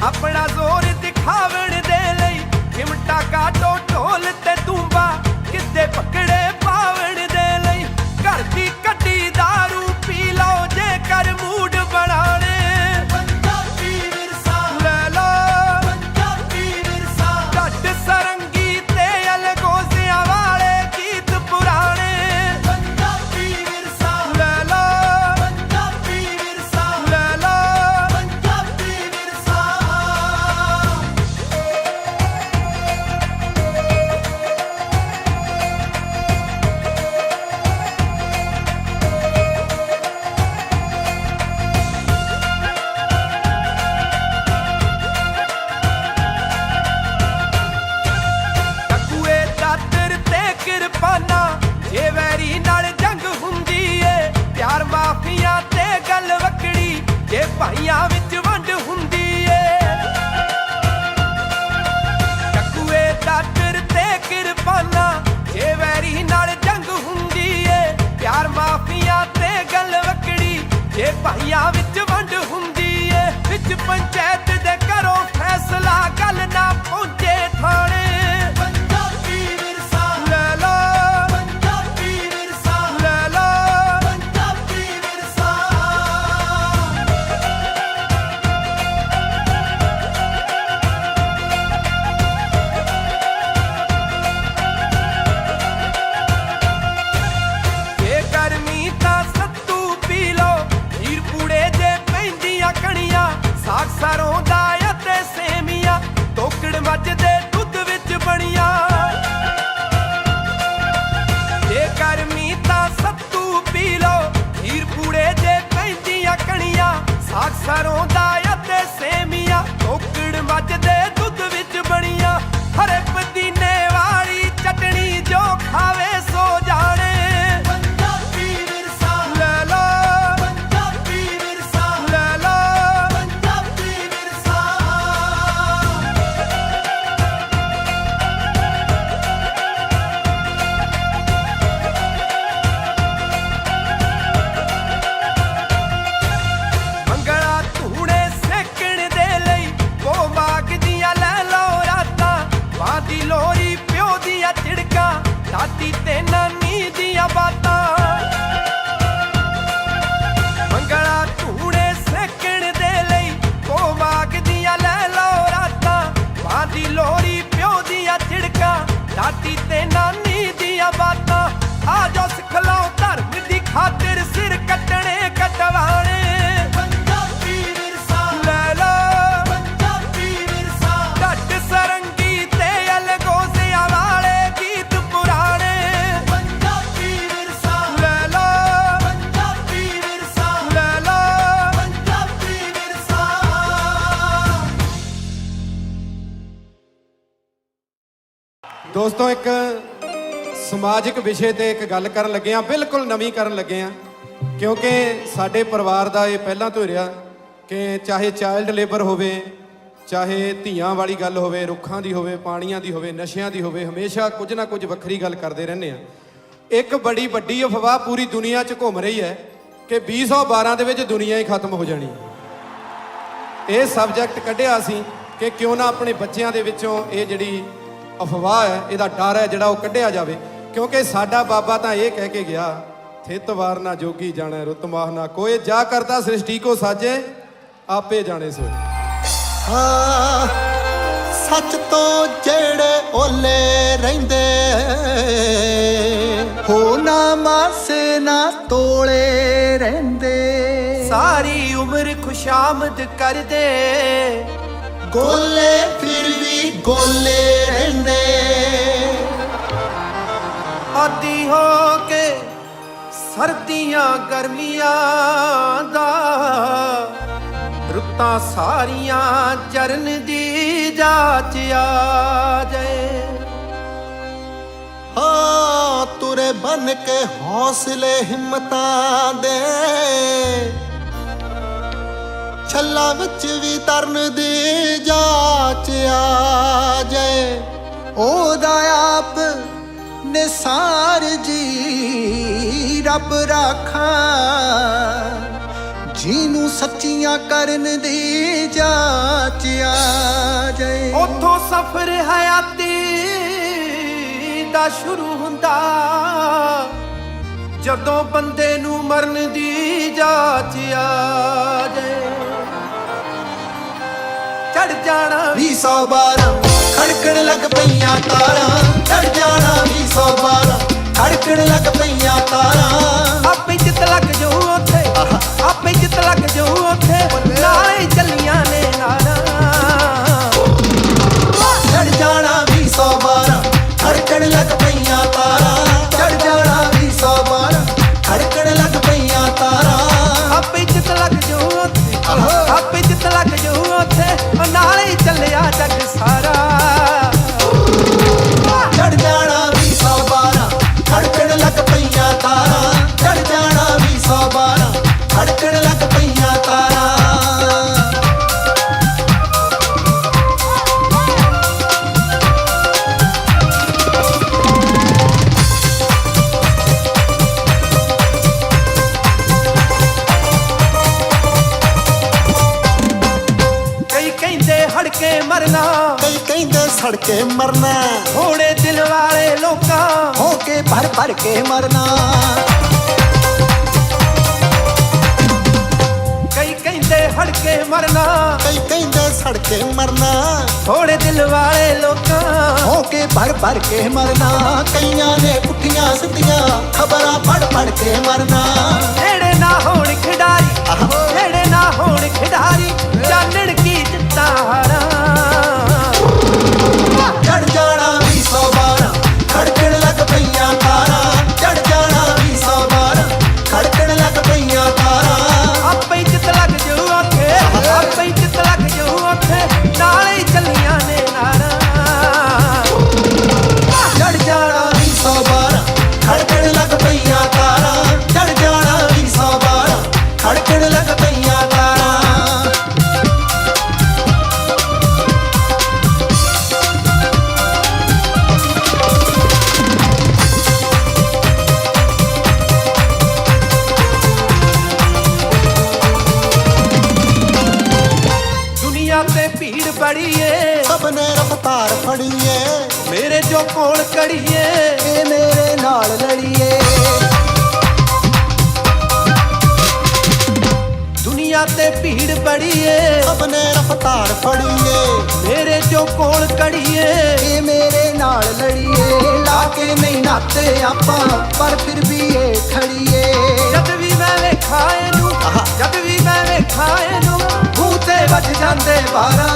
अपना जोर दिखावन दे लई चिमटा काटो ढोल ते तूंबा किते पकड़े पावन दे लई घर दी कड्डी दारू पी लो जे कर मूड बनाने पंजाबी विरसा ले लो पंजाबी विरसा जट सरंगी ते अलगोजियां वाले गीत पुराने पंजाबी विरसा ले लो पंजाबी विरसा ले लो पंजाबी विरसा किरपाना जे वैरी नाल जंग हुंदी ए प्यार माफिया ते गल वकड़ी जे भाइयां विच वंड हुंदी ए टकुए दातर ते किरपाना जे वैरी नाल जंग हुंदी ए प्यार माफिया ते गल वकड़ी जे भाइयां विच वंड हुंदी ए विच पंचायत दे करो फैसला गल ना पहुंचे थाने सारों दा ते सेमिया टोकड़ मजदे दुध विच बनिया जे गर्मी तां सत्तू पी लो खीर पूड़े जे पैंदियां कणियां साग सरों दा ते सेमिया टोकड़ मजदे दुध विच बनिया हरे पुदीने वाली चटनी जो खावे सो जाने पंजाबी विरसा ले लो पंजाबी विरसा ले लो दादी ते नानी दिया बातां मंगला धूड़े सेकण दे लई को मागदियां लै लो रातां मां दी लोरी प्यो दिया झिड़कां दादी ते नानी दिया बातां आ जो सिख लो धर्म दी खातिर सिर कटने कटवाने पंजाबी विरसा ले लो पंजाबी विरसा जट सरंगी ते अलगोजियां वाले गीत पुराने पंजाबी विरसा ले लो पंजाबी विरसा ले लो पंजाबी विरसा दोस्तों एक समाजिक विषय ਤੇ ਇੱਕ ਗੱਲ ਕਰਨ ਲੱਗੇ ਆ ਬਿਲਕੁਲ ਨਵੀਂ ਕਰਨ ਲੱਗੇ ਆ ਕਿਉਂਕਿ ਸਾਡੇ ਪਰਿਵਾਰ ਦਾ ਇਹ ਪਹਿਲਾਂ ਤੋਂ ਹੀ ਰਿਹਾ ਕਿ ਚਾਹੇ ਚਾਈਲਡ ਲੇਬਰ ਹੋਵੇ ਚਾਹੇ ਧੀਆਂ ਵਾਲੀ ਗੱਲ ਹੋਵੇ ਰੁੱਖਾਂ ਦੀ ਹੋਵੇ ਪਾਣੀਆਂ ਦੀ ਹੋਵੇ ਨਸ਼ਿਆਂ ਦੀ ਹੋਵੇ ਹਮੇਸ਼ਾ ਕੁਝ ਨਾ ਕੁਝ ਵੱਖਰੀ ਗੱਲ ਕਰਦੇ ਰਹਿੰਦੇ ਆ ਇੱਕ ਬੜੀ ਵੱਡੀ ਅਫਵਾਹ ਪੂਰੀ ਦੁਨੀਆ 'ਚ ਘੁੰਮ ਰਹੀ ਹੈ ਕਿ 2012 ਦੇ ਵਿੱਚ ਦੁਨੀਆ ਹੀ ਖਤਮ ਹੋ ਜਾਣੀ ਇਹ ਸਬਜੈਕਟ ਕੱਢਿਆ ਸੀ ਕਿ ਕਿਉਂ ਨਾ ਆਪਣੇ ਬੱਚਿਆਂ ਦੇ ਵਿੱਚੋਂ ਇਹ ਜਿਹੜੀ ਅਫਵਾਹ ਹੈ ਇਹਦਾ ਡਰ ਹੈ ਜਿਹੜਾ ਉਹ ਕੱਢਿਆ ਜਾਵੇ ਕਿਉਂਕਿ ਸਾਡਾ ਬਾਬਾ ਤਾਂ ਇਹ ਕਹਿ ਕੇ ਗਿਆ ਥਿਤ ਵਾਰ ਨਾ ਜੋਗੀ ਜਾਣਾ ਰੁੱਤ ਮਾਹ ਨਾ ਕੋਏ ਜਾ ਕਰਦਾ ਸ੍ਰਿਸ਼ਟੀ ਕੋ ਸਾਜੇ ਆਪੇ ਜਾਣੇ ਸੋਏ ਸੱਚ ਤੋਂ ਜਿਹੜੇ ਓਲੇ ਰਹਿੰਦੇ ਹੋ ਨਾ ਮਾਸੇ ਨਾ ਤੋਲੇ ਰਹਿੰਦੇ ਸਾਰੀ ਉਮਰ ਖੁਸ਼ਾਮਦ ਕਰਦੇ ਗੋਲੇ ਫਿਰ ਵੀ ਗੋਲੇ ਰਹਿੰਦੇ ਆਦੀ ਹੋ ਕੇ ਸਰਦੀਆਂ ਗਰਮੀਆਂ ਦਾ ਰੁੱਤਾਂ ਸਾਰੀਆਂ ਚਰਨ ਦੀ ਜਾਚ ਆ ਜਾਏ ਹਾਂ ਤੁਰੇ ਬਨ ਕੇ ਹੌਸਲੇ ਹਿੰਮਤਾਂ ਦੇ ਛੱਲਾਂ ਵਿੱਚ ਵੀ ਤਰਨ ਦੀ ਜਾਚ ਆ ਜਾਏ ਉਹਦਾ ਆਪ ਨਿਸਾਰ ਜੀ ਰੱਬ ਰਾਖਾਂ ਜਿਹਨੂੰ ਸੱਚੀਆਂ ਕਰਨ ਦੀ ਜਾਚ ਆ ਜਾਏ। ਉਥੋਂ ਸਫ਼ਰ ਹਯਾਤੀ ਦਾ ਸ਼ੁਰੂ ਹੁੰਦਾ ਜਦੋਂ ਬੰਦੇ ਨੂੰ ਮਰਨ ਦੀ ਜਾਚ ਆ ਜਾਏ। ਚੜ ਜਾਣਾ 212 ਖੜਕਣ ਲੱਗ ਪਈਆਂ ਤਾਰਾਂ, ਚੜ ਜਾਣਾ 212 ਖੜਕਣ ਲੱਗ ਪਈਆਂ ਤਾਰਾਂ। ਆਪੇ ਜਿੱਤ ਲੱਗ ਜਾਊ ਉੱਥੇ, ਆਪੇ ਜਿੱਤ ਲੱਗ ਜਾਊ ਉੱਥੇ, ਨਾਲੇ ਚੱਲੀਆਂ ਨੇ ਨਾਰਾਂ। ਚੜ ਜਾਣਾ 212 ਖੜਕਣ ਲੱਗ ਪਈਆਂ ਤਾਰਾਂ, ਚੜ ਜਾਣਾ 212 ਖੜਕਣ ਲੱਗ ਪਈਆਂ ਤਾਰਾਂ। ਆਪੇ ਜਿੱਤ ਲੱਗ ਜਾਊ ਉੱਥੇ, ਆਪੇ ਜਿੱਤ ਲੱਗ ਜਾਊ ਉੱਥੇ, ਨਾਲੇ ਚੱਲਿਆ ਜੱਗ ਸਾਰਾ। ਚੜ ਜਾਣਾ 212 ਖੜਕਣ ਲੱਗ ਪਈਆਂ ਤਾਰਾਂ, ਚੜ ਜਾਣਾ 212 ਖੜਕਣ ਲੱਗ ਪਈਆਂ ਤਾਰਾਂ। ਕਈ ਕਹਿੰਦੇ ਹੜਕੇ ਮਰਨਾ, ਕਈ ਕਹਿੰਦੇ ਸੜਕੇ ਮਰਨਾ, ਥੋੜੇ ਦਿਲ ਵਾਲੇ ਲੋਕਾਂ ਹੋ ਕੇ ਭਰ ਭਰ ਕੇ ਮਰਨਾ। ਕਈ ਕਹਿੰਦੇ ਹੜਕੇ ਮਰਨਾ, ਕਈ ਕਹਿੰਦੇ ਸੜਕੇ ਮਰਨਾ, ਥੋੜੇ ਦਿਲ ਵਾਲੇ ਲੋਕਾਂ ਹੋ ਕੇ ਭਰ ਭਰ ਕੇ ਮਰਨਾ। ਕਈਆਂ ਨੇ ਪੁੱਠੀਆਂ ਸਿੱਧੀਆਂ ਖਬਰਾਂ ਪੜ ਪੜ ਕੇ ਮਰਨਾ। ਜਿਹੜੇ ਨਾ ਹੋਣ ਖਿਡਾਰੀ, ਜਿਹੜੇ ਨਾ ਹੋਣ ਖਿਡਾਰੀ, ਜਾਣਨ ਕੀ ਜਿੱਤਾਂ ਹਾਰਾਂ। ਚੜ ਜਾਣਾ 212 ਖੜਕਣ ਲੱਗ ਪਈਆਂ ਤਾਰਾਂ, ਚੜ ਜਾਣਾ 212 ਖੜਕਣ ਲੱਗ ਪਈਆਂ ਤਾਰਾਂ। ਆਪੇ ਜਿੱਤ ਲੱਗ ਜਾਊ ਉੱਥੇ, ਆਪੇ ਜਿੱਤ ਲੱਗ ਜਾਊ ਉੱਥੇ, ਨਾਲੇ ਚੱਲੀਆਂ ਨੇ ਨਾਰਾਂ। ਚੜ ਜਾਣਾ 212 ਖੜਕਣ ਲੱਗ ਪਈਆਂ ਤਾਰਾਂ, ਚੜ ਜਾਣਾ 212 ਖੜਕਣ ਲੱਗ ਪਈਆਂ ਤਾਰਾਂ। ਦੁਨੀਆ ਤੇ ਭੀੜ ਬੜੀ ਏ, ਸਭ ਨੇ ਰਫਤਾਰ ਫੜੀਏ, ਮੇਰੇ ਜੋ ਕੋਲ ਕੜੀਏ, ਇਹ ਮੇਰੇ ਨਾਲ ਲੜੀਏ। ਦੁਨੀਆ ਤੇ ਭੀੜ ਬੜੀ ਏ, ਸਭ ਨੇ ਰਫਤਾਰ ਫੜੀਏ, ਮੇਰੇ ਜੋ ਕੋਲ ਕੜੀਏ, ਇਹ ਮੇਰੇ ਨਾਲ ਲੜੀਏ। ਲਾ ਕੇ ਨਹੀਂ ਨਾਤੇ ਆਪਾਂ ਪਰ ਫਿਰ ਵੀ ਇਹ ਖੜੀਏ। ਜਦ ਵੀ ਮੈਂ ਵੇਖਾਂ ਇਹਨੂੰ, ਜਦ ਵੀ ਮੈਂ ਵੇਖਾਂ ਇਹਨੂੰ, ਮੂੰਹ ਤੇ ਵੱਜ ਜਾਂਦੇ 12।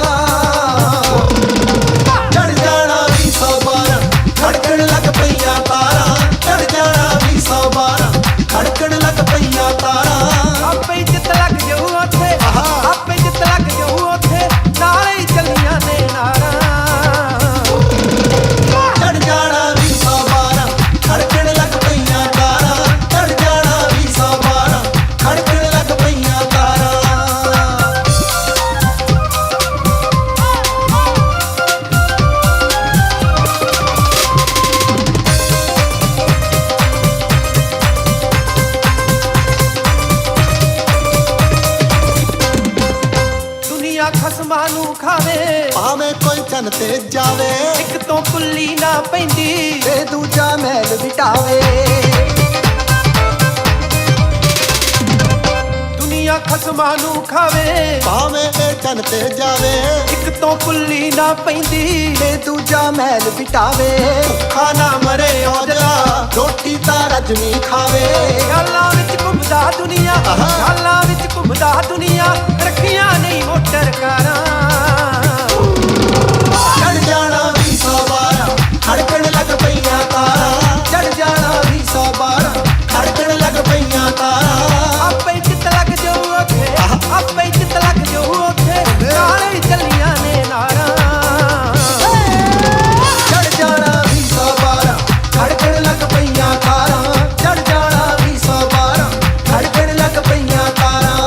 ਚੜ ਜਾਣਾ 212 ਖੜਕਣ ਲੱਗ ਪਈਆਂ ਤਾਰਾਂ, ਚੜ ਜਾਣਾ 212 ਖੜਕਣ ਲੱਗ ਪਈਆਂ ਤਾਰਾਂ। ਆਪੇ ਜਿੱਤ ਲੱਗ ਜਾਊ ਉੱਥੇ, ਆਪੇ ਜਿੱਤ ਲੱਗ ਜਾਊ ਉੱਥੇ, ਨਾਲੇ ਹੀ ਚੱਲੀਆਂ ਨੇ ਨਾਰਾਂ। ਚੜ ਜਾਣਾ 212 ਖੜਕਣ ਲੱਗ ਪਈਆਂ ਤਾਰਾਂ, ਚੜ ਜਾਣਾ 212 ਖੜਕਣ ਲੱਗ ਪਈਆਂ ਤਾਰਾਂ। ਦੁਨੀਆ ਖਸਮਾਂ ਨੂੰ ਖਾਵੇ, ਭਾਵੇਂ ਕੋਈ ਚੰਨ ਤੇ ਜਾਵੇ, ਇੱਕ ਤੋਂ ਕੁੱਲੀ ਨਾ ਪੈਂਦੀ, ਤੇ ਦੂਜਾ ਮਹਿਲ ਵਿਟਾਵੇ। ਦੁਨੀਆ ਖਸਮਾਂ ਨੂੰ ਖਾਵੇ, ਭਾਵੇਂ ਇਹ ਚੰਨ ਤੇ ਜਾਵੇ, ਇੱਕ ਤੋਂ ਕੁੱਲੀ ਨਾ ਪੈਂਦੀ, ਤੇ ਦੂਜਾ ਮਹਿਲ ਵਿਟਾਵੇ। ਭੁੱਖਾ ਨਾ ਮਰੇ ਔਜਲਾ, ਰੋਟੀ ਤਾਂ ਰਜਨੀ ਖਾਵੇ। ਖਿਆਲਾਂ ਵਿੱਚ ਘੁੰਮਦਾ ਦੁਨੀਆ, ਖਿਆਲਾਂ ਵਿੱਚ ਘੁੰਮਦਾ ਦੁਨੀਆ, ਰੱਖੀਆਂ ਨਹੀਂ ਮੋਟਰ ਕਾਰਾਂ। ਚੜ ਜਾਣਾ 212 ਖੜਕਣ ਲੱਗ ਪਈਆਂ ਤਾਰਾਂ, ਚੜ ਜਾਣਾ 212 ਖੜਕਣ ਲੱਗ ਪਈਆਂ ਤਾਰਾਂ। ਆਪੇ ਜਿੱਤ ਲੱਗ ਜਾਊ ਉੱਥੇ, ਆਪੇ ਜਿੱਤ ਲੱਗ ਜਾਊ ਉੱਥੇ, ਨਾਲੇ ਚੱਲੀਆਂ ਨੇ ਨਾਰਾਂ। ਚੜ ਜਾਣਾ 212 ਖੜਕਣ ਲੱਗ ਪਈਆਂ ਤਾਰਾਂ, ਚੜ ਜਾਣਾ 212 ਖੜਕਣ ਲੱਗ ਪਈਆਂ ਤਾਰਾਂ।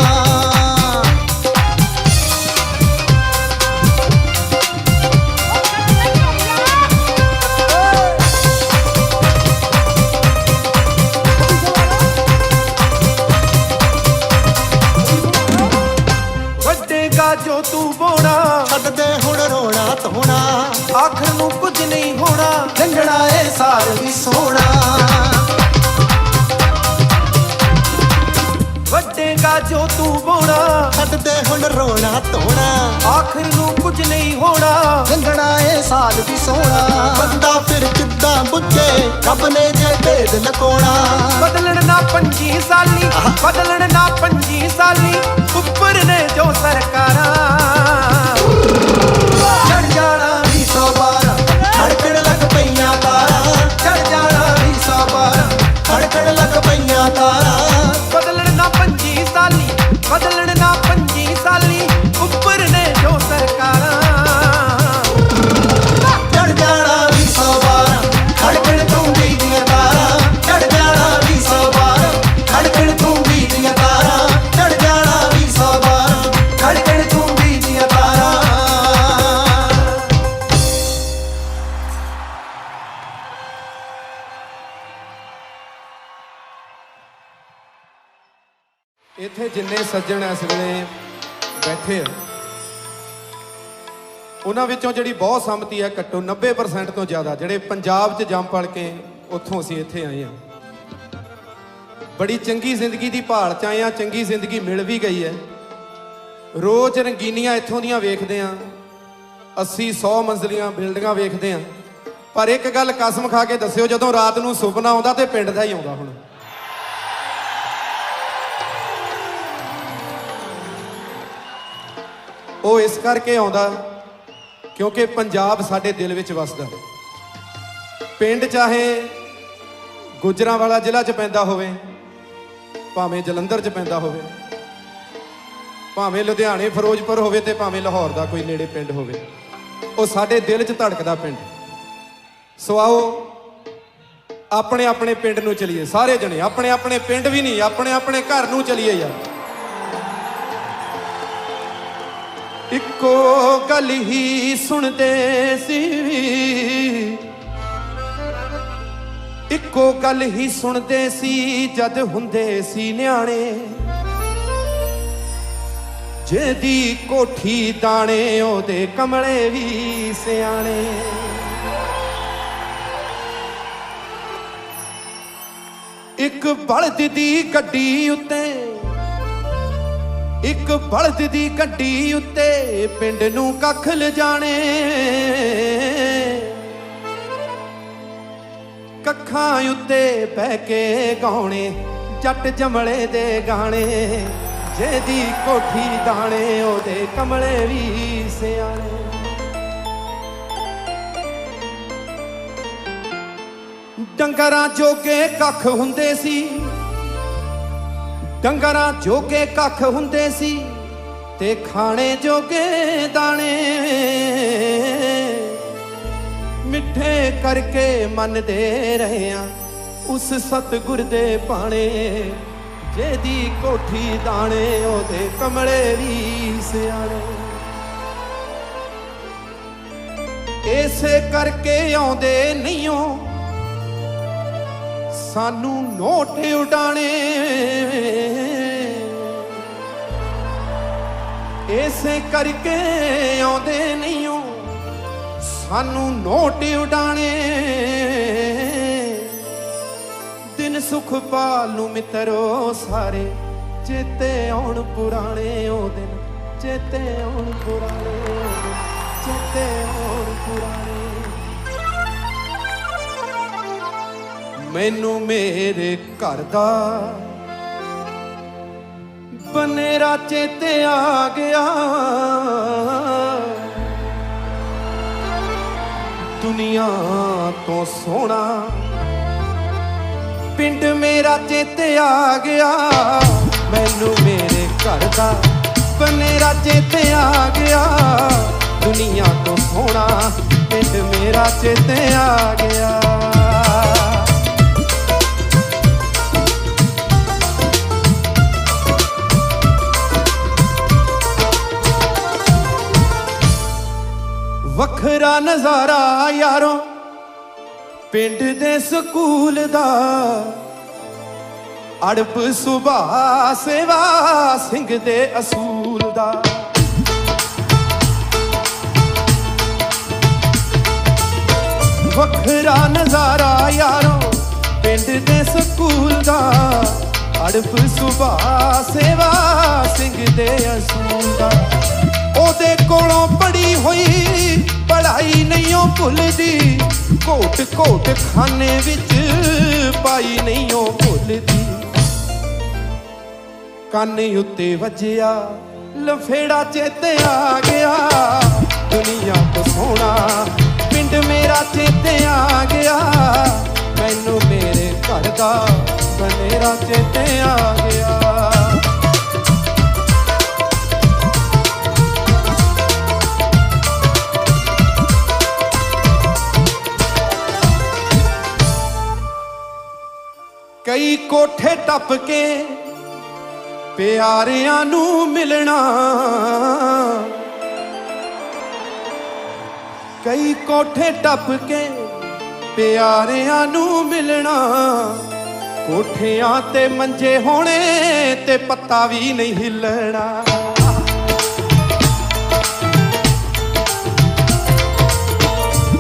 ਹੋਣਾ, ਛੱਡ ਦੇ ਹੁਣ ਰੋਣਾ ਧੋਣਾ, ਆਖਰ ਨੂੰ ਕੁਝ ਨਹੀਂ ਹੋਣਾ। ਲੰਘਣਾ ਏ ਸਾਲ ਵੀ ਸੋਹਣਾ, ਬੰਦਾ ਫਿਰ ਕਿੱਦਾਂ ਬੁੱਝੇ ਰੱਬ ਨੇ ਜੇ ਭੇਦ ਲਕੋਣਾ। ਬਦਲਣ ਨਾ 25 ਸਾਲੀ, ਬਦਲਣ ਨਾ 25 ਸਾਲੀ, ਉੱਪਰ ਨੇ ਜੋ ਸਰਕਾਰਾਂ। ਚੜ ਜਾਣਾ 212, ਖੜਕਣ ਲੱਗ ਪਈਆਂ ਤਾਰਾਂ। ਚੜ ਜਾਣਾ 212, ਖੜਕਣ ਲੱਗ ਪਈਆਂ ਤਾਰਾਂ। ਬਦਲਣ ਨਾ 25 ਸਾਲੀ, ਬਦਲਣ ਨਾ 25 ਸਾਲੀ, ਉੱਪਰ ਨੇ ਜੋ ਸਰਕਾਰਾਂ। ਚੜ ਜਾਣਾ 212, ਖੜਕਣ ਤੂੰਬੀ ਦੀਆਂ ਤਾਰਾਂ। ਚੜ ਜਾਣਾ 212, ਖੜਕਣ ਤੂੰਬੀ ਦੀਆਂ ਤਾਰਾਂ। ਚੜ ਜਾਣਾ 212, ਖੜਕਣ ਤੂੰਬੀ ਦੀਆਂ ਤਾਰਾਂ। ਇੱਥੇ ਜਿੰਨੇ ਸੱਜਣ ਇਸ ਵੇਲੇ ਬੈਠੇ ਆ, ਉਹਨਾਂ ਵਿੱਚੋਂ ਜਿਹੜੀ ਬਹੁਤ ਸੰਮਤੀ ਹੈ ਘੱਟੋ 90% ਤੋਂ ਜ਼ਿਆਦਾ ਜਿਹੜੇ ਪੰਜਾਬ 'ਚ ਜੰਮ ਪਲ ਕੇ ਉੱਥੋਂ ਅਸੀਂ ਇੱਥੇ ਆਏ ਹਾਂ। ਬੜੀ ਚੰਗੀ ਜ਼ਿੰਦਗੀ ਦੀ ਭਾਲ 'ਚ ਆਏ ਹਾਂ, ਚੰਗੀ ਜ਼ਿੰਦਗੀ ਮਿਲ ਵੀ ਗਈ ਹੈ। ਰੋਜ਼ ਰੰਗੀਨੀਆਂ ਇੱਥੋਂ ਦੀਆਂ ਵੇਖਦੇ ਹਾਂ, 80-100 ਮੰਜ਼ਲੀਆਂ ਬਿਲਡਿੰਗਾਂ ਵੇਖਦੇ ਹਾਂ, ਪਰ ਇੱਕ ਗੱਲ ਕਸਮ ਖਾ ਕੇ ਦੱਸਿਓ, ਜਦੋਂ ਰਾਤ ਨੂੰ ਸੁਪਨਾ ਆਉਂਦਾ ਤੇ ਪਿੰਡ ਦਾ ਹੀ ਆਉਂਦਾ। ਹੁਣ ਉਹ ਇਸ ਕਰਕੇ ਆਉਂਦਾ ਕਿਉਂਕਿ ਪੰਜਾਬ ਸਾਡੇ ਦਿਲ ਵਿੱਚ ਵਸਦਾ। ਪਿੰਡ ਚਾਹੇ ਗੁਜਰਾਂਵਾਲਾ ਜ਼ਿਲ੍ਹਾ 'ਚ ਪੈਂਦਾ ਹੋਵੇ, ਭਾਵੇਂ ਜਲੰਧਰ 'ਚ ਪੈਂਦਾ ਹੋਵੇ, ਭਾਵੇਂ ਲੁਧਿਆਣੇ ਫਿਰੋਜ਼ਪੁਰ ਹੋਵੇ ਤੇ ਭਾਵੇਂ ਲਾਹੌਰ ਦਾ ਕੋਈ ਨੇੜੇ ਪਿੰਡ ਹੋਵੇ, ਉਹ ਸਾਡੇ ਦਿਲ 'ਚ ਧੜਕਦਾ ਪਿੰਡ। ਸੋ ਆਓ ਆਪਣੇ ਆਪਣੇ ਪਿੰਡ ਨੂੰ ਚਲੀਏ, ਸਾਰੇ ਜਣੇ ਆਪਣੇ ਆਪਣੇ ਪਿੰਡ ਵੀ ਨਹੀਂ, ਆਪਣੇ ਆਪਣੇ ਘਰ ਨੂੰ ਚਲੀਏ ਯਾਰ। ਇੱਕੋ ਗੱਲ ਹੀ ਸੁਣਦੇ ਸੀ, ਇੱਕੋ ਗੱਲ ਹੀ ਸੁਣਦੇ ਸੀ ਜਦ ਹੁੰਦੇ ਸੀ ਨਿਆਣੇ। ਜਿਹਦੀ ਕੋਠੀ ਦਾਣੇ ਉਹਦੇ ਕਮਲੇ ਵੀ ਸਿਆਣੇ। ਇੱਕ ਬਲਦ ਦੀ ਗੱਡੀ ਉੱਤੇ, ਇੱਕ ਬਲਦ ਦੀ ਗੱਡੀ ਉੱਤੇ ਪਿੰਡ ਨੂੰ ਕੱਖ ਲਿਜਾਣੇ। ਕੱਖਾਂ ਉੱਤੇ ਬਹਿ ਕੇ ਗਾਉਣੇ ਜੱਟ ਜਮਲੇ ਦੇ ਗਾਣੇ। ਜਿਹਦੀ ਕੋਠੀ ਦਾਣੇ ਉਹਦੇ ਕਮਲੇ ਵੀ ਸਿਆਣੇ। ਡੰਗਰਾਂ ਜੋਗੇ ਕੱਖ ਹੁੰਦੇ ਸੀ, ਡੰਗਰਾਂ ਜੋਗੇ ਕੱਖ ਹੁੰਦੇ ਸੀ ਤੇ ਖਾਣੇ ਜੋਗੇ ਦਾਣੇ। ਮਿੱਠੇ ਕਰਕੇ ਮੰਨਦੇ ਰਹੇ ਆ ਉਸ ਸਤਿਗੁਰ ਦੇ ਬਾਣੇ। ਜਿਹਦੀ ਕੋਠੀ ਦਾਣੇ ਉਹਦੇ ਕਮਲੇ ਵੀ ਸਿਆਣੇ। ਇਸੇ ਕਰਕੇ ਆਉਂਦੇ ਨਹੀਂ ਓ ਸਾਨੂੰ ਨੋਟ ਉਡਾਣੇ। ਇਸੇ ਕਰਕੇ ਆਉਂਦੇ ਨਹੀਂ ਓ ਸਾਨੂੰ ਨੋਟ ਉਡਾਣੇ। ਦਿਨ ਸੁਖ ਪਾਲ ਨੂੰ ਮਿੱਤਰੋ ਸਾਰੇ ਚੇਤੇ ਆਉਣ ਪੁਰਾਣੇ। ਉਹ ਦਿਨ ਚੇਤੇ ਆਉਣ ਪੁਰਾਣੇ, ਚੇਤੇ ਆਉਣ ਪੁਰਾਣੇ। ਮੈਨੂੰ ਮੇਰੇ ਘਰ ਦਾ ਬਨੇਰਾ ਚੇਤੇ ਆ ਗਿਆ। ਦੁਨੀਆ ਤੋਂ ਸੋਹਣਾ ਪਿੰਡ ਮੇਰਾ ਚੇਤੇ ਆ ਗਿਆ। ਮੈਨੂੰ ਮੇਰੇ ਘਰ ਦਾ ਬਨੇਰਾ ਚੇਤੇ ਆ ਗਿਆ। ਦੁਨੀਆ ਤੋਂ ਸੋਹਣਾ ਪਿੰਡ ਮੇਰਾ ਚੇਤੇ ਆ ਗਿਆ। ਵੱਖਰਾ ਨਜ਼ਾਰਾ ਯਾਰੋ ਪਿੰਡ ਦੇ ਸਕੂਲ ਦਾ। ਅੜਬ ਸੁਭਾ ਸੇਵਾ ਸਿੰਘ ਦੇ ਅਸੂਲ ਦਾ। ਵੱਖਰਾ ਨਜ਼ਾਰਾ ਯਾਰੋ ਪਿੰਡ ਦੇ ਸਕੂਲ ਦਾ। ਹੜਪ ਸੁਭਾ ਸੇਵਾ ਸਿੰਘ ਦੇ ਅਸੂਲ ਦਾ। ਉਹਦੇ ਕੋਲੋਂ ਪੜੀ ਹੋਈ ਪੜ੍ਹਾਈ ਨਹੀਂ ਉਹ ਭੁੱਲਦੀ, ਘੋਟ ਘੋਟ ਖਾਨੇ ਵਿੱਚ ਪਾਈ ਨਹੀਂ ਉਹ ਭੁੱਲਦੀ। ਕੰਨ ਉੱਤੇ ਵੱਜਿਆ ਲਫੇੜਾ ਚੇਤੇ ਆ ਗਿਆ, ਦੁਨੀਆ ਤੋਂ ਸੋਹਣਾ ਪਿੰਡ ਮੇਰਾ ਚੇਤੇ ਆ ਗਿਆ। ਮੈਨੂੰ ਮੇਰੇ ਘਰ ਦਾ ਬਨੇਰਾ ਚੇਤੇ ਆ ਗਿਆ। ਕਈ ਕੋਠੇ ਟੱਪ ਕੇ ਪਿਆਰਿਆਂ ਨੂੰ ਮਿਲਣਾ, ਕਈ ਕੋਠੇ ਟੱਪ ਕੇ ਪਿਆਰਿਆਂ ਨੂੰ ਮਿਲਣਾ। ਕੋਠਿਆਂ ਤੇ ਮੰਜੇ ਹੋਣੇ ਤੇ ਪੱਤਾ ਵੀ ਨਹੀਂ ਹਿੱਲਣਾ।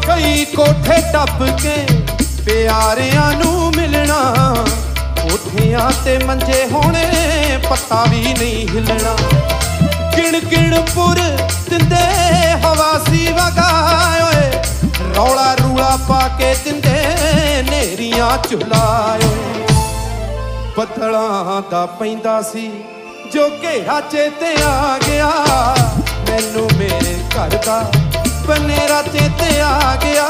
ਕਈ ਕੋਠੇ ਟੱਪ ਕੇ ਪਿਆਰਿਆਂ ਨੂੰ ਮਿਲਣਾ, ਕੋਠਿਆਂ ਤੇ ਮੰਜੇ ਹੋਣੇ ਪੱਤਾ ਵੀ ਨਹੀਂ ਹਿੱਲਣਾ। ਗਿਣ ਗਿਣ ਪੁਰ ਦਿੰਦੇ ਹਵਾ ਸੀ ਵਗਾਏ ਓਏ, ਰੌਲਾ ਰੂਲਾ ਪਾ ਕੇ ਦਿੰਦੇ ਨੇਰੀਆਂ ਝੁਲਾਏ। ਬੱਦਲਾਂ ਦਾ ਪੈਂਦਾ ਸੀ ਜੋ ਘੇਰਾ ਚੇਤੇ ਆ ਗਿਆ, ਮੈਨੂੰ ਮੇਰੇ ਘਰ ਦਾ ਬਨੇਰਾ ਚੇਤੇ ਆ ਗਿਆ।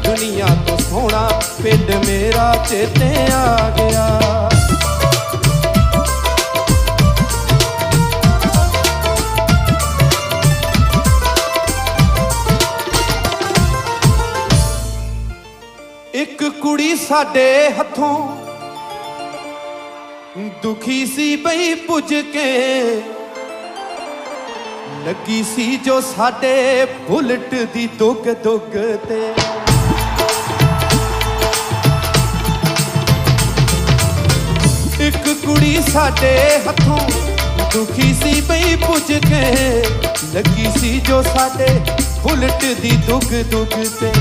ਦੁਨੀਆ ਤੋਂ ਸੋਹਣਾ ਪਿੰਡ ਮੇਰਾ ਚੇਤੇ ਆ ਗਿਆ। ਇੱਕ ਕੁੜੀ ਸਾਡੇ ਹੱਥੋਂ ਦੁਖੀ ਸੀ ਬਈ ਪੁੱਜ ਕੇ, ਲੱਗੀ ਸੀ ਜੋ ਸਾਡੇ ਬੁਲਟ ਦੀ ਦੁੱਗ ਦੁੱਗ ਤੇ। ਇੱਕ ਕੁੜੀ ਸਾਡੇ ਹੱਥੋਂ ਦੁਖੀ ਸੀ ਬਈ ਪੁੱਜ ਕੇ, ਲੱਗੀ ਸੀ ਜੋ ਸਾਡੇ ਬੁਲਟ ਦੀ ਦੁੱਗ ਦੁੱਗ ਤੇ।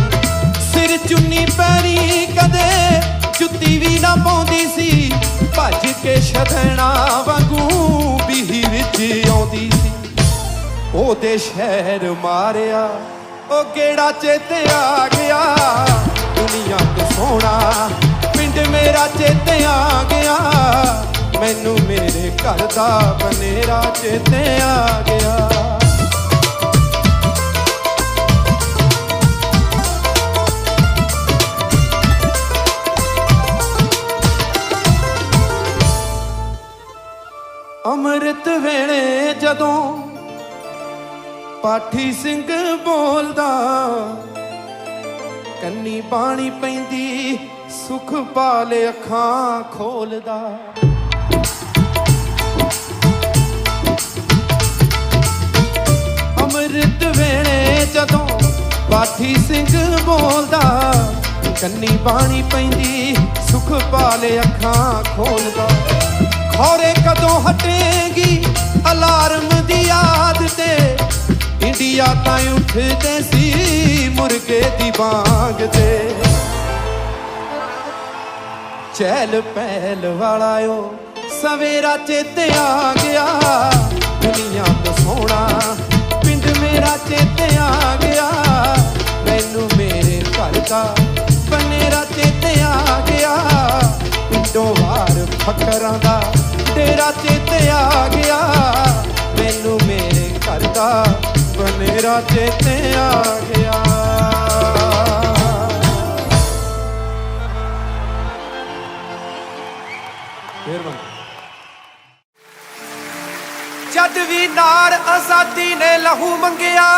ਸਿਰ ਚੁੰਨੀ ਪੈਰੀ ਕਦੇ ਜੁੱਤੀ ਵੀ ਨਾ ਪਾਉਂਦੀ ਸੀ, ਭੱਜ ਕੇ ਛਦਣਾ ਵਾਂਗੂ ਬੀਹੀ ਵਿੱਚ ਆਉਂਦੀ ਸੀ। ਉਹਦੇ ਸ਼ਹਿਰ ਮਾਰਿਆ ਉਹ ਗੇੜਾ ਚੇਤੇ ਆ ਗਿਆ, ਦੁਨੀਆ ਤੋਂ ਸੋਹਣਾ ਪਿੰਡ ਮੇਰਾ ਚੇਤੇ ਆ ਗਿਆ। ਮੈਨੂੰ ਮੇਰੇ ਘਰ ਦਾ ਬਨੇਰਾ ਚੇਤੇ ਆ ਗਿਆ। ਅੰਮ੍ਰਿਤ ਵੇਲੇ ਜਦੋਂ ਪਾਠੀ ਸਿੰਘ ਬੋਲਦਾ, ਕੰਨੀ ਬਾਣੀ ਪੈਂਦੀ ਸੁਖ ਪਾਲੇ ਅੱਖਾਂ ਖੋਲਦਾ। ਅੰਮ੍ਰਿਤ ਵੇਲੇ ਜਦੋਂ ਪਾਠੀ ਸਿੰਘ ਬੋਲਦਾ, ਕੰਨੀ ਬਾਣੀ ਪੈਂਦੀ ਸੁਖ ਪਾਲੇ ਅੱਖਾਂ ਖੋਲਦਾ। ਖੌਰੇ ਕਦੋਂ ਹਟੇਗੀ ਅਲਾਰਮ ਦੀ ਯਾਦ ਤੇ, ਇੰਡੀਆ ਤਾਂ ਉੱਠਦੇ ਸੀ ਮੁਰਗੇ ਦੀ ਬਾਂਗ ਤੇ। ਚਹਿਲ ਪਹਿਲ ਵਾਲਾ ਓ ਸਵੇਰਾ ਚੇਤੇ ਆ ਗਿਆ, ਦੁਨੀਆ ਤੋਂ ਸੋਹਣਾ ਪਿੰਡ ਮੇਰਾ ਚੇਤੇ ਆ ਗਿਆ। ਮੈਨੂੰ ਮੇਰੇ ਘਰ ਦਾ ਬਨੇਰਾ ਚੇਤੇ ਆ ਗਿਆ, ਪਿੰਡੋਂ ਵਾਰ ਫਕਰਾਂ ਦਾ ਡੇਰਾ ਚੇਤੇ ਆ ਗਿਆ। ਮੈਨੂੰ ਮੇਰੇ ਘਰ ਦਾ ਬਨੇਰਾ ਚੇਤੇ ਆ ਗਿਆ। ਜਦ ਵੀ ਨਾਰ ਆਜ਼ਾਦੀ ਨੇ ਲਹੂ ਮੰਗਿਆ,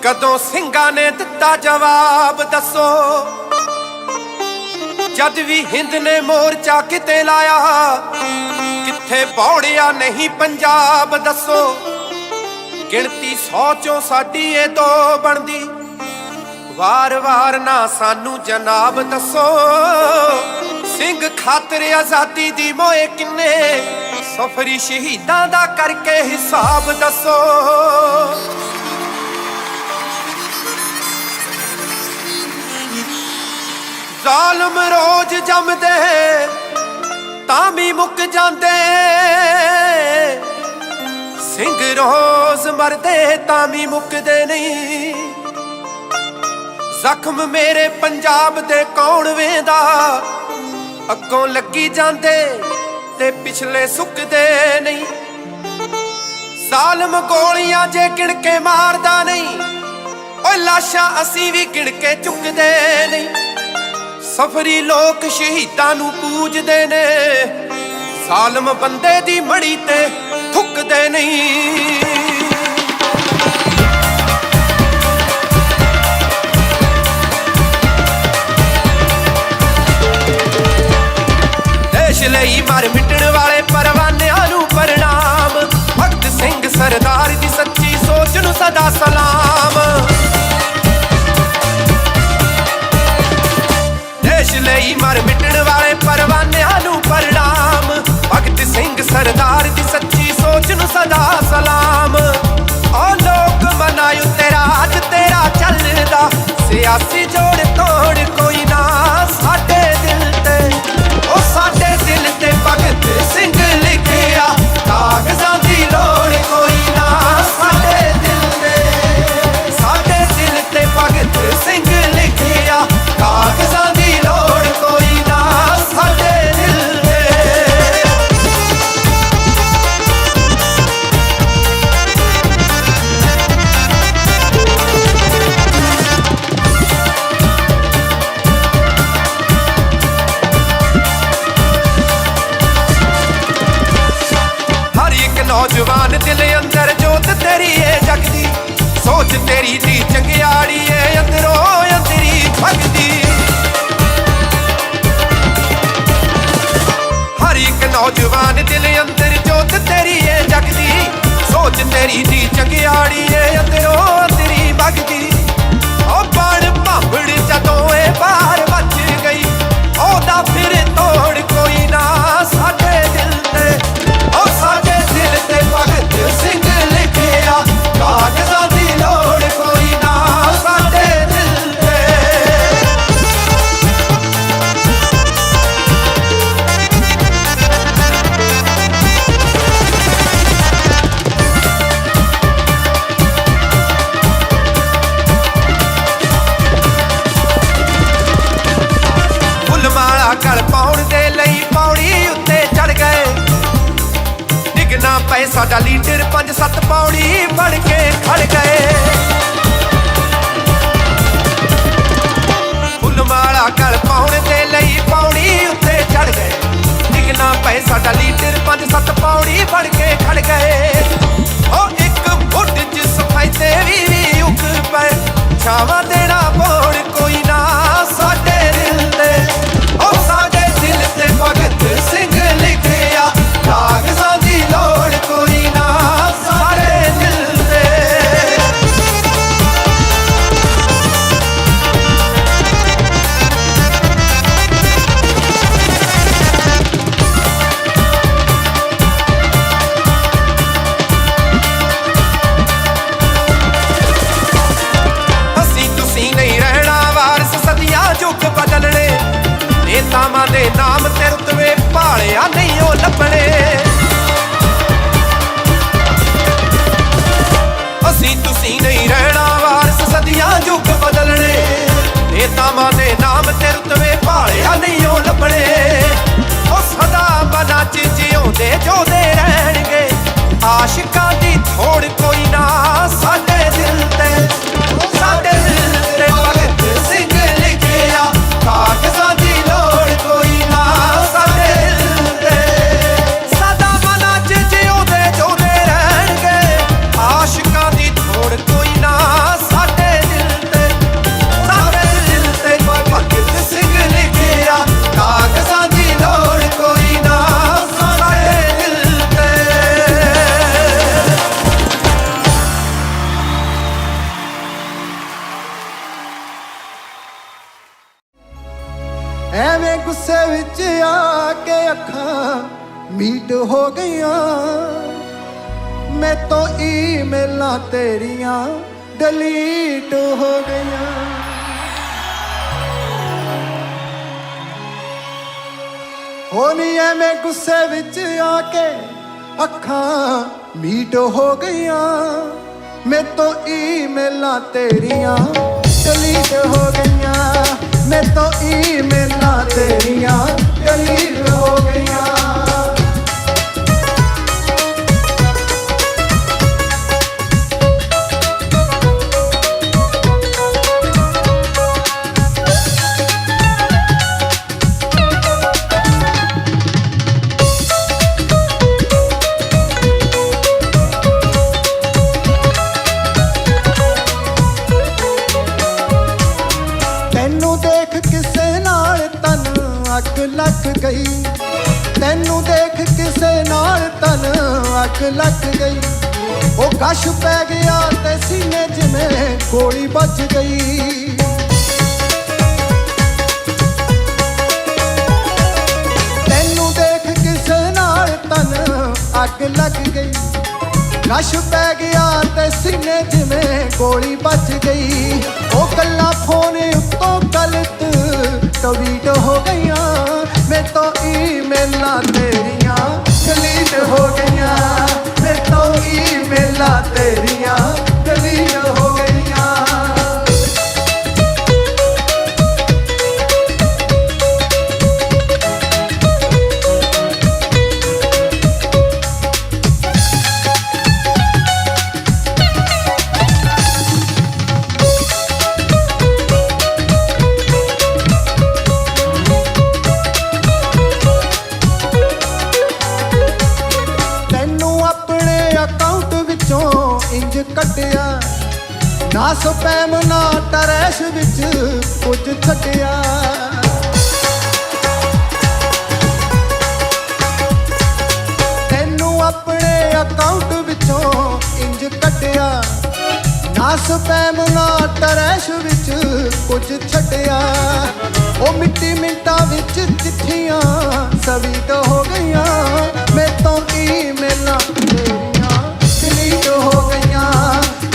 ਕਦੋਂ ਸਿੰਘਾਂ ਨੇ ਦਿੱਤਾ ਜਵਾਬ ਦੱਸੋ। ਜਦ ਵੀ ਹਿੰਦ ਨੇ ਮੋਰਚਾ ਕਿਤੇ ਲਾਇਆ, ਕਿੱਥੇ ਪੌੜਿਆ ਨਹੀਂ ਪੰਜਾਬ ਦੱਸੋ। ਗਿਣਤੀ 100 ਚੋਂ ਸਾਡੀ ਇਹ 2 ਬਣਦੀ, ਵਾਰ-ਵਾਰ ਨਾ ਸਾਨੂੰ ਜਨਾਬ ਦੱਸੋ। ਸਿੰਘ ਖਾਤਰ ਆਜ਼ਾਦੀ ਦੀ ਮੋਏ ਕਿੰਨੇ, ਸਫਰੀ ਸ਼ਹੀਦਾਂ ਦਾ ਕਰਕੇ ਹਿਸਾਬ ਦੱਸੋ। ਜ਼ਾਲਮ ਰੋਜ਼ ਜੰਮਦੇ ਤਾਂ ਵੀ ਮੁੱਕ ਜਾਂਦੇ, ਸਿੰਘ ਰੋਜ਼ ਮਰਦੇ ਤਾਂ ਵੀ ਮੁੱਕਦੇ ਨਹੀਂ। ਜ਼ਖਮ ਮੇਰੇ ਪੰਜਾਬ ਦੇ ਕੌਣ ਵੇਂਦਾ, ਅੱਗੋਂ ਲੱਗੀ ਜਾਂਦੇ ਤੇ ਪਿਛਲੇ ਸੁੱਕਦੇ ਨਹੀਂ। ਜ਼ਾਲਮ ਗੋਲੀਆਂ ਜੇ ਗਿਣ ਕੇ ਮਾਰਦਾ ਨਹੀਂ, ਓਏ ਲਾਸ਼ਾਂ ਅਸੀਂ ਵੀ ਗਿਣ ਕੇ ਚੁੱਕਦੇ ਨਹੀਂ। ਸਫਰੀ ਲੋਕ ਸ਼ਹੀਦਾਂ ਨੂੰ ਪੂਜਦੇ ਨੇ, ਜ਼ਾਲਮ ਬੰਦੇ ਦੀ ਮੜੀ ਤੇ ਥੁੱਕਦੇ ਨਹੀਂ। ਦੇਸ਼ ਲਈ ਮਰ ਮਿਟਣ ਵਾਲੇ ਪਰਵਾਨਿਆਂ ਨੂੰ ਪ੍ਰਣਾਮ, ਭਗਤ ਸਿੰਘ ਸਰਦਾਰ ਦੀ ਸੱਚੀ ਸੋਚ ਨੂੰ ਸਦਾ ਸਲਾਮ। ਦੇਸ਼ ਲਈ ਮਰ ਮਿਟਣ ਵਾਲੇ ਪਰਵਾਨਿਆਂ ਨੂੰ ਪ੍ਰਣਾਮ, ਭਗਤ ਸਿੰਘ ਸਰਦਾਰ ਦੀ ਸੱਚੀ ਸੋਚ ਨੂੰ ਸਦਾ ਸਲਾਮ। ਓ ਲੋਕ ਮਨਾਂ ਉੱਤੇ ਰਾਜ ਤੇਰਾ ਚੱਲਦਾ, ਸਿਆਸੀ ਜੋੜ ਤੋੜ ਕੋਈ ਨਾ ਸਾਡੇ ਦਿਲ ਤੇ। ਓ ਸਾਡੇ ਦਿਲ ਤੇ ਭਗਤ ਸਿੰਘ ਲਿਖਿਆ, ਕਾਗਜ਼ਾਂ ਦੀ ਲੋੜ ਕੋਈ ਨਾ ਸਾਡੇ ਦਿਲ ਤੇ। ਸਾਡੇ ਦਿਲ ਤੇ ਭਗਤ ਸਿੰਘ ਲਿਖਿਆ, ਕਾਗਜ਼ਾਂ ਦੀ ਲੋੜ ਕੋਈ ਨਾ ਸਾਡੇ ਦਿਲ ਤੇ। ਹਰ ਇੱਕ ਨੌਜਵਾਨ ਦਿਲ ਅੰਦਰ ਜੋਤ ਤੇਰੀ ਏ ਜਗਦੀ, ਸੋਚ ਤੇਰੀ ਦੀ ਚੰਗਿਆੜੀ ਏ ਅੰਦਰੋਂ ਅੰਦਰੀ ਭਗਦੀ। ਹਰ ਇੱਕ ਨੌਜਵਾਨ ਦਿਲ ਅੰਦਰ ਜੋਤ ਤੇਰੀ ਏ ਜਗਦੀ, ਸੋਚ ਤੇਰੀ ਦੀ ਚੰਗਿਆੜੀ ਏ ਅੰਦਰੋਂ ਅੰਦਰੀ ਭਗਦੀ। ਓ ਬਣ ਭਾਂਬੜ ਜਦੋਂ ਏ ਬਾਹਰ ਵੱਜ ਗਈ, ਉਹਦਾ ਫਿਰ ਤੋੜ ਕੋਈ ਨਾ ਸਾਡੇ ਦਿਲ ਤੇ। ਓ ਸਾਡੇ ਦਿਲ ਤੇ ਭਗਤ ਸਿੰਘ ਲਿਖਿਆ, ਕਾਗਜ਼ਾਂ ਦੀ ਲੋੜ ਕੋਈ ਨਾ ਸਾਡੇ ਦਿਲ ਤੇ। ਫੁੱਲ ਮਾਲਾ ਗਲ ਪਾਉਣ ਦੇ ਲਈ ਪੌੜੀ ਉੱਤੇ ਚੜ ਗਏ, ਡਿੱਗਣਾ ਪਏ ਸਾਡਾ ਲੀਡਰ 5-7 ਪੌੜੀ ਬਣ ਕੇ ਖੜ ਗਏ। ਫੁੱਲ ਮਾਲਾ ਗਲ ਪਾਉਣ ਦੇ ਲਈ ਪੌੜੀ ਉੱਤੇ ਚੜ ਗਏ, ਡਿੱਗਣਾ ਪਏ ਸਾਡਾ ਲੀਡਰ 5-7 ਪੌੜੀ ਬਣ ਕੇ ਖੜ ਗਏ। ਓ ਇੱਕ ਮੁੱਢ 'ਚ ਸਫਾਇਤੇ ਵੀ ਉੱਗ ਪਏ, ਛਾਵਾਂ ਦੇਣਾ ਬੋੜ ਕੋਈ ਨਾ ਸਾਡੇ ਦਿਲ ਤੇ। ਓ ਸਾਡੇ ਦਿਲ ਤੇ ਭਗਤ ਸਿੰਘ ਲਿਖਿਆ, ਕਾਗਜ਼ਾਂ ਦੀ ਲੋੜ ਕੋਈ ਨਾ ਸਾਡੇ ਦਿਲ ਤੇ। ਅਸੀਂ ਤੁਸੀਂ ਨਹੀਂ ਰਹਿਣਾ ਵਾਰਸ, ਸਦੀਆਂ ਯੁੱਗ ਬਦਲਣੇ, ਨੇਤਾਵਾਂ ਦੇ ਨਾਮ ਤੇ ਰੁਤਬੇ ਭਾਲਿਆ ਨਹੀਂ ਉਹ ਲੱਭਣੇ। ਅਸੀਂ ਤੁਸੀਂ ਨਹੀਂ ਰਹਿਣਾ ਵਾਰਸ, ਸਦੀਆਂ ਯੁੱਗ ਬਦਲਣੇ, ਨੇਤਾਵਾਂ ਦੇ ਨਾਮ ਤੇ ਰੁਤਬੇ ਭਾਲਿਆ ਨਹੀਂ ਉਹ ਲੱਭਣੇ। ਉਹ ਸਦਾ ਮਨਾਂ 'ਚ ਜਿਉਂਦੇ ਜੋਦੇ ਰਹਿਣਗੇ, ਆਸ਼ਿਕਾਂ ਦੀ ਥੋੜ ਕੋਈ ਨਾ ਸਾਡੇ ਦਿਲ ਤੇ। ਸਾਡੇ ਦਿਲ ਤੇ ਭਗਤ ਸਿੰਘ ਲਿਖਿਆ, ਕਾਗਜ਼ਾਂ ਦੀ ਲੋੜ ਕੋਈ ਨਾ ਸਾਡੇ ਦਿਲ ਤੇ। ਸਦਾ ਮਨਾਂ 'ਚ ਜਿਉਂਦੇ ਜੋਦੇ ਰਹਿਣਗੇ, ਆਸ਼ਿਕਾਂ ਦੀ ਥੋੜ ਕੋਈ ਨਾ ਸਾਡੇ ਦਿਲ ਤੇ। ਸਾਡੇ ਦਿਲ ਤੇ ਭਗਤ ਸਿੰਘ ਲਿਖਿਆ, ਕਾਗਜ਼ਾਂ ਦੀ ਲੋੜ ਕੋਈ ਨਾ ਸਾਡੇ ਦਿਲ ਤੇ। ਐਵੇਂ ਗੁੱਸੇ ਵਿੱਚ ਆ ਕੇ ਅੱਖਾਂ ਮੀਟ ਹੋ ਗਈਆਂ, ਮੈਥੋਂ ਈਮੇਲਾਂ ਤੇਰੀਆਂ ਡਿਲੀਟ ਹੋ ਗਈਆਂ। ਹੋ ਨੀ ਐਵੇਂ ਗੁੱਸੇ ਵਿੱਚ ਆ ਕੇ ਅੱਖਾਂ ਮੀਟ ਹੋ ਗਈਆਂ ਮੇਰੇ ਤੋਂ ਈਮੇਲਾਂ ਤੇਰੀਆਂ ਡਿਲੀਟ ਹੋ ਗਈਆਂ ਮੇਰੇ ਤੋਂ ਈਮੇਲਾਂ ਤੇਰੀਆਂ ਡਿਲੀਟ ਹੋ ਗਈਆਂ ਅੱਗ ਲੱਗ ਗਈ ਤੈਨੂੰ ਦੇਖ ਕਿਸੇ ਨਾਲ ਤਨ ਅੱਗ ਲੱਗ ਗਈ ਉਹ ਗਸ਼ ਪੈ ਗਿਆ ਤੇ ਸੀਨੇ ਜਿਵੇਂ ਗੋਲੀ ਵੱਜ ਗਈ ਤੈਨੂੰ ਦੇਖ ਕਿਸੇ ਨਾਲ ਤਨ ਅੱਗ ਲੱਗ ਗਈ ਗਸ਼ ਪੈ ਗਿਆ ਤੇ ਸੀਨੇ ਜਿਵੇਂ ਗੋਲੀ ਵੱਜ ਗਈ ਉਹ ਗੱਲਾਂ ਫੋਨ ਉੱਤੋਂ ਗਲਤ ਟਵੀਟ ਹੋ ਗਈਆਂ ਮੇਰੇ ਤੋਂ ਈਮੇਲਾਂ ਤੇਰੀਆਂ ਡਿਲੀਟ ਹੋ ਗਈਆਂ ਮੇਰੇ ਤੋਂ ਈਮੇਲਾਂ ਤੇਰੀਆਂ ਡਿਲੀਟ ਹੋ ਗਈਆਂ ਕੱਢਿਆ ਨਾ ਸਪੈਮ ਨਾ ਟਰੈਸ਼ ਵਿੱਚ ਕੁਝ ਛੱਡਿਆ ਤੈਨੂੰ ਆਪਣੇ ਅਕਾਊਂਟ ਵਿੱਚੋਂ ਇੰਜ ਕੱਢਿਆ ਨਾ ਸਪੈਮ ਨਾ ਟਰੈਸ਼ ਵਿੱਚ ਕੁਝ ਛੱਡਿਆ ਉਹ ਮਿੱਟੀ ਮਿੰਟਾਂ ਵਿੱਚ ਚਿੱਠੀਆਂ ਸਵੀਟ ਹੋ ਗਈਆਂ ਮੇਰੇ ਤੋਂ ਈਮੇਲਾਂ ਤੇਰੀਆਂ ਡਿਲੀਟ ਹੋ ਗਈਆਂ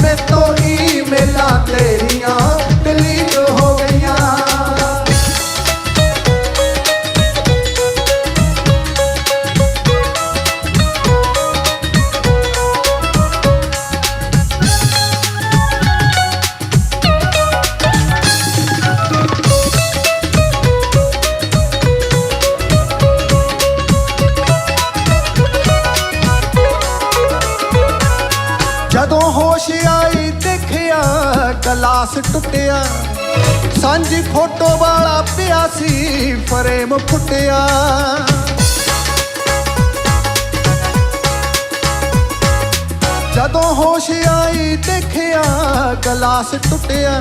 ਮੇਰੇ ਤੋਂ ਈਮੇਲਾਂ ਤੇਰੀਆਂ ਡਿਲੀਟ ਹੋ ਗਈਆਂ ਜਦੋਂ ਹੋਸ਼ ਆਈ ਦੇਖਿਆ ਗਲਾਸ ਟੁੱਟਿਆ ਸਾਂਝੀ ਫੋਟੋ ਵਾਲਾ ਪਿਆ ਸੀ ਫਰੇਮ ਫੁੱਟਿਆ ਜਦੋਂ ਹੋਸ਼ ਆਈ ਦੇਖਿਆ ਗਲਾਸ ਟੁੱਟਿਆ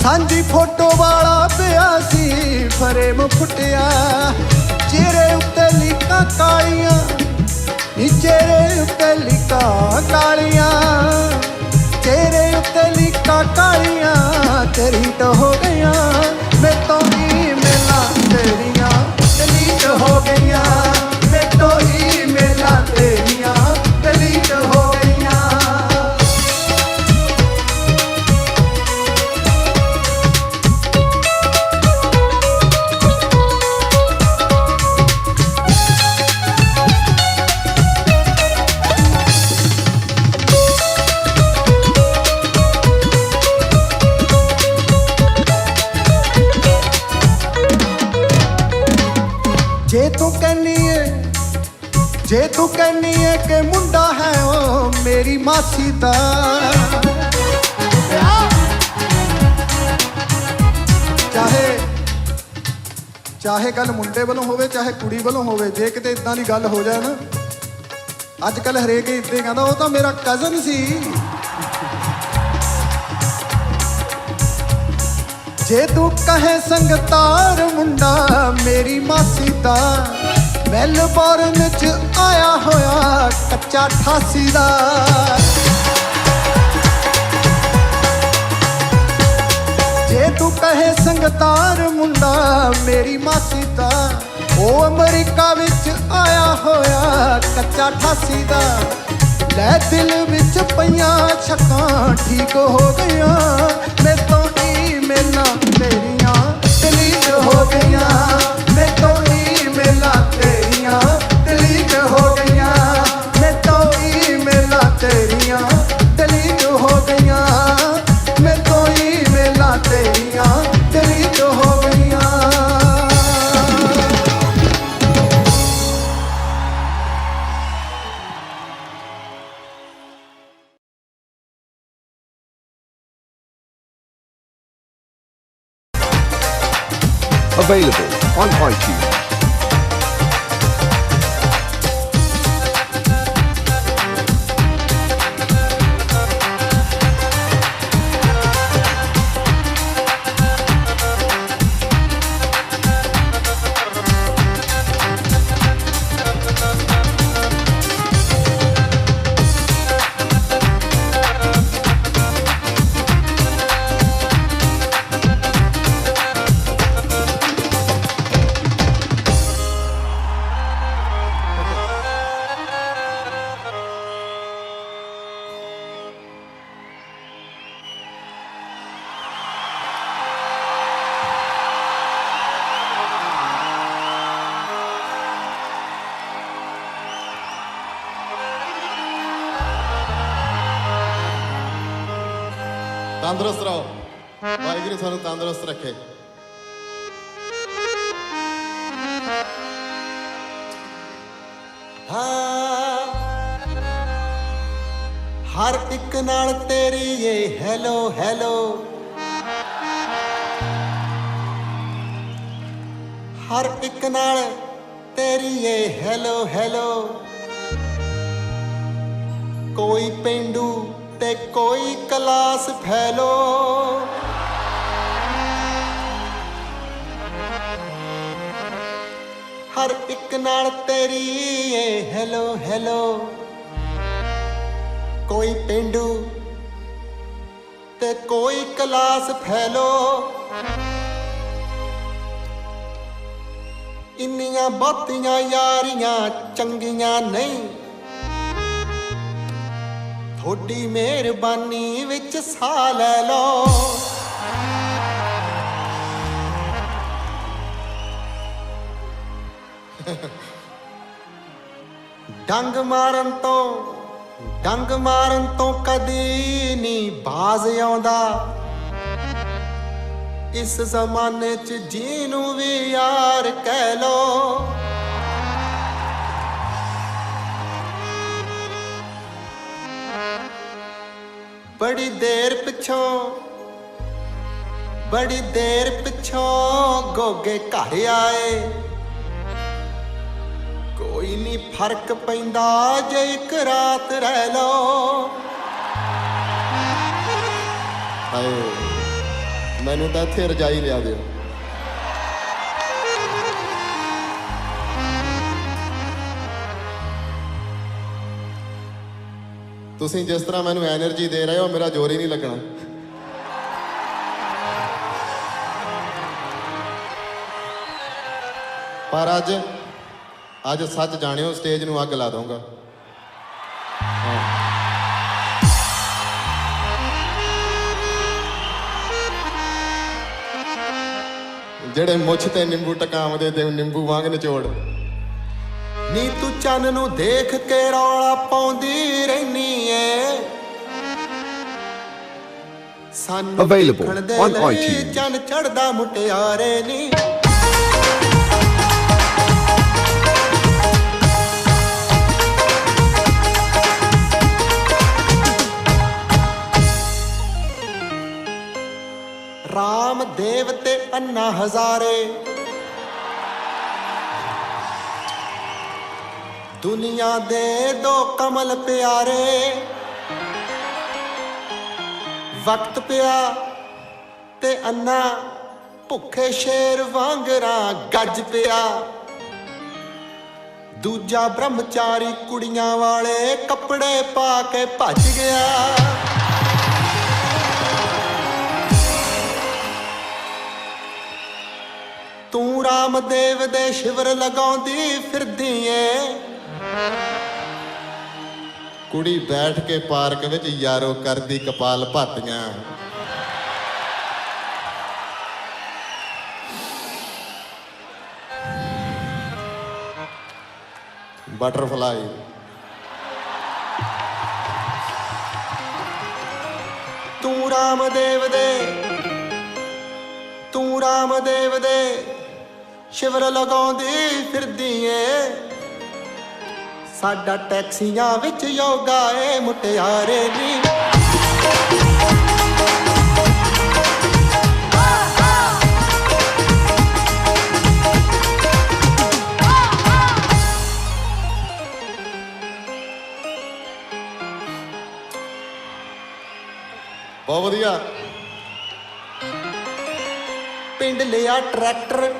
ਸਾਂਝੀ ਫੋਟੋ ਵਾਲਾ ਪਿਆ ਸੀ ਫਰੇਮ ਫੁੱਟਿਆ ਚਿਹਰੇ ਉੱਤੇ ਲੀਕਾਂ ਕਾਲੀਆਂ ਚਿਹਰੇ ਉੱਤੇ ਲੀਕਾਂ ਕਾਲੀਆਂ ਚਿਹਰੇ ਉੱਤੇ ਲੀਕਾਂ ਕਾਲੀਆਂ ਡਿਲੀਟ ਹੋ ਗਈਆਂ ਮੇਰੇ ਤੋਂ ਈਮੇਲਾਂ ਤੇਰੀਆਂ ਡਿਲੀਟ ਹੋ ਗਈਆਂ ਮੇਰੇ ਤੋਂ ਈਮੇਲਾਂ ਤੇਰੀਆਂ ਡਿਲੀਟ ਹੋ ਗਈਆਂ ਜੇ ਤੂੰ ਕਹਿੰਨੀ ਏ ਕਿ ਮੁੰਡਾ ਹੈ ਉਹ ਮੇਰੀ ਮਾਸੀ ਦਾ ਚਾਹੇ ਗੱਲ ਮੁੰਡੇ ਵੱਲੋਂ ਹੋਵੇ ਚਾਹੇ ਕੁੜੀ ਵੱਲੋਂ ਹੋਵੇ ਜੇ ਕਿਤੇ ਇਦਾਂ ਦੀ ਗੱਲ ਹੋ ਜਾਏ ਨਾ ਅੱਜ ਕੱਲ ਹਰੇਕ ਇੱਦਾਂ ਹੀ ਕਹਿੰਦਾ ਉਹ ਤਾਂ ਮੇਰਾ ਕਜ਼ਨ ਸੀ ਜੇ ਤੂੰ ਕਹੇ ਸੰਗਤਾਰ ਮੁੰਡਾ ਮੇਰੀ ਮਾਸੀ ਦਾ ਮੈਲਬੌਰਨ ਚ ਆਇਆ ਹੋਇਆ ਕੱਚਾ 88 ਦਾ ਜੇ ਤੂੰ ਕਹੇ ਸੰਗਤਾਰ ਮੁੰਡਾ ਮੇਰੀ ਮਾਸੀ ਦਾ ਉਹ ਅਮਰੀਕਾ ਵਿੱਚ ਆਇਆ ਹੋਇਆ ਕੱਚਾ 88 ਦਾ ਲੈ ਦਿਲ ਵਿੱਚ ਪਈਆਂ ਸ਼ੱਕਾਂ ਠੀਕ ਹੋ ਗਈਆਂ ਮੇਰੇ ਤੋਂ ਈਮੇਲਾਂ ਤੇਰੀਆਂ ਡਿਲੀਟ ਹੋ ਗਈਆਂ ਮੇਰੇ ਤੋਂ ਈਮੇਲਾਂ Available on iTunes. ਤੰਦਰੁਸਤ ਰਹੋ। ਵਾਹਿਗੁਰੂ ਤੁਹਾਨੂੰ ਤੰਦਰੁਸਤ ਰੱਖੇ। ਹਾਂ ਹਰ ਇੱਕ ਨਾਲ ਤੇਰੀ ਏ ਹੈਲੋ ਹੈਲੋ, ਹਰ ਇੱਕ ਨਾਲ ਤੇਰੀ ਏ ਹੈਲੋ ਹੈਲੋ, ਕੋਈ ਪਿੰਡੂ ਤੇ ਕੋਈ ਕਲਾਸ ਫੈਲੋ, ਹਰ ਇੱਕ ਨਾਲ ਤੇਰੀ ਏ ਹੈਲੋ ਹੈਲੋ, ਕੋਈ ਪਿੰਡੂ ਤੇ ਕੋਈ ਕਲਾਸ ਫੈਲੋ, ਇੰਨੀਆਂ ਬਹੁਤੀਆਂ ਯਾਰੀਆਂ ਚੰਗੀਆਂ ਨਹੀਂ, ਥੋੜੀ ਮਿਹਰਬਾਨੀ ਵਿੱਚ ਸਾਹ ਲੈ ਲਓ। ਡੰਗ ਮਾਰਨ ਤੋਂ ਕਦੀ ਨਹੀਂ ਬਾਜ਼ ਆਉਂਦਾ, ਇਸ ਜ਼ਮਾਨੇ 'ਚ ਜਿਹਨੂੰ ਵੀ ਯਾਰ ਕਹਿ ਲੋ। ਬੜੀ ਦੇਰ ਪਿੱਛੋਂ ਗੋਗੇ ਘਰ ਆਏ, ਕੋਈ ਨਹੀਂ ਫਰਕ ਪੈਂਦਾ ਜੇ ਇੱਕ ਰਾਤ ਰਹਿ ਲੋ। ਹਾਏ ਮੈਨੂੰ ਤਾਂ ਇੱਥੇ ਰਜਾਈ ਲਿਆ ਦਿਓ। ਤੁਸੀਂ ਜਿਸ ਤਰ੍ਹਾਂ ਮੈਨੂੰ એનર્ਜੀ ਦੇ ਰਹੇ ਹੋ ਮੇਰਾ ਜ਼ੋਰ ਹੀ ਨਹੀਂ ਲੱਗਣਾ। ਪਰ ਅੱਜ ਸੱਚ ਜਾਣਿਓ, ਸਟੇਜ ਨੂੰ ਅੱਗ ਲਾ ਦਊਂਗਾ। ਜਿਹੜੇ ਮੁੱਛ ਤੇ ਨਿੰਬੂ ਟਕਾਉਂਦੇ ਤੇ ਨਿੰਬੂ ਵਾਂਗ ਨਿਚੋੜ। ਨੀ ਤੂੰ ਚੰਨ ਨੂੰ ਦੇਖ ਕੇ ਰੌਲਾ ਪਾਉਂਦੀ ਰਹਿਨੀ ਏ, ਸਾਨੂੰ Available on iTunes. ਚੰਨ ਚੜਦਾ ਮੁਟਿਆਰੇ ਨੀ। ਰਾਮਦੇਵ ਤੇ ਅੰਨਾ ਹਜ਼ਾਰੇ, ਦੁਨੀਆ ਦੇ ਦੋ ਕਮਲ ਪਿਆਰੇ, ਵਕਤ ਪਿਆ ਤੇ ਅੰਨਾ ਭੁੱਖੇ ਸ਼ੇਰ ਵਾਂਗਰਾਂ ਗੱਜ ਪਿਆ, ਦੂਜਾ ਬ੍ਰਹਮਚਾਰੀ ਕੁੜੀਆਂ ਵਾਲੇ ਕੱਪੜੇ ਪਾ ਕੇ ਭੱਜ ਗਿਆ। ਤੂੰ ਰਾਮਦੇਵ ਦੇ ਸ਼ਿਵਰ ਲਗਾਉਂਦੀ ਫਿਰਦੀ ਏ, ਕੁੜੀ ਬੈਠ ਕੇ ਪਾਰਕ ਵਿੱਚ ਯਾਰੋ ਕਰਦੀ ਕਪਾਲ ਭਾਤੀਆਂ। ਬਟਰਫਲਾਈ ਤੂੰ ਰਾਮਦੇਵ ਦੇ ਸ਼ਿਵਰ ਲਗਾਉਂਦੀ ਫਿਰਦੀ ਏ, ਸਾਡਾ ਟੈਕਸੀਆਂ ਵਿੱਚ ਯੋਗਾ ਏ ਮੁਟਿਆਰੇ ਨੀ। ਬਹੁਤ ਵਧੀਆ। ਪਿੰਡ ਲਿਆ ਟਰੈਕਟਰ,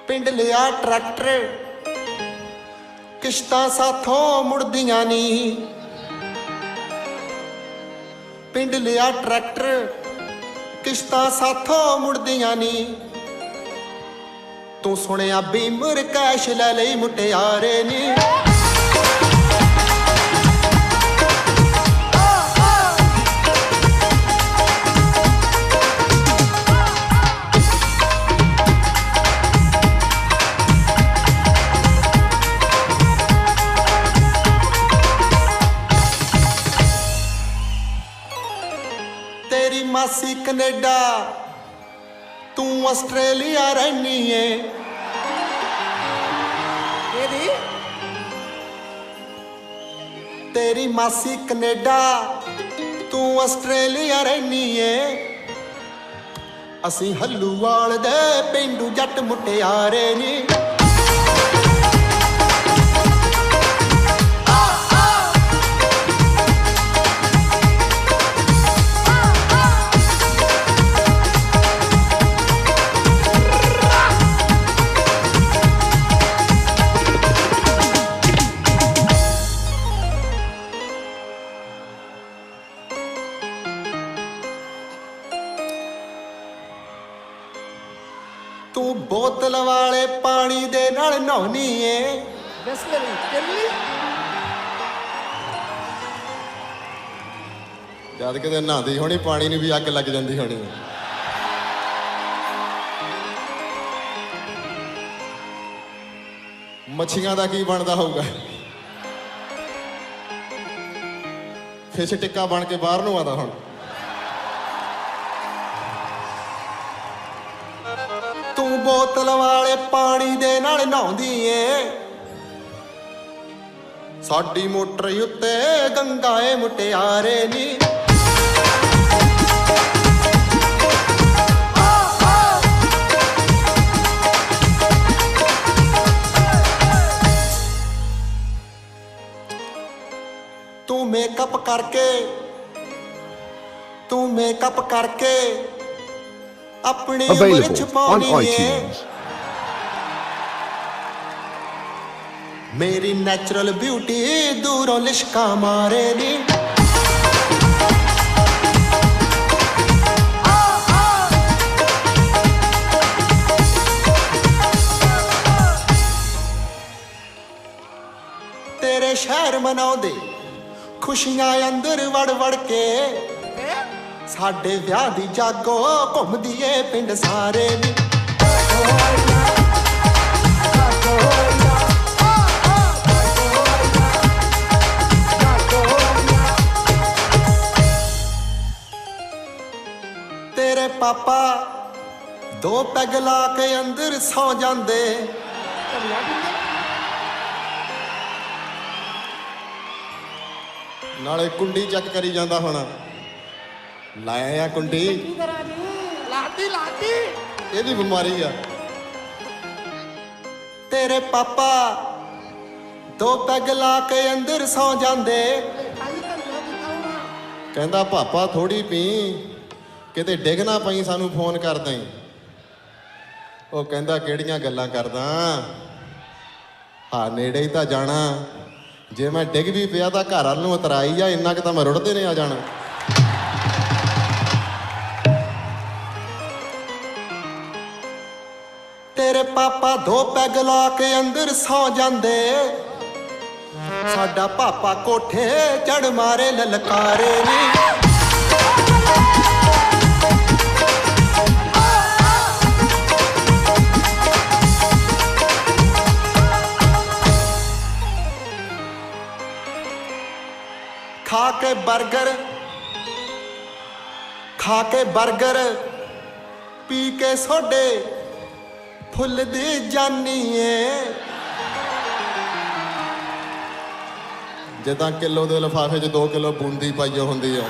ਪਿੰਡ ਲਿਆ ਟਰੈਕਟਰ, ਕਿਸ਼ਤਾਂ ਸਾਥੋਂ ਮੁੜਦੀਆਂ ਨਹੀਂ। ਪਿੰਡ ਲਿਆ ਟਰੈਕਟਰ, ਕਿਸ਼ਤਾਂ ਸਾਥੋਂ ਮੁੜਦੀਆਂ ਨਹੀਂ। ਤੂੰ ਸੁਣਿਆ ਬੀਮਰ ਕੈਸ਼ ਲੈ ਲਈ ਮੁਟਿਆਰੇ ਨੀ। तेरी मासी कनेडा, तू ऑस्ट्रेलिया रहनी है। तेरी मासी कनेडा, तू ऑस्ट्रेलिया रहनी है। असी हल्लूवाल दे पेंडू जट मुटियारे नी। तू बोतल वाले पानी दे नाल नहाउनी है। ਜਦ ਕਿਤੇ ਨਹਾਉਂਦੀ ਹੋਣੀ ਪਾਣੀ ਨੂੰ ਵੀ ਅੱਗ ਲੱਗ ਜਾਂਦੀ ਹੋਣੀ। ਮੱਛੀਆਂ ਦਾ ਕੀ ਬਣਦਾ ਹੋਊਗਾ? ਫਿਸ਼ ਟਿੱਕਾ ਬਣ ਕੇ ਬਾਹਰ ਨੂੰ ਆਉਂਦਾ ਹੁਣ। तू बोतल वाले पानी दे नाल नहाउंदी ए। साडी मोटर उत्ते गंगा ए मुटियारे नी। तू मेकअप करके, तू मेकअप करके अपनी उम्र Available on छुपानी है। iTunes. मेरी नेचुरल ब्यूटी दूरों लिशका मारे नी। तेरे शहर मनाउंदे खुशियां अंदर वड़ वड़ के। साडे विआह दी जागो घुमदी ए पिंड सारे नी। तेरे पापा दो पैग ला के अंदर सौ जांदे। ਨਾਲੇ ਕੁੰਡੀ ਚੈੱਕ ਕਰੀ ਜਾਂਦਾ ਹੋਣਾ। ਲਾਇਆ ਆ ਕੁੰਡੀ। लाती ਇਹਦੀ ਬਿਮਾਰੀ ਆ। तेरे पापा दो पैग ला के अंदर सौ जांदे। ਕਹਿੰਦਾ ਪਾਪਾ ਥੋੜੀ ਪੀ, ਕਿਤੇ ਡਿੱਗ ਨਾ ਪਈ ਸਾਨੂੰ ਫੋਨ ਕਰ ਦੇਂ। ਉਹ ਕਹਿੰਦਾ ਕਿਹੜੀਆਂ ਗੱਲਾਂ ਕਰਦਾ, ਹਾਂ ਨੇੜੇ ਹੀ ਤਾਂ ਜਾਣਾ। ਜੇ ਮੈਂ ਡਿੱਗ ਵੀ ਪਿਆ ਤਾਂ ਘਰ ਵੱਲ ਨੂੰ ਉਤਰਾਈ ਆ, ਇੰਨਾ ਕੁ ਤਾਂ ਮੈਂ ਰੁੜਦੇ ਨੇ ਆ ਜਾਣਾ। तेरे पापा दो पैग ला के अंदर सौ जांदे। साडा पापा कोठे चढ़ मारे ललकारे नी। खा के बर्गर, खा के बर्गर, पी के सोडे फुल दी जानी है। ਜਿੱਦਾਂ ਕਿਲੋ ਦੇ ਲਿਫਾਫੇ 'ਚ 2 ਕਿਲੋ ਬੂੰਦੀ ਪਾਈ ਹੁੰਦੀ ਆ।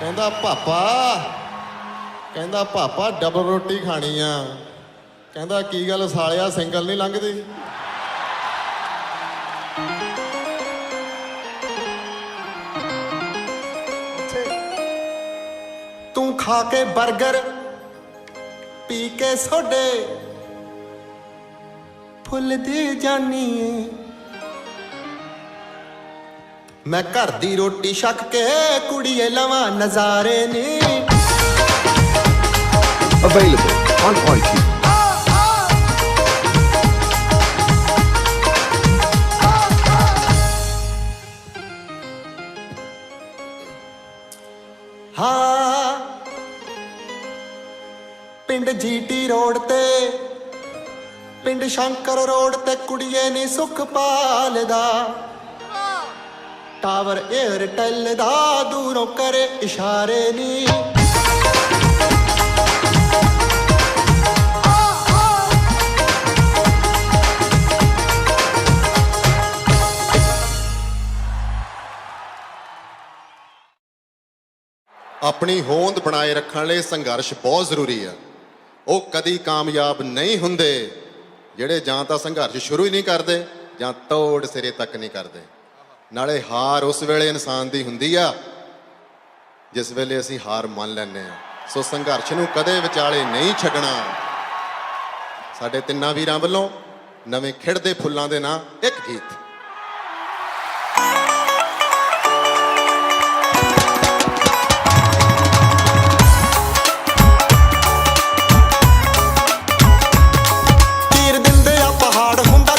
ਕਹਿੰਦਾ ਪਾਪਾ ਡਬਲ ਰੋਟੀ ਖਾਣੀ ਆ। ਕਹਿੰਦਾ ਕੀ ਗੱਲ ਸਾਲਿਆ ਸਿੰਗਲ ਨਹੀਂ ਲੰਘਦੀ। ਖਾ ਕੇ 버ਗਰ ਪੀ ਕੇ ਸੋਡੇ ਫੁੱਲਦੀ ਜਾਨੀ ਏ ਮੈਂ ਘਰ ਦੀ ਰੋਟੀ ਛੱਕ ਕੇ ਕੁੜੀਏ ਲਵਾਂ ਨਜ਼ਾਰੇ ਨੀ Available on iTunes. ਹਾਂ ਪਿੰਡ ਜੀਟੀ ਰੋਡ ਤੇ ਪਿੰਡ ਸ਼ੰਕਰ ਰੋਡ ਤੇ ਕੁੜੀਏ ਨੀ ਸੁਖਪਾਲ ਦਾ ਟਾਵਰ ਏਅਰਟੈਲ ਦਾ ਦੂਰੋਂ ਕਰੇ ਇਸ਼ਾਰੇ ਨੀ ਆਪਣੀ ਹੋਂਦ ਬਣਾਏ ਰੱਖਣ ਲਈ ਸੰਘਰਸ਼ ਬਹੁਤ ਜ਼ਰੂਰੀ ਆ। ਉਹ ਕਦੀ ਕਾਮਯਾਬ ਨਹੀਂ ਹੁੰਦੇ ਜਿਹੜੇ ਜਾਂ ਤਾਂ ਸੰਘਰਸ਼ ਸ਼ੁਰੂ ਹੀ ਨਹੀਂ ਕਰਦੇ ਜਾਂ ਤੋੜ ਸਿਰੇ ਤੱਕ ਨਹੀਂ ਕਰਦੇ। ਨਾਲੇ ਹਾਰ ਉਸ ਵੇਲੇ ਇਨਸਾਨ ਦੀ ਹੁੰਦੀ ਆ ਜਿਸ ਵੇਲੇ ਅਸੀਂ ਹਾਰ ਮੰਨ ਲੈਂਦੇ ਆ। ਸੋ ਸੰਘਰਸ਼ ਨੂੰ ਕਦੇ ਵਿਚਾਲੇ ਨਹੀਂ ਛੱਡਣਾ। ਸਾਡੇ ਤਿੰਨਾਂ ਵੀਰਾਂ ਵੱਲੋਂ ਨਵੇਂ ਖਿੜਦੇ ਫੁੱਲਾਂ ਦੇ ਨਾਂ ਇੱਕ ਗੀਤ।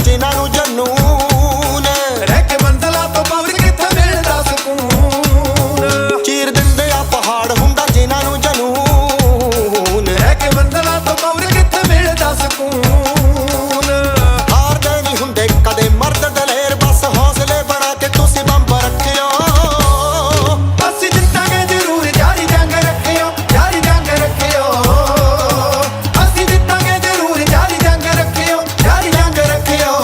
ਜਿਨ੍ਹਾਂ ਨੂੰ ਜਨੂਨ ਰਹਿ ਕੇ ਮੰਜ਼ਲਾਂ ਤੋਂ ਪਾਰ ਕਿੱਥੇ ਮਿਲਦਾ ਸਕੂਨ ਚੀਰ ਦਿੰਦੇ ਆ ਪਹਾੜ ਹੁੰਦਾ ਜਿਨ੍ਹਾਂ ਨੂੰ ਜਨੂਨ ਰਹਿ ਕੇ ਮੰਜ਼ਲਾਂ ਤੋਂ ਪਾਰ ਕਿੱਥੇ ਮਿਲਦਾ ਸਕੂਨ ਹਾਰਦੇ ਨਹੀਂ ਹੁੰਦੇ ਕਦੇ ਮਰਦ ਦਲੇਰ ਬਸ ਹੌਸਲੇ ਬਣਾ ਕੇ ਤੁਸੀਂ ਬੰਬ ਰੱਖਿਓ ਅਸੀਂ ਜਿੱਤਾਂਗੇ ਜ਼ਰੂਰ ਜਾਰੀ ਜੰਗ ਰੱਖਿਓ ਜਾਰੀ ਜੰਗ ਰੱਖਿਓ ਅਸੀਂ ਜਿੱਤਾਂਗੇ ਜ਼ਰੂਰ ਜਾਰੀ ਜੰਗ ਰੱਖਿਓ ਜਾਰੀ ਜੰਗ ਰੱਖਿਓ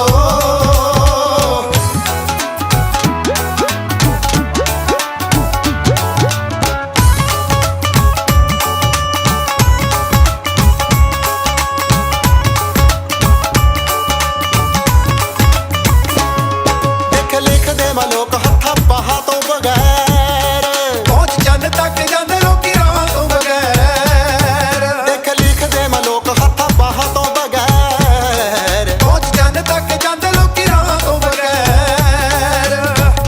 ਦੇਖ ਲਿਖਦੇ ਮਾ ਲੋਕ ਹੱਥਾਂ ਬਾਹਾਂ ਤੋਂ ਬਗੈਰ ਪਹੁੰਚ ਚੰਨ ਤੱਕ ਜਾਂਦੇ ਲੋਕੀ ਰਾਹਾਂ ਤੋਂ ਬਗੈਰ ਦੇਖ ਲਿਖਦੇ ਮਾ ਲੋਕ ਹੱਥਾਂ ਬਾਹਾਂ ਤੋਂ ਬਗੈਰ ਪਹੁੰਚ ਚੰਨ ਤੱਕ ਜਾਂਦੇ ਲੋਕੀ ਰਾਹਾਂ ਤੋਂ ਬਗੈਰ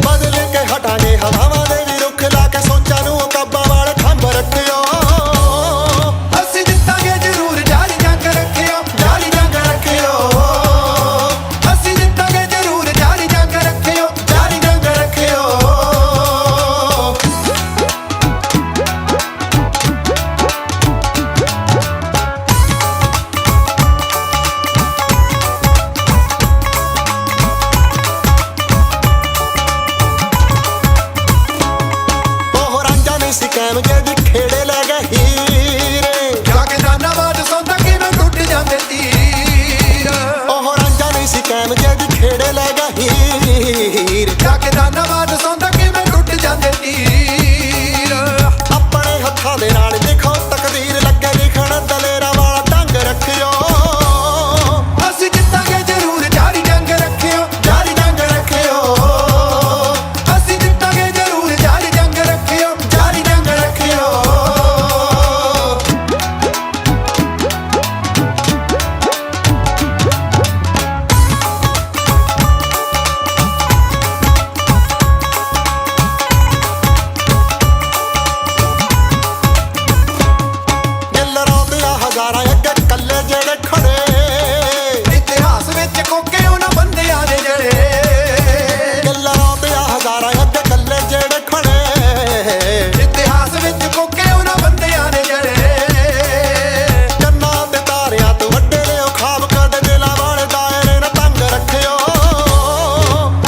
ਬਦਲ ਕੇ ਹਟਾਂਗੇ ਹਵਾਵਾਂ ਦੇ ਵੀ ਰੁੱਖ ਲਾ ਕੇ ਸੋਚਾਂ ਨੂੰ ਕਾਬਾਂ ਵਾਲੇ ਖੰਭ ਰੱਖਿਓ ਅਸੀਂ ਜਿੱਤਾਂਗੇ ਜ਼ਰੂਰ ਜਾਰੀ ਜੰਗ ਰੱਖਿਓ ਜਾਰੀ ਜੰਗ ਰੱਖਿਓ ਅਸੀਂ ਜਿੱਤਾਂਗੇ ਜ਼ਰੂਰ ਜਾਰੀ ਜੰਗ ਰੱਖਿਓ ਜਾਰੀ ਜੰਗ ਰੱਖਿਓ ਉਹ ਰਾਂਝਾ ਨਹੀਂ ਸੀ ਕੈਮ ਜਿਹਦੀ ਖੇੜੇ ਲੈ ਗਏ ਹੀਰੇ ਜਾ ਕੇ ਦਾਨਾਬਾਦ ਸੌਂਦਾ ਕਿਵੇਂ ਟੁੱਟ ਜਾਂਦੇ ਤੀਰ ਉਹ ਰਾਂਝਾ ਨਹੀਂ ਸੀ ਕੈਮ ਜਿਹਦੀ ਖੇੜੇ ਲੈ ਗਏ ਹੀਰ ਜਾ ਕੇ ਦਾਨਾਬਾਦ ਸੌਂਦਾ ਕਿਵੇਂ ਟੁੱਟ ਜਾਂਦੇ ਤੀਰ ਆਪਣੇ ਹੱਥਾਂ ਦੇ ਨਾਲ ਲਿਖੋ ਤਕਦੀਰ ਲੱਗੇ ਲਿਖਣ ਦਲੇਰਾਂ ਵਾਲਾ ਢੰਗ ਰੱਖਿਓ ਅਸੀਂ ਜਿੱਤਾਂਗੇ ਜ਼ਰੂਰ ਜਾਰੀ ਜੰਗ ਰੱਖਿਓ ਜਾਰੀ ਜੰਗ ਰੱਖਿਓ ਅਸੀਂ ਜਿੱਤਾਂਗੇ ਜ਼ਰੂਰ ਜਾਰੀ ਜੰਗ ਰੱਖਿਓ ਜਾਰੀ ਜੰਗ ਰੱਖਿਓ ਗਿੱਲ ਰੋਂਦੇ ਆ ਹਜ਼ਾਰਾਂ ਅੱਗੇ ਕੱਲੇ ਜਿਹੜੇ ਖੜੇ ਇਤਿਹਾਸ ਵਿੱਚ ਕੋਕੇ ਉਹਨਾਂ ਬੰਦਿਆਂ ਦੇ ਜਿਹੜੇ ਗਿੱਲ ਰੋਂਦੇ ਆ ਹਜ਼ਾਰਾਂ ਅੱਗੇ ਕੱਲੇ ਜਿਹੜੇ ਖੜੇ ਇਤਿਹਾਸ ਵਿੱਚ ਕੋਕੇ ਉਹਨਾਂ ਬੰਦਿਆਂ ਦੇ ਜਿਹੜੇ ਜੰਨਾਂ ਤੇ ਤਾਰਿਆਂ ਤੋਂ ਵੱਡੇ ਨੇ ਉਹ ਖਾਬ ਕਦੇ ਦਿਲਾਂ ਵਾਲੇ ਦਾਇਰੇ ਨਾਲ ਤੰਗ ਰੱਖਿਓ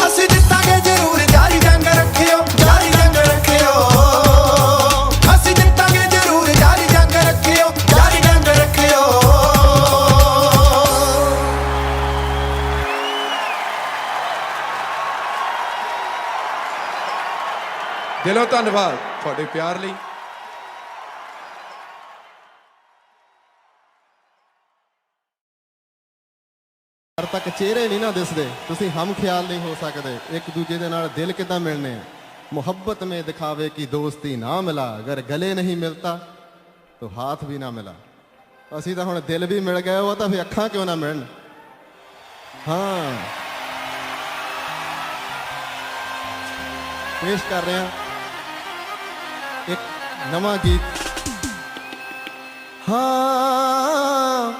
ਅਸੀਂ ਜਿੱਤਾਂਗੇ ਜ਼ਰੂਰ ਜਾਰੀ ਜੰਗ ਰੱਖਿਓ ਜਾਰੀ ਜੰਗ ਰੱਖਿਓ ਅਸੀਂ ਜਿੱਤਾਂਗੇ ਜ਼ਰੂਰ ਜਾਰੀ ਜੰਗ ਰੱਖਿਓ ਜਾਰੀ ਜੰਗ ਰੱਖਿਓ ਦਿਲੋਂ ਧੰਨਵਾਦ ਤੁਹਾਡੇ ਪਿਆਰ ਲਈ। ਪਰ ਤੱਕ ਚਿਹਰੇ ਨਹੀਂ ਨਾ ਦਿਸਦੇ ਤੁਸੀਂ ਹਮ ਖਿਆਲ ਨਹੀਂ ਹੋ ਸਕਦੇ ਇੱਕ ਦੂਜੇ ਦੇ ਨਾਲ ਦਿਲ ਕਿੱਦਾਂ ਮਿਲਨੇ ਆ। मोहब्बत में दिखावे की दोस्ती ना मिला अगर गले नहीं मिलता तो हाथ भी ना मिला। ਅਸੀਂ ਤਾਂ ਹੁਣ ਦਿਲ ਵੀ ਮਿਲ ਗਏ, ਉਹ ਤਾਂ ਫਿਰ ਅੱਖਾਂ ਕਿਉਂ ਨਾ ਮਿਲਣ। ਹਾਂ, ਪੇਸ਼ ਕਰ ਰਹੇ ਹਾਂ ਇੱਕ ਨਵਾਂ ਗੀਤ। ਹਾਂ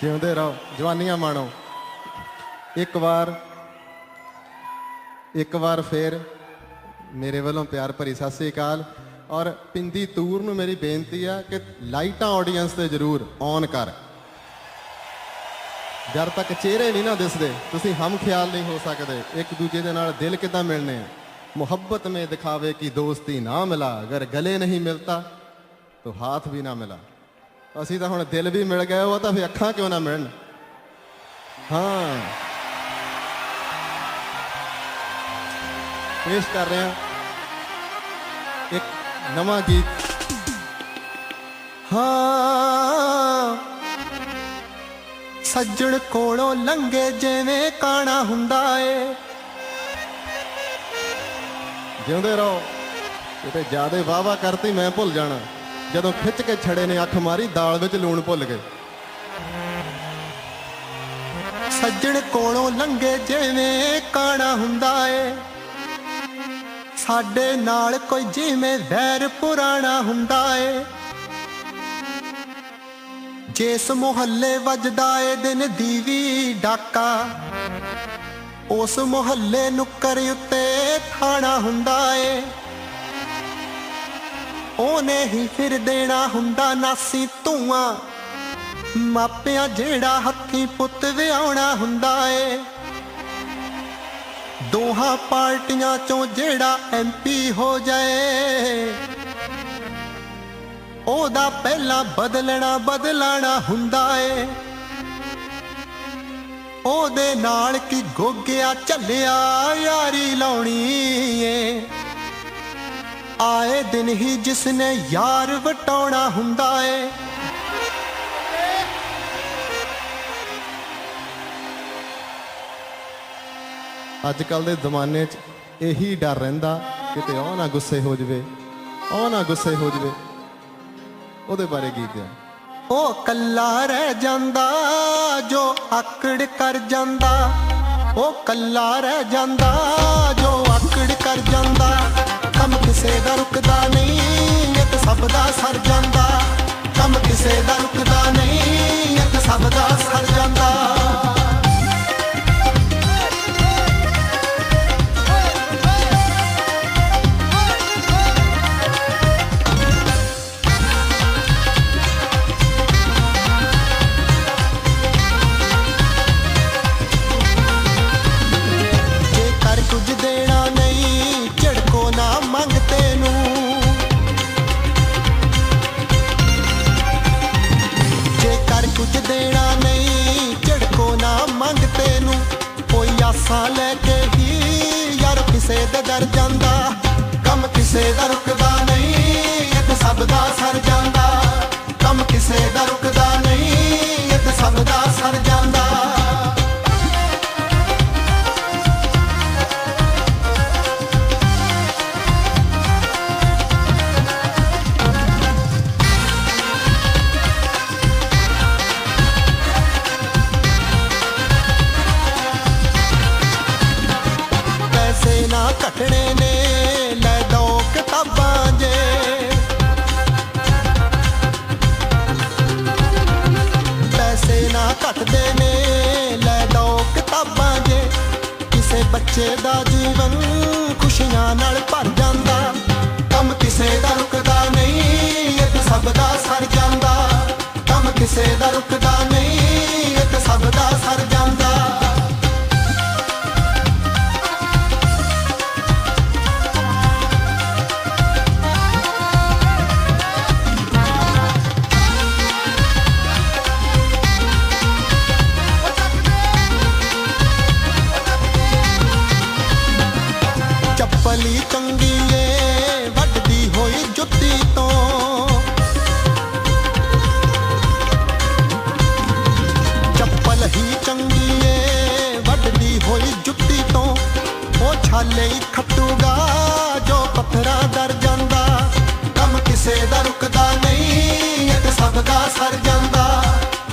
ਜਿਉਂਦੇ ਰਹੋ, ਜਵਾਨੀਆਂ ਮਾਣੋ। ਇੱਕ ਵਾਰ ਫੇਰ ਮੇਰੇ ਵੱਲੋਂ ਪਿਆਰ ਭਰੀ ਸਤਿ ਸ੍ਰੀ ਅਕਾਲ। ਔਰ ਪਿੰਦੀ ਤੂਰ ਨੂੰ ਮੇਰੀ ਬੇਨਤੀ ਆ ਕਿ ਲਾਈਟਾਂ ਆਡੀਅנס ਤੇ ਜ਼ਰੂਰ ਔਨ ਕਰ। ਜਦ ਤੱਕ ਚਿਹਰੇ ਨਹੀਂ ਨਾ ਦਿਸਦੇ ਤੁਸੀਂ ਹਮ ਖਿਆਲ ਨਹੀਂ ਹੋ ਸਕਦੇ। ਇੱਕ ਦੂਜੇ ਦੇ ਨਾਲ ਦਿਲ ਕਿੱਦਾਂ ਮਿਲਣੇ ਆ। ਮੁਹੱਬਤ ਮੇਂ ਦਿਖਾਵੇ ਕਿ ਦੋਸਤੀ ਨਾ ਮਿਲਾ, ਅਗਰ ਗਲੇ ਨਹੀਂ ਮਿਲਤਾ ਤਾਂ ਹਾਥ ਵੀ ਨਾ ਮਿਲਾ। ਅਸੀਂ ਤਾਂ ਹੁਣ ਦਿਲ ਵੀ ਮਿਲ ਗਏ, ਉਹ ਤਾਂ ਫਿਰ ਅੱਖਾਂ ਕਿਉਂ ਨਾ ਮਿਲਣ। ਹਾਂ, ਪੇਸ਼ ਕਰ ਰਹੇ ਹਾਂ ਇੱਕ ਨਵਾਂ ਗੀਤ। ਹਾਂ ਸੱਜਣ ਕੋਲੋਂ ਲੰਘੇ ਜਿਵੇਂ ਕਾਣਾ ਹੁੰਦਾ ਏ। ਜਿਉਂਦੇ ਰਹੋ। ਕਿਤੇ ਜਿਆਦੇ ਵਾਵਾ ਕਰਤੀ ਮੈਂ ਭੁੱਲ ਜਾਣਾ। ਜਦੋਂ ਖਿੱਚ ਕੇ ਛੜੇ ਨੇ ਅੱਖ ਮਾਰੀ, ਦਾਲ ਵਿੱਚ ਲੂਣ ਭੁੱਲ ਗਏ। ਸੱਜਣ ਕੋਲੋਂ ਲੰਘੇ ਜਿਵੇਂ ਕਾਣਾ ਹੁੰਦਾ ਏ, ਸਾਡੇ ਨਾਲ ਕੋਈ ਜਿਵੇਂ ਵੈਰ ਪੁਰਾਣਾ ਹੁੰਦਾ ਏ। ਜਿਸ ਮੁਹੱਲੇ ਵੱਜਦਾ ਏ ਦਿਨ ਦੀਵੀ ਡਾਕਾ, ਉਸ ਮੁਹੱਲੇ ਨੁੱਕਰ ਉੱਤੇ ਥਾਣਾ ਹੁੰਦਾ ਏ। ਉਹਨੇ ਹੀ ਫਿਰ ਦੇਣਾ ਹੁੰਦਾ ਨਾਸੀ ਧੂਆਂ, ਮਾਪਿਆਂ ਜਿਹੜਾ ਹੱਥੀਂ ਪੁੱਤ ਵਿਆਹੁਣਾ ਹੁੰਦਾ ਏ। ਦੋਹਾਂ ਪਾਰਟੀਆਂ ਚੋਂ ਜਿਹੜਾ MP ਹੋ ਜਾਏ, ਉਹਦਾ ਪਹਿਲਾਂ ਬਦਲਾਣਾ ਹੁੰਦਾ ਏ। ਉਹਦੇ ਨਾਲ ਕੀ ਗੋਗਿਆ ਝੱਲਿਆ ਯਾਰੀ ਲਾਉਣੀ ਏ। ਆਏ ਦਿਨ ਹੀ ਜਿਸਨੇ ਯਾਰ ਵਟਾਉਣਾ ਹੁੰਦਾ ਏ। ਅੱਜ ਕੱਲ ਦੇ ਜ਼ਮਾਨੇ 'ਚ ਇਹੀ ਡਰ ਰਹਿੰਦਾ ਕਿਤੇ ਉਹ ਨਾ ਗੁੱਸੇ ਹੋ ਜਵੇ, ਉਹ ਨਾ ਗੁੱਸੇ ਹੋ ਜਵੇ। ਉਹਦੇ ਬਾਰੇ ਗੀਤ ਆ। ਉਹ ਕੱਲਾ ਰਹਿ ਜਾਂਦਾ ਜੋ ਆਕੜ ਕਰ ਜਾਂਦਾ, ਉਹ ਕੱਲਾ ਰਹਿ ਜਾਂਦਾ ਜੋ ਆਕੜ ਕਰ ਜਾਂਦਾ। ਕੰਮ ਕਿਸੇ ਦਾ ਰੁਕਦਾ ਨਹੀਂ, ਇੱਕ ਸਭ ਦਾ ਸਰ ਜਾਂਦਾ। ਕੰਮ ਕਿਸੇ ਦਾ ਰੁਕਦਾ ਨਹੀਂ, ਇੱਕ ਸਭ ਦਾ ਸਰ ਜਾਂਦਾ। ਆਸਾਂ ਲੈ ਕੇ ਹੀ ਯਾਰ ਕਿਸੇ ਦੇ ਦਰ ਜਾਂਦਾ। ਕੰਮ ਕਿਸੇ ਦਾ ਰੁਕਦਾ ਨਹੀਂ, ਇੱਕ ਸਭ ਦਾ ਸਰ ਜਾਂਦਾ। ਕੰਮ ਕਿਸੇ ਦਾ ਰੁਕਦਾ ਨਹੀਂ, ਇੱਕ ਸਭ ਦਾ ਸਰ ਜਾਂਦਾ। ਘਟਣੇ ਨੇ ਲੈ ਦੋ ਕਿਤਾਬਾਂ ਜੇ, ਪੈਸੇ ਨਾ ਘਟਦੇ ਨੇ ਲੈ ਦੋ ਕਿਤਾਬਾਂ ਜੇ। ਕਿਸੇ ਬੱਚੇ ਦਾ ਜੀਵਨ ਖੁਸ਼ੀਆਂ ਨਾਲ ਭਰ ਜਾਂਦਾ। ਕੰਮ ਕਿਸੇ ਦਾ ਰੁਕਦਾ ਨਹੀਂ, ਇੱਕ ਸਭ ਦਾ ਸਰ ਜਾਂਦਾ। ਕੰਮ ਕਿਸੇ ਦਾ ਰੁਕਦਾ ਨਹੀਂ, ਇੱਕ ਸਭ ਦਾ ਸਰ ਜਾਂਦਾ। ਚੰਗੀ ਏ ਵੱਢਦੀ ਹੋਈ ਜੁੱਤੀ ਤੋਂ ਚੱਪਲ ਹੀ ਚੰਗੀ ਏ ਵੱਢਦੀ ਹੋਈ ਜੁੱਤੀ ਤੋਂ ਉਹ ਛਾਲੇ ਹੀ ਖੱਟੂਗਾ ਜੋ ਪੱਥਰਾਂ ਦਰ ਜਾਂਦਾ ਕੰਮ ਕਿਸੇ ਦਾ ਰੁਕਦਾ ਨਹੀਂ ਇਹ ਤੇ ਸਭ ਦਾ ਸਰ ਜਾਂਦਾ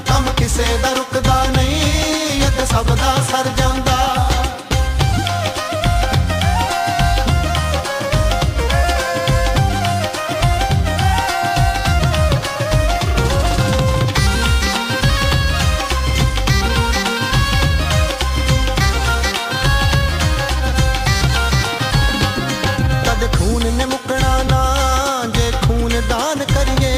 ਕੰਮ ਕਿਸੇ ਦਾ ਰੁਕਦਾ ਨਹੀਂ ਇਹ ਤੇ ਸਭ ਦਾ ਸਰ ਜਾਂਦਾ खून ने मुकना ना जे खून दान करिए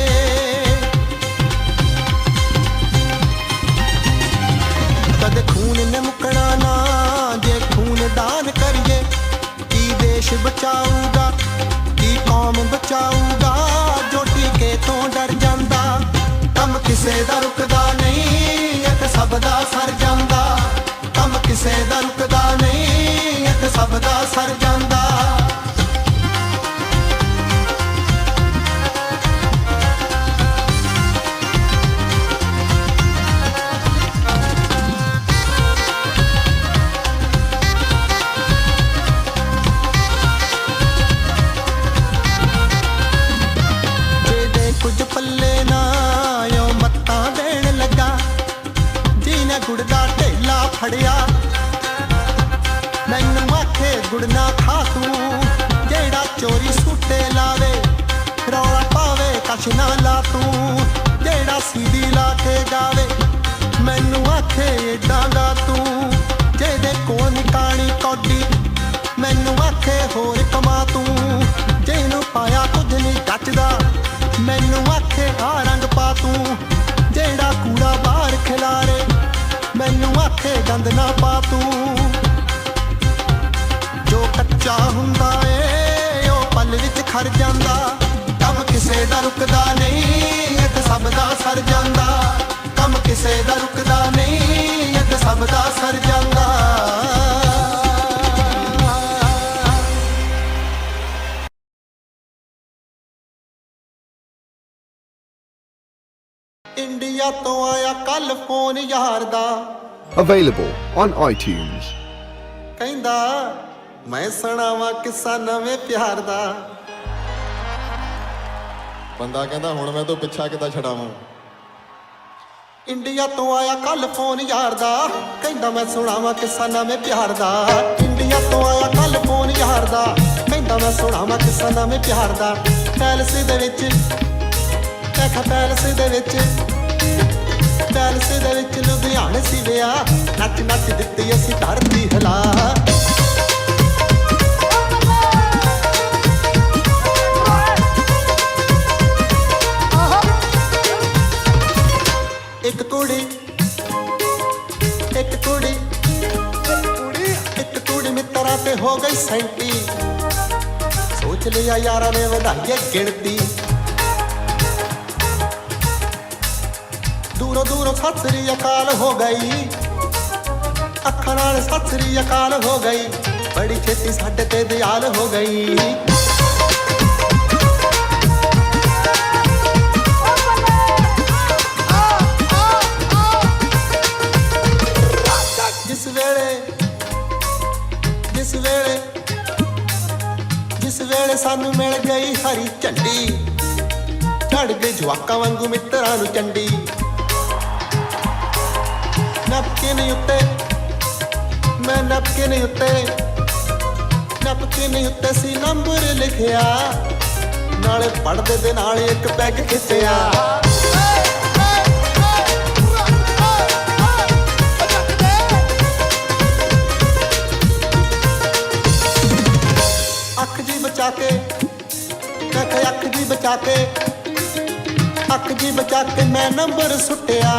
कद खून ने मुकना ना जे खून दान करिए की देश बचाऊगा की कौम बचाऊगा जो टीके तो डर जांदा कम किसे दा रुकदा नहीं इत्थे सब दा सर जांदा कम किसे दा रुकदा नहीं इत्थे सब दा सर जांदा ਪੱਲੇ ਨਾ ਓ ਮੱਤਾਂ ਦੇਣ ਲੱਗਾ ਜਿਹਨੇ ਗੁੜ ਦਾ ਢੇਲਾ ਫੜਿਆ ਮੈਨੂੰ ਆਖੇ ਗੁੜ ਨਾ ਖਾ ਤੂੰ ਜਿਹੜਾ ਚੋਰੀ ਸੂਟੇ ਲਾਵੇ ਰੌਲਾ ਪਾਵੇ ਕਛ ਨਾ ਲਾ ਤੂੰ ਜਿਹੜਾ ਸੀਡੀ ਲਾ ਕੇ ਗਾਵੇ ਮੈਨੂੰ ਆਖੇ ਏਦਾਂ ਗਾ ਤੂੰ ਜਿਹਦੇ ਕੋਲ ਨਿਕਾਣੀ ਕੌਡੀ ਮੈਨੂੰ ਆਖੇ ਹੋਰ ਕਮਾ ਤੂੰ ਜਿਹਨੂੰ ਪਾਇਆ ਕੁਝ ਨਹੀਂ ਕੱਚਦਾ ਮੈਨੂੰ ਆਖੇ ਆ ਰੰਗ ਪਾ ਤੂੰ ਜਿਹੜਾ ਕੂੜਾ ਬਾਹਰ ਖਿਲਾਰੇ ਮੈਨੂੰ ਆਖੇ ਗੰਦ ਨਾ ਪਾ ਤੂੰ ਜੋ ਕੱਚਾ ਹੁੰਦਾ ਏ ਉਹ ਪਲ ਵਿੱਚ ਖੜ ਜਾਂਦਾ ਕੰਮ ਕਿਸੇ ਦਾ ਰੁਕਦਾ ਨਹੀਂ ਇਹ ਸਭ ਦਾ ਸਰ ਜਾਂਦਾ ਕੰਮ ਕਿਸੇ ਦਾ ਰੁਕਦਾ ਨਹੀਂ ਇਹ ਸਭ ਦਾ ਸਰ ਜਾਂਦਾ ਇੰਡੀਆ ਤੋਂ ਆਇਆ ਕੱਲ ਫੋਨ ਯਾਰ ਦਾ Available on iTunes. ਕਹਿੰਦਾ ਮੈਂ ਸੁਣਾਵਾਂ ਕਿੱਸਾ ਨਵੇਂ ਪਿਆਰ ਦਾ ਬੰਦਾ ਕਹਿੰਦਾ ਹੁਣ ਮੈਂ ਤੋਂ ਪਿੱਛਾ ਕਿੱਦਾਂ ਛਡਾਵਾਂ ਇੰਡੀਆ ਤੋਂ ਆਇਆ ਕੱਲ ਫੋਨ ਯਾਰ ਦਾ ਕਹਿੰਦਾ ਮੈਂ ਸੁਣਾਵਾਂ ਕਿੱਸਾ ਨਵੇਂ ਪਿਆਰ ਦਾ ਇੰਡੀਆ ਤੋਂ ਆਇਆ ਕੱਲ ਫੋਨ ਯਾਰ ਦਾ ਕਹਿੰਦਾ ਮੈਂ ਸੁਣਾਵਾਂ ਕਿੱਸਾ ਨਵੇਂ ਪਿਆਰ ਦਾ ਪੈਲਸ ਦੇ ਵਿੱਚ ਪੈਲਸ ਦੇ ਵਿੱਚ ਲੁਧਿਆਣੇ ਸੀ ਵਿਆਹ ਨੱਚ ਨੱਚ ਦਿੱਤੀ ਅਸੀਂ ਧਰਤੀ ਹਿਲਾ ਇੱਕ ਕੁੜੀ ਮਿੱਤਰਾਂ ਤੇ ਹੋ ਗਈ ਸੈਂਟੀ ਸੋਚ ਲਿਆ ਯਾਰਾਂ ਨੇ ਵਧਾਈਏ ਗਿਣਤੀ ਦੂਰੋਂ ਦੂਰੋਂ ਸਤਿ ਸ੍ਰੀ ਅਕਾਲ ਹੋ ਗਈ ਅੱਖਾਂ ਨਾਲ ਸਤਿ ਸ੍ਰੀ ਅਕਾਲ ਹੋ ਗਈ ਬੜੀ ਛੇਤੀ ਸਾਡੇ ਤੇ ਦਿਆਲ ਹੋ ਗਈ ਜਿਸ ਵੇਲੇ ਸਾਨੂੰ ਮਿਲ ਗਈ ਹਰੀ ਝੰਡੀ ਛੱਡ ਗਏ ਜਵਾਕਾਂ ਵਾਂਗੂ ਮਿੱਤਰਾਂ ਨੂੰ ਚੰਡੀ ਨਪਕਿਨ ਉੱਤੇ ਸੀ ਨੰਬਰ ਲਿਖਿਆ ਨਾਲੇ ਪੜਦੇ ਦੇ ਨਾਲ ਇੱਕ ਪੈਗ ਖਿੱਚਿਆ ਅੱਖ ਜੀ ਬਚਾ ਕੇ ਮੈਂ ਨੰਬਰ ਸੁੱਟਿਆ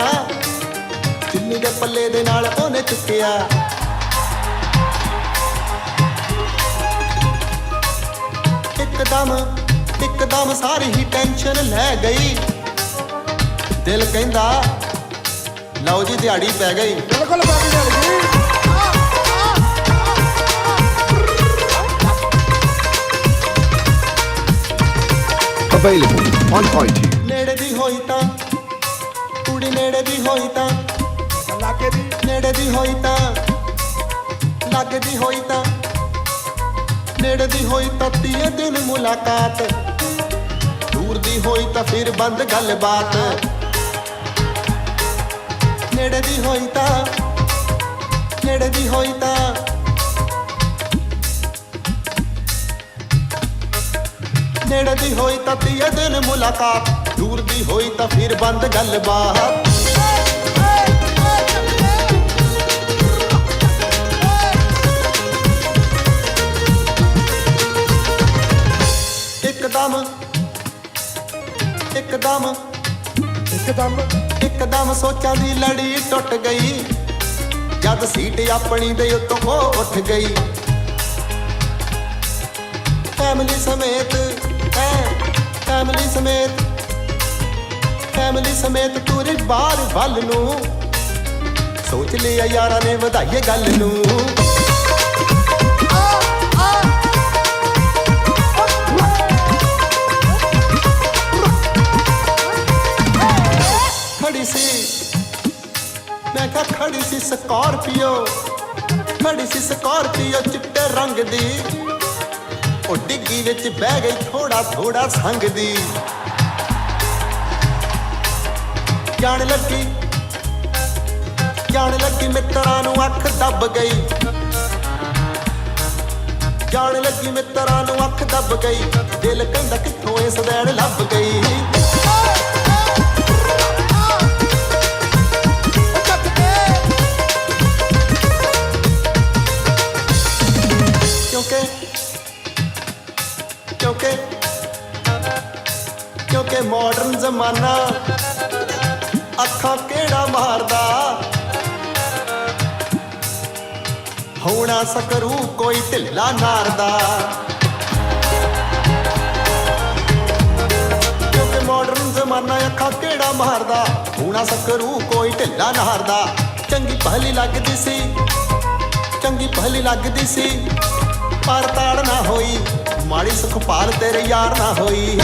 ਚੁੰਨੀ ਦੇ ਪੱਲੇ ਦੇ ਨਾਲ ਉਹਨੇ ਚੁੱਕਿਆ ਇੱਕਦਮ ਸਾਰੀ ਹੀ ਟੈਨਸ਼ਨ ਲੈ ਗਈ ਦਿਲ ਕਹਿੰਦਾ ਲਓ ਜੀ ਦਿਹਾੜੀ ਪੈ ਗਈ ਬਿਲਕੁਲ ਪੈ ਗਈ ਦਿਹਾੜੀ Available on iTunes. ਨੇੜੇ ਦੀ ਹੋਈ ਤਾਂ ਕੁੜੀ ਨੇੜੇ ਦੀ ਹੋਈ ਤਾਂ ਲਾਗੇ ਦੀ ਨੇੜੇ ਦੀ ਹੋਈ ਤਾਂ ਲੱਗਦੀ ਹੋਈ ਤਾਂ ਨੇੜੇ ਦੀ ਹੋਈ ਤਾਂ 30 ਦਿਨ ਮੁਲਾਕਾਤ ਦੂਰ ਦੀ ਹੋਈ ਤਾਂ ਫਿਰ ਬੰਦ ਗੱਲਬਾਤ ਨੇੜੇ ਦੀ ਹੋਈ ਤਾਂ ਨੇੜੇ ਦੀ ਹੋਈ ਤਾਂ ਨੇੜੇ ਦੀ ਹੋਈ ਤਾਂ 30 ਦਿਨ ਮੁਲਾਕਾਤ ਦੂਰ ਦੀ ਹੋਈ ਤਾਂ ਫਿਰ ਬੰਦ ਗੱਲਬਾਤ ਇੱਕਦਮ ਸੋਚਾਂ ਦੀ ਲੜੀ ਟੁੱਟ ਗਈ ਜਦ ਸੀਟ ਆਪਣੀ ਦੇ ਉੱਤੋਂ ਉਹ ਉੱਠ ਗਈ ਫੈਮਿਲੀ ਸਮੇਤ ਪੂਰੀ ਬਾਹਰ ਵੱਲ ਨੂੰ ਸੋਚ ਲਿਆ ਯਾਰਾਂ ਨੇ ਵਧਾਈਏ ਗੱਲ ਨੂੰ ਖੜੀ ਸੀ ਸਕਾਰਪੀਓ ਚਿੱਟੇ ਰੰਗ ਦੀ ਉਹ ਡਿੱਗੀ ਵਿੱਚ ਬਹਿ ਗਈ ਥੋੜਾ ਸੰਗ ਦੀ ਜਾਣ ਲੱਗੀ ਮਿੱਤਰਾਂ ਨੂੰ ਅੱਖ ਦੱਬ ਗਈ ਦਿਲ ਕਹਿੰਦਾ ਕਿੱਥੋਂ ਇਸ ਦੇਣ ਲੱਭ ਗਈ ਕਿਉਂਕਿ ਮਾਡਰਨ ਜ਼ਮਾਨਾ ਅੱਖਾਂ ਕਿਹੜਾ ਮਾਰਦਾ ਹੋਣਾ ਸਕਰੂ ਕੋਈ ਢਿੱਲਾ ਨਾਰਦਾ ਕਿਉਂਕਿ ਮਾਡਰਨ ਜ਼ਮਾਨਾ ਅੱਖਾਂ ਕਿਹੜਾ ਮਾਰਦਾ ਹੋਣਾ ਸਕਰੂ ਕੋਈ ਢਿੱਲਾ ਨਾਰਦਾ ਚੰਗੀ ਪਹਿਲੀ ਲੱਗਦੀ ਸੀ ਪਰ ਤਾੜ ਨਾ ਹੋਈ ਮਾੜੀ ਸੁਖਪਾਲ ਤੇਰੇ ਯਾਰ ਨਾ ਹੋਈ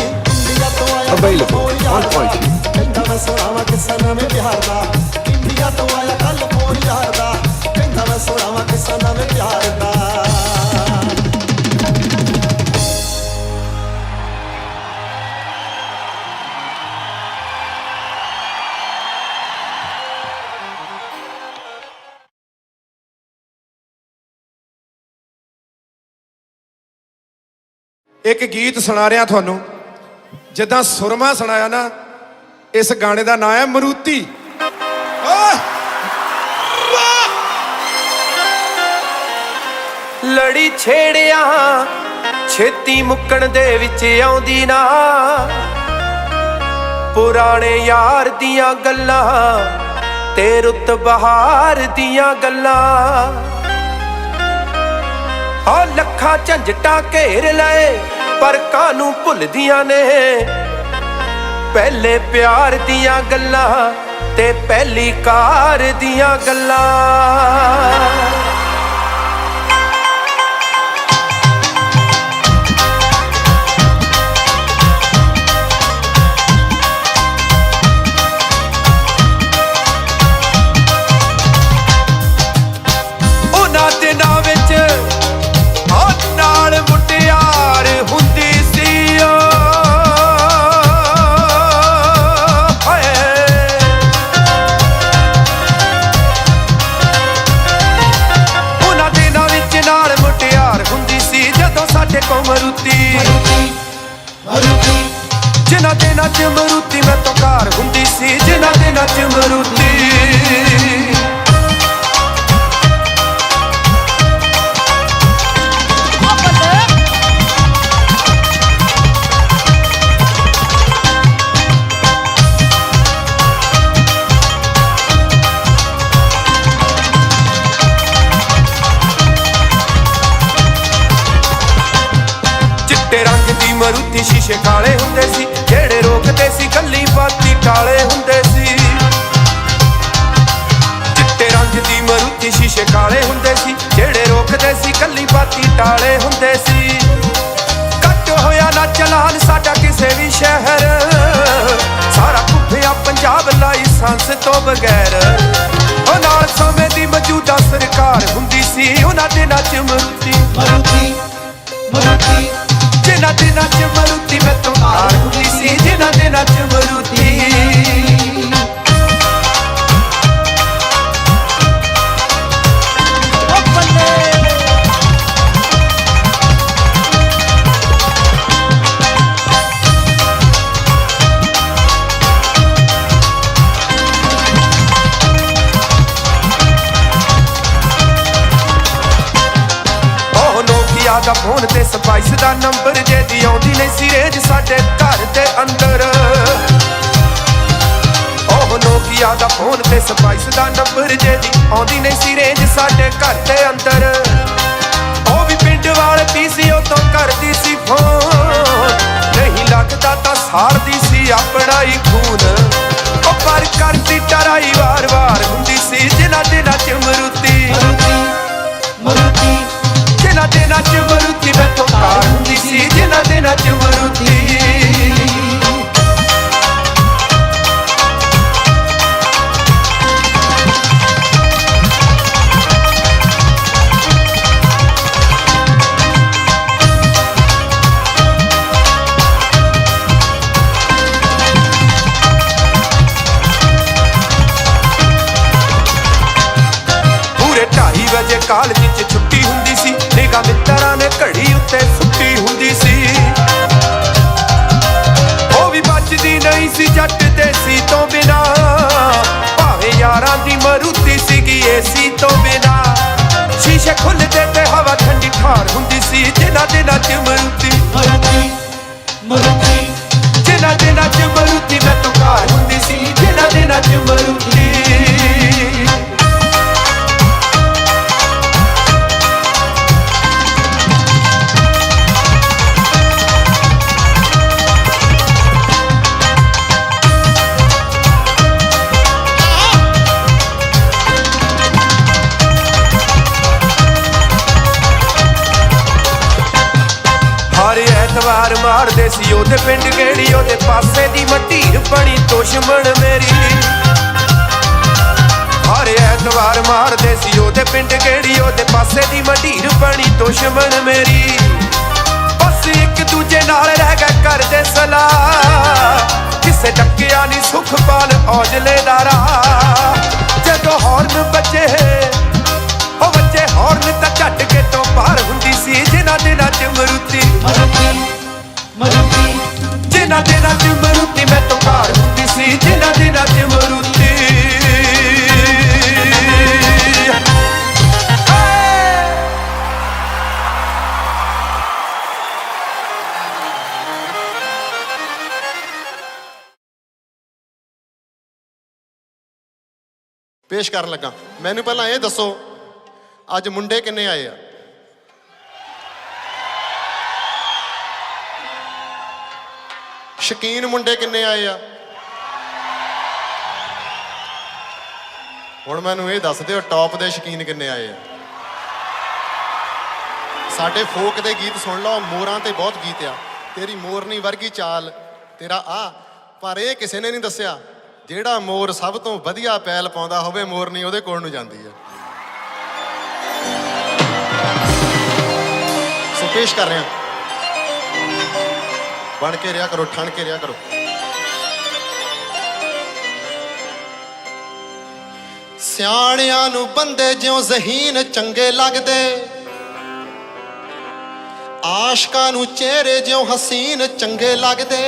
ਇੰਡੀਆ ਤੋਂ ਆਇਆ Available on iTunes. ਕਹਿੰਦਾ ਮੈਂ ਸੁਣਾਵਾਂ ਕਿੱਸਾ ਨਵੇਂ ਪਿਆਰ ਦਾ ਇੰਡੀਆ ਤੋਂ ਆਇਆ ਕੱਲ ਫੋਨ ਯਾਰ ਦਾ ਕਹਿੰਦਾ ਮੈਂ ਸੁਣਾਵਾਂ ਕਿੱਸਾ ਨਵੇਂ ਪਿਆਰ ਦਾ ਇੱਕ ਗੀਤ ਸੁਣਾ ਰਿਹਾ ਤੁਹਾਨੂੰ ਜਿੱਦਾਂ ਸੁਰਮਾ ਸੁਣਾਇਆ ਨਾ ਇਸ ਗਾਣੇ ਦਾ ਨਾਮ ਹੈ ਮਰੂਤੀ ਲੜੀ ਛੇੜਿਆ ਛੇਤੀ ਮੁੱਕਣ ਦੇ ਵਿੱਚ ਆਉਂਦੀ ਨਾ ਪੁਰਾਣੇ ਯਾਰ ਦੀਆਂ ਗੱਲਾਂ ਤੇ ਰੁੱਤ ਬਹਾਰ ਦੀਆਂ ਗੱਲਾਂ ਆ ਲੱਖਾਂ ਝੰਜਟਾਂ ਘੇਰ ਲਏ ਪਰ ਕਾਹਨੂੰ ਭੁੱਲਦੀਆਂ ਨੇ ਪਹਿਲੇ ਪਿਆਰ ਦੀਆਂ ਗੱਲਾਂ ਤੇ ਪਹਿਲੀ ਕਾਰ ਦੀਆਂ ਗੱਲਾਂ ਉਹਨਾਂ ਦਿਨਾਂ ਵਿੱਚ ਨਾਲ ਮੁਟਿਆਰ ਹੁੰਦੀ ਸੀ ਉਹਨਾਂ ਦਿਨਾਂ ਵਿੱਚ ਨਾਲ ਮੁਟਿਆਰ ਹੁੰਦੀ ਸੀ ਜਦੋਂ ਸਾਡੇ ਕੋਲ ਮਰੂਤੀ ਜਿਨ੍ਹਾਂ ਦਿਨਾਂ 'ਚ ਮਰੂਤੀ ਮੈਂ ਤੋਂ ਕਾਰ ਹੁੰਦੀ ਸੀ ਜਿਨ੍ਹਾਂ ਦਿਨਾਂ 'ਚ ਮਰੂਤੀ ਮਰੂਤੀ ਸ਼ੀਸ਼ੇ ਕਾਲੇ ਹੁੰਦੇ ਸੀ ਜਿਹੜੇ ਰੋਕਦੇ ਸੀ ਗੱਲੀ ਬਾਤੀ ਟਾਲੇ ਹੁੰਦੇ ਸੀ ਚਿੱਟੇ ਰੰਗ ਦੀ ਮਰੂਤੀ ਸ਼ੀਸ਼ੇ ਕਾਲੇ ਹੁੰਦੇ ਸੀ ਜਿਹੜੇ ਰੋਕਦੇ ਸੀ ਗੱਲੀ ਬਾਤੀ ਟਾਲੇ ਹੁੰਦੇ ਸੀ ਕੱਟ ਹੋਇਆ ਨਾ ਚਲਾਨ ਸਾਡਾ ਕਿਸੇ ਕਿਸੇ ਵੀ ਸ਼ਹਿਰ ਸਾਰਾ ਘੁੰਮਿਆ ਪੰਜਾਬ ਲਾਇਸੈਂਸ ਤੋਂ ਬਗੈਰ ਉਹ ਨਾਲ ਸਮੇਂ ਦੀ ਮੌਜੂਦਾ ਸਰਕਾਰ ਹੁੰਦੀ ਸੀ ਉਹਨਾਂ ਦੇ ਨਾਲ ਮਰੂਤੀ ਮਰੂਤੀ ਜਿਨ੍ਹਾਂ ਦੇ ਨਾਲ ਮਰੂਤੀ ਮੈਂ ਤੋਂ ਕਾਰ ਹੁੰਦੀ ਸੀ ਜਿਨ੍ਹਾਂ ਦੇ ਨਾਲ ਮਰੂਤੀ ਦਾ ਫੋਨ ਤੇ ਸਪਾਈਸ ਦਾ ਨੰਬਰ ਜੇ ਦੀ ਆਉਂਦੀ ਨਹੀਂ ਸੀ ਰੇਂਜ ਸਾਡੇ ਘਰ ਦੇ ਅੰਦਰ ਉਹ ਨੋਕੀਆ ਦਾ ਫੋਨ ਤੇ ਸਪਾਈਸ ਦਾ ਨੰਬਰ ਜੇ ਦੀ ਆਉਂਦੀ ਨਹੀਂ ਸੀ ਰੇਂਜ ਸਾਡੇ ਘਰ ਦੇ ਅੰਦਰ ਉਹ ਵੀ ਪਿੰਡ ਵਾਲੇ ਪੀਸੀਓ ਤੋਂ ਕਰਦੀ ਸੀ ਫੋਨ ਨਹੀਂ ਲੱਗਦਾ ਤਾਂ ਸਾਰਦੀ ਸੀ ਆਪਣਾ ਹੀ ਖੂਨ ਉਹ ਪਰ ਕਰਦੀ ਟਰਾਈ ਵਾਰ-ਵਾਰ ਹੁੰਦੀ ਸੀ ਜਿਨ੍ਹਾਂ ਦੇ ਨਾਲ ਮਰੂਤੀ ਜਿਨ੍ਹਾਂ ਦੇ ਨਾਲ ਮਰੂਤੀ ਮੈਂ ਤੋਂ ਕਾਰ ਹੁੰਦੀ ਸੀ ਜਿਨ੍ਹਾਂ ਦੇ ਨਾਲ ਮਰੂਤੀ ਪੂਰੇ 2:30 ਵਜੇ ਕਾਲਜ 'ਚ ਛੁੱਟੀ ਹੁੰਦੀ ਸੀ ਨਿਗਾਹ ਮਿੱਤਰਾਂ ਨੇ ਘੜੀ ਉੱਤੇ ਸੁੱਟੀ ਹੁੰਦੀ ਸੀ ਉਹ ਵੀ ਬਚਦੀ ਨਹੀਂ ਸੀ ਜੱਟ ਦੇਸੀ ਤੋਂ ਬਿਨਾ ਭਾਵੇਂ ਯਾਰਾਂ ਦੀ ਮਰੂਤੀ ਸੀਗੀ ਏਸੀ ਤੋਂ ਬਿਨਾ ਸ਼ੀਸ਼ੇ ਖੁੱਲਦੇ ਤੇ ਹਵਾ ਠੰਡੀ ਠਾਰ ਹੁੰਦੀ ਸੀ ਜਿਨ੍ਹਾਂ ਦੇ ਨਾਲ ਮਰੂਤੀ ਜਿਨ੍ਹਾਂ ਦੇ ਨਾਲ ਮਰੂਤੀ ਮੈਂ ਤੋਂ ਕਾਰ ਹੁੰਦੀ ਸੀ ਜਿਨ੍ਹਾਂ ਦੇ ਨਾਲ ਮਰੂਤੀ ਐਤਵਾਰ ਮਾਰਦੇ ਸੀ ਉਹਦੇ ਪਿੰਡ ਗੇੜੀ ਉਹਦੇ ਪਾਸੇ ਦੀ ਮਟੀਰ ਬਣੀ ਦੁਸ਼ਮਣ ਮੇਰੀ ਹਰ ਐਤਵਾਰ ਮਾਰਦੇ ਸੀ ਉਹਦੇ ਪਿੰਡ ਗੇੜੀ ਉਹਦੇ ਪਾਸੇ ਦੀ ਮਟੀਰ ਬਣੀ ਦੁਸ਼ਮਣ ਮੇਰੀ ਬਸ ਇੱਕ ਦੂਜੇ ਨਾਲ ਰਹਿ ਗਏ ਕਰਦੇ ਸਲਾਹ ਕਿਸੇ ਡੱਕਿਆ ਨਹੀਂ ਸੁਖਪਾਲ ਔਜਲੇ ਦਾ ਰਾਹ ਜਦੋਂ ਹੌਰਨ ਵੱਜੇ ਉਹ ਵੱਜੇ ਹੌਰਨ ਤਾਂ ਝੱਟ ਕੇ ਤੋਂ ਬਾਹਰ ਹੁੰਦੀ ਸੀ ਜਿਨ੍ਹਾਂ ਦੇ ਨਾਲ ਮਰੂਤੀ ਜਿਨ੍ਹਾਂ ਦੇ ਨਾਲ ਮਰੂਤੀ ਮੈਂ ਤੋਂ ਬਾਹਰ ਹੁੰਦੀ ਸੀ ਜਿਨ੍ਹਾਂ ਦੇ ਨਾਲ ਮਰੂਤੀ ਪੇਸ਼ ਕਰਨ ਲੱਗਾ ਮੈਨੂੰ ਪਹਿਲਾਂ ਇਹ ਦੱਸੋ ਅੱਜ ਮੁੰਡੇ ਕਿੰਨੇ ਆਏ ਆ ਸ਼ੌਕੀਨ ਮੁੰਡੇ ਕਿੰਨੇ ਆਏ ਆ ਹੁਣ ਮੈਨੂੰ ਇਹ ਦੱਸ ਦਿਓ ਟੌਪ ਦੇ ਸ਼ੌਕੀਨ ਕਿੰਨੇ ਆਏ ਆ ਸਾਡੇ ਫੋਕ ਦੇ ਗੀਤ ਸੁਣ ਲਓ ਮੋਰਾਂ ਤੇ ਬਹੁਤ ਗੀਤ ਆ ਤੇਰੀ ਮੋਰਨੀ ਵਰਗੀ ਚਾਲ ਤੇਰਾ ਆ ਪਰ ਇਹ ਕਿਸੇ ਨੇ ਨਹੀਂ ਦੱਸਿਆ ਜਿਹੜਾ ਮੋਰ ਸਭ ਤੋਂ ਵਧੀਆ ਪੈਲ ਪਾਉਂਦਾ ਹੋਵੇ ਮੋਰਨੀ ਉਹਦੇ ਕੋਲ ਨੂੰ ਜਾਂਦੀ ਹੈ ਸੋ ਪੇਸ਼ ਕਰ ਰਹੇ ਹਾਂ ਬਣ ਕੇ ਰਿਹਾ ਕਰੋ ਠਣ ਕੇ ਰਿਹਾ ਕਰੋ ਸਿਆਣਿਆਂ ਨੂੰ ਬੰਦੇ ਜਿਉਂ ਜ਼ਹੀਨ ਚੰਗੇ ਲੱਗਦੇ ਆਸ਼ਕਾਂ ਨੂੰ ਚਿਹਰੇ ਜਿਉਂ ਹਸੀਨ ਚੰਗੇ ਲੱਗਦੇ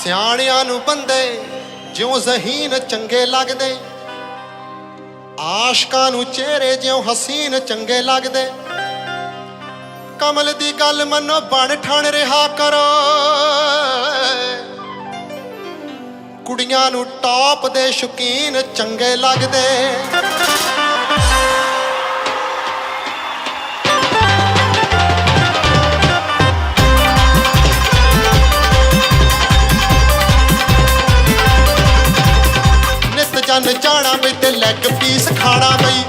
ਸਿਆਣਿਆਂ ਨੂੰ ਬੰਦੇ ਜਿਉਂ ਜ਼ਹੀਨ ਚੰਗੇ ਲੱਗਦੇ ਆਸ਼ਕਾਂ ਨੂੰ ਚਿਹਰੇ ਜਿਉਂ ਹਸੀਨ ਚੰਗੇ ਲੱਗਦੇ ਕਮਲ ਦੀ ਗੱਲ ਮੰਨੋ ਬਣ ਠਣ ਰਿਹਾ ਕਰੋ ਕੁੜੀਆਂ ਨੂੰ ਟੌਪ ਦੇ ਸ਼ੌਕੀਨ ਚੰਗੇ ਲੱਗਦੇ ਨਿਤ ਜਨ ਜਾਣਾ ਬਈ ਤੇ ਲੈਗ ਪੀਸ ਖਾਣਾ ਬਈ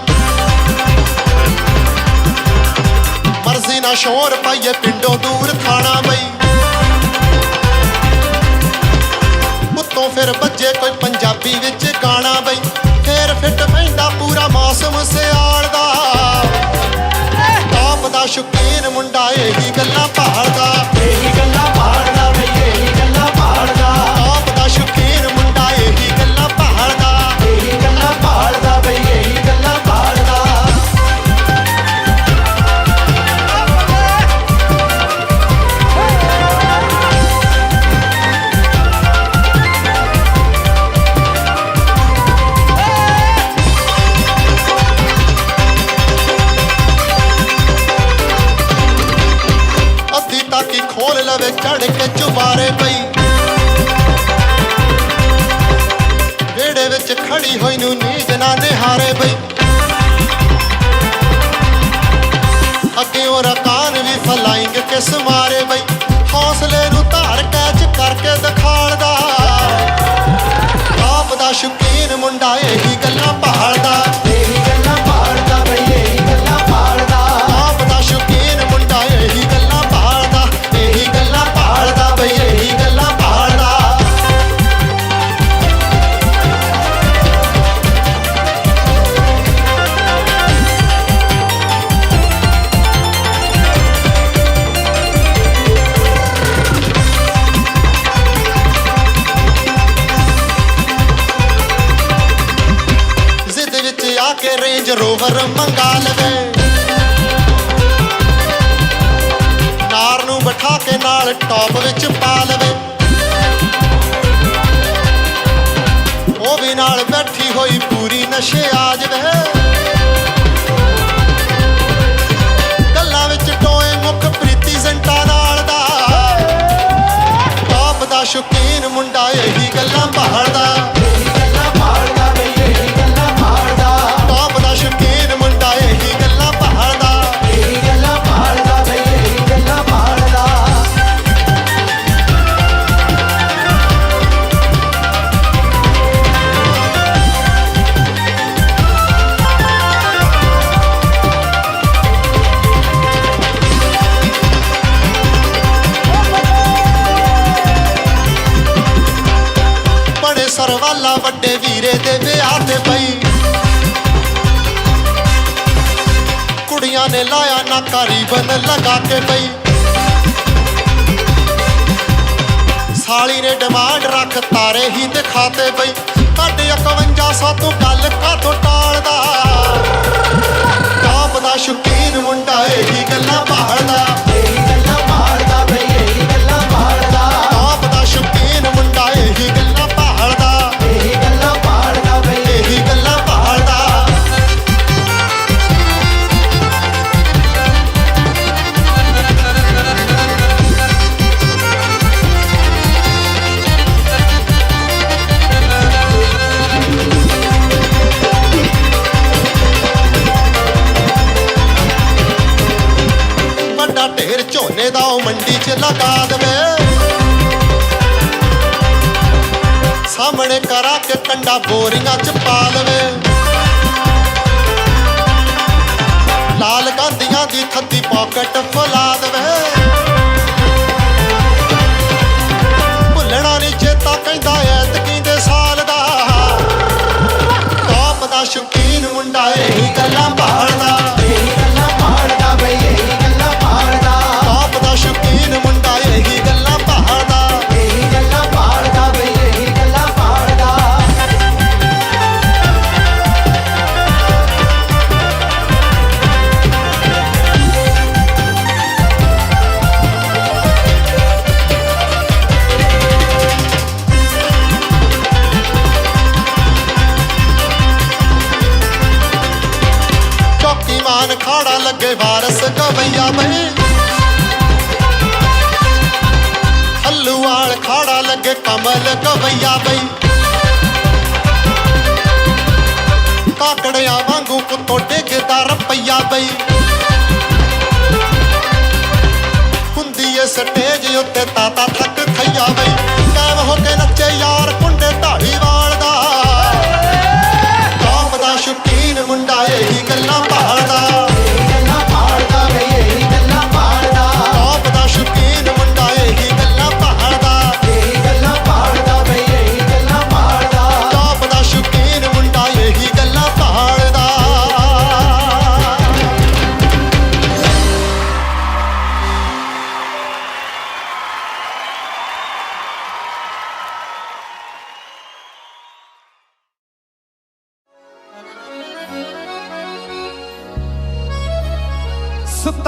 ਮਰਜ਼ੀ ਨਾਲ ਨਾ ਸ਼ੋਰ ਪਾਈਏ ਪਿੰਡੋਂ ਦੂਰ ਥਾਣਾ ਬਈ ਉੱਤੋਂ ਫਿਰ ਵੱਜੇ ਕੋਈ ਪੰਜਾਬੀ ਵਿੱਚ ਗਾਣਾ ਬਈ ਫੇਰ ਫਿੱਟ ਪੈਂਦਾ ਪੂਰਾ ਮੌਸਮ ਸਿਆਲ ਦਾ ਟੌਪ ਦਾ ਸ਼ੌਕੀਨ ਮੁੰਡਾ ਇਹੀ ਗੱਲਾਂ ਭਾਲਦਾ ਇਹੀ ਗੱਲਾਂ ਭਾਲਦਾ ਬਈ ਇਹੀ ਗੱਲਾਂ ਭਾਲਦਾ ਟੌਪ ਦਾ ਸ਼ੌਕੀਨ ਮੁੰਡਾ ਇਹੀ ਗੱਲਾਂ ਭਾਲਦਾ ਇਹੀ ਗੱਲਾਂ ਭਾਲਦਾ ਬਈ ਇਹੀ ਗੱਲਾਂ ਭਾਲਦਾ ਅੱਧੀ ਤਾਕੀ ਖੋਲ ਲਵੇ ਚੜ ਕੇ ਚੁਬਾਰੇ ਪਈ ਵਿਹੜੇ ਵਿੱਚ ਖੜੀ ਹੋਈ ਨੂੰ ਨੀਂਦ ਨਾ ਨਿਹਾਰੇ ਬਈ ਅੱਗੇ ਉਹ ਰਕਾਨ ਵੀ ਫਲਾਈਂਗ ਕਿਸ ਮਾਰੇ ਬਈ ਹੌਸਲੇ ਨੂੰ ਧਾਰ ਕੈਚ ਕਰਕੇ ਦਿਖਾਲਦਾ ਆਪ ਦਾ ਸ਼ੌਕੀਨ ਮੁੰਡਾ ਇਹੀ ਗੱਲਾਂ ਭਾਲਦਾ ਇਹੀ ਗੱਲਾਂ ਭਾਲਦਾ ਬਈ ਇਹੀ ਗੱਲਾਂ ਭਾਲਦਾ ਆਪ ਦਾ ਸ਼ੌਕੀਨ ਮੁੰਡਾ ਇਹੀ ਗੱਲਾਂ ਭਾਲਦਾ ਇਹੀ ਗੱਲਾਂ ਭਾਲਦਾ ਬਈ ਇਹੀ ਗੱਲਾਂ ਭਾਲਦਾ ਜ਼ਿੱਦ ਵਿੱਚ ਆ ਕੇ ਰੇਂਜ ਰੋਵਰ ਮੰਗਾ ਲਵੇ ਨਾਰ ਨੂੰ ਬਿਠਾ ਕੇ ਨਾਲ ਟੌਪ ਵਿੱਚ ਪਾ ਲਵੇ ਉਹ ਵੀ ਨਾਲ ਬੈਠੀ ਹੋਈ ਪੂਰੀ ਨਸ਼ੇ ਆ ਜਾਵੇ ਗੱਲਾਂ ਵਿੱਚ ਟੋਏ ਮੁੱਖ ਪ੍ਰੀਤੀ ਜ਼ੰਟਾ ਨਾਲ ਦਾ ਟੌਪ ਦਾ ਸ਼ੌਕੀਨ ਮੁੰਡਾ ਇਹੀ ਗੱਲਾਂ ਭਾਲਦਾ ਇਹੀ ਗੱਲਾਂ ਭਾਲਦਾ ਬਈ ਇਹੀ ਗੱਲਾਂ ਭਾਲਦਾ ਟੌਪ ਦਾ ਸ਼ੌਕੀਨ ਮੁੰਡਾ ਇਹੀ ਗੱਲਾਂ ਭਾਲਦਾ ਇਹੀ ਗੱਲਾਂ ਭਾਲਦਾ ਬਈ ਇਹੀ ਗੱਲਾਂ ਭਾਲਦਾ ਬੜੇ ਸਰਵਾਲਾ ਵੱਡੇ ਵੀਰੇ ਦੇ ਵਿਆਹ ਤੇ ਪਈ ਕੁੜੀਆਂ ਨੇ ਲਾਇਆ ਨਾਕਾ ਰੀਬਨ ਲਗਾ ਕੇ ਪਈ ਸਾਲੀ ਨੇ ਡਿਮਾਂਡ ਰੱਖ ਤਾਰੇ ਹੀ ਦਿਖਾਤੇ ਬਈ ਕੱਢ 5100 ਤੂੰ ਗੱਲ ਕਾਹਤੋਂ ਟਾਲਦਾ ਟੌਪ ਦਾ ਸ਼ੌਕੀਨ ਮੁੰਡਾ ਇਹੀ ਗੱਲਾਂ ਭਾਲਦਾ ਇਹੀ ਗੱਲਾਂ ਭਾਲਦਾ ਬਈ ਇਹੀ ਗੱਲਾਂ ਭਾਲਦਾ ਟੌਪ ਦਾ ਸ਼ੌਕੀਨ ਮੁੰਡਾ ਇਹੀ ਗੱਲਾਂ ਭਾਲਦਾ ਇਹੀ ਗੱਲਾਂ ਭਾਲਦਾ ਬਈ ਇਹੀ ਗੱਲਾਂ ਭਾਲਦਾ ਵੱਡਾ ਢੇਰ ਝੋਨੇ ਦਾ ਉਹ ਮੰਡੀ 'ਚ ਲਗਾ ਦੇਵੇ ਸਾਹਮਣੇ ਕਰਾ ਕੇ ਕੰਡਾ ਬੋਰੀਆਂ 'ਚ ਪਾ ਲਵੇ ਲਾਲ ਗਾਂਧੀਆਂ ਦੀ ਥੱਦੀ ਪਾਕਟ ਫੁਲਾ ਦੇਵੇ ਭੁੱਲਣਾ ਨਹੀਂ ਚੇਤਾ ਕਹਿੰਦਾ ਐਤਕੀ ਦੇ ਸਾਲ ਦਾ ਟੌਪ ਦਾ ਸ਼ੌਕੀਨ ਮੁੰਡਾ ਇਹੀ ਗੱਲਾਂ ਭਾਲਦਾ ਇਹੀ ਗੱਲਾਂ ਭਾਲਦਾ ਬਈ ਇਹੀ ਗੱਲਾਂ ਭਾਲਦਾ ਟੌਪ ਦਾ ਸ਼ੌਕੀਨ ਮੁੰਡਾ ਇਹੀ ਗੱਲਾਂ ਭਾਲਦਾ ਇਹੀ ਗੱਲਾਂ ਭਾਲਦਾ ਬਈ ਇਹੀ ਗੱਲਾਂ ਭਾਲਦਾ ਚੌਕੀ ਮਾਨ ਖਾੜਾ ਲੱਗੇ ਵਾਰਸ ਗਵਈਆ ਬਈ ਹੱਲੂਵਾਲ ਖਾੜਾ ਲੱਗੇ ਕਮਲ ਗਵਈਆ ਬਈ ਕਾਕੜਿਆਂ ਵਾਂਗੂ ਕੁੱਤੋਂ ਡਿੱਗਦਾ ਰੁਪਈਆ ਬਈ ਹੁੰਦੀ ਏ ਸਟੇਜ ਉੱਤੇ ਤਾਤਾ ਥੱਕ ਖਈਆ ਬਈ ਕਾਇਮ ਹੋ ਕੇ ਨੱਚੇ ਯਾਰ ਕੁੰਡੇ ਢਾਲੀਵਾਲ ਦਾ ਟੌਪ ਦਾ ਸ਼ੌਕੀਨ ਮੁੰਡਾ ਇਹੀ ਗੱਲਾਂ ਭਾਲਦਾ ਇਹੀ ਗੱਲਾਂ ਭਾਲਦਾ ਬਈ ਇਹੀ ਗੱਲਾਂ ਭਾਲਦਾ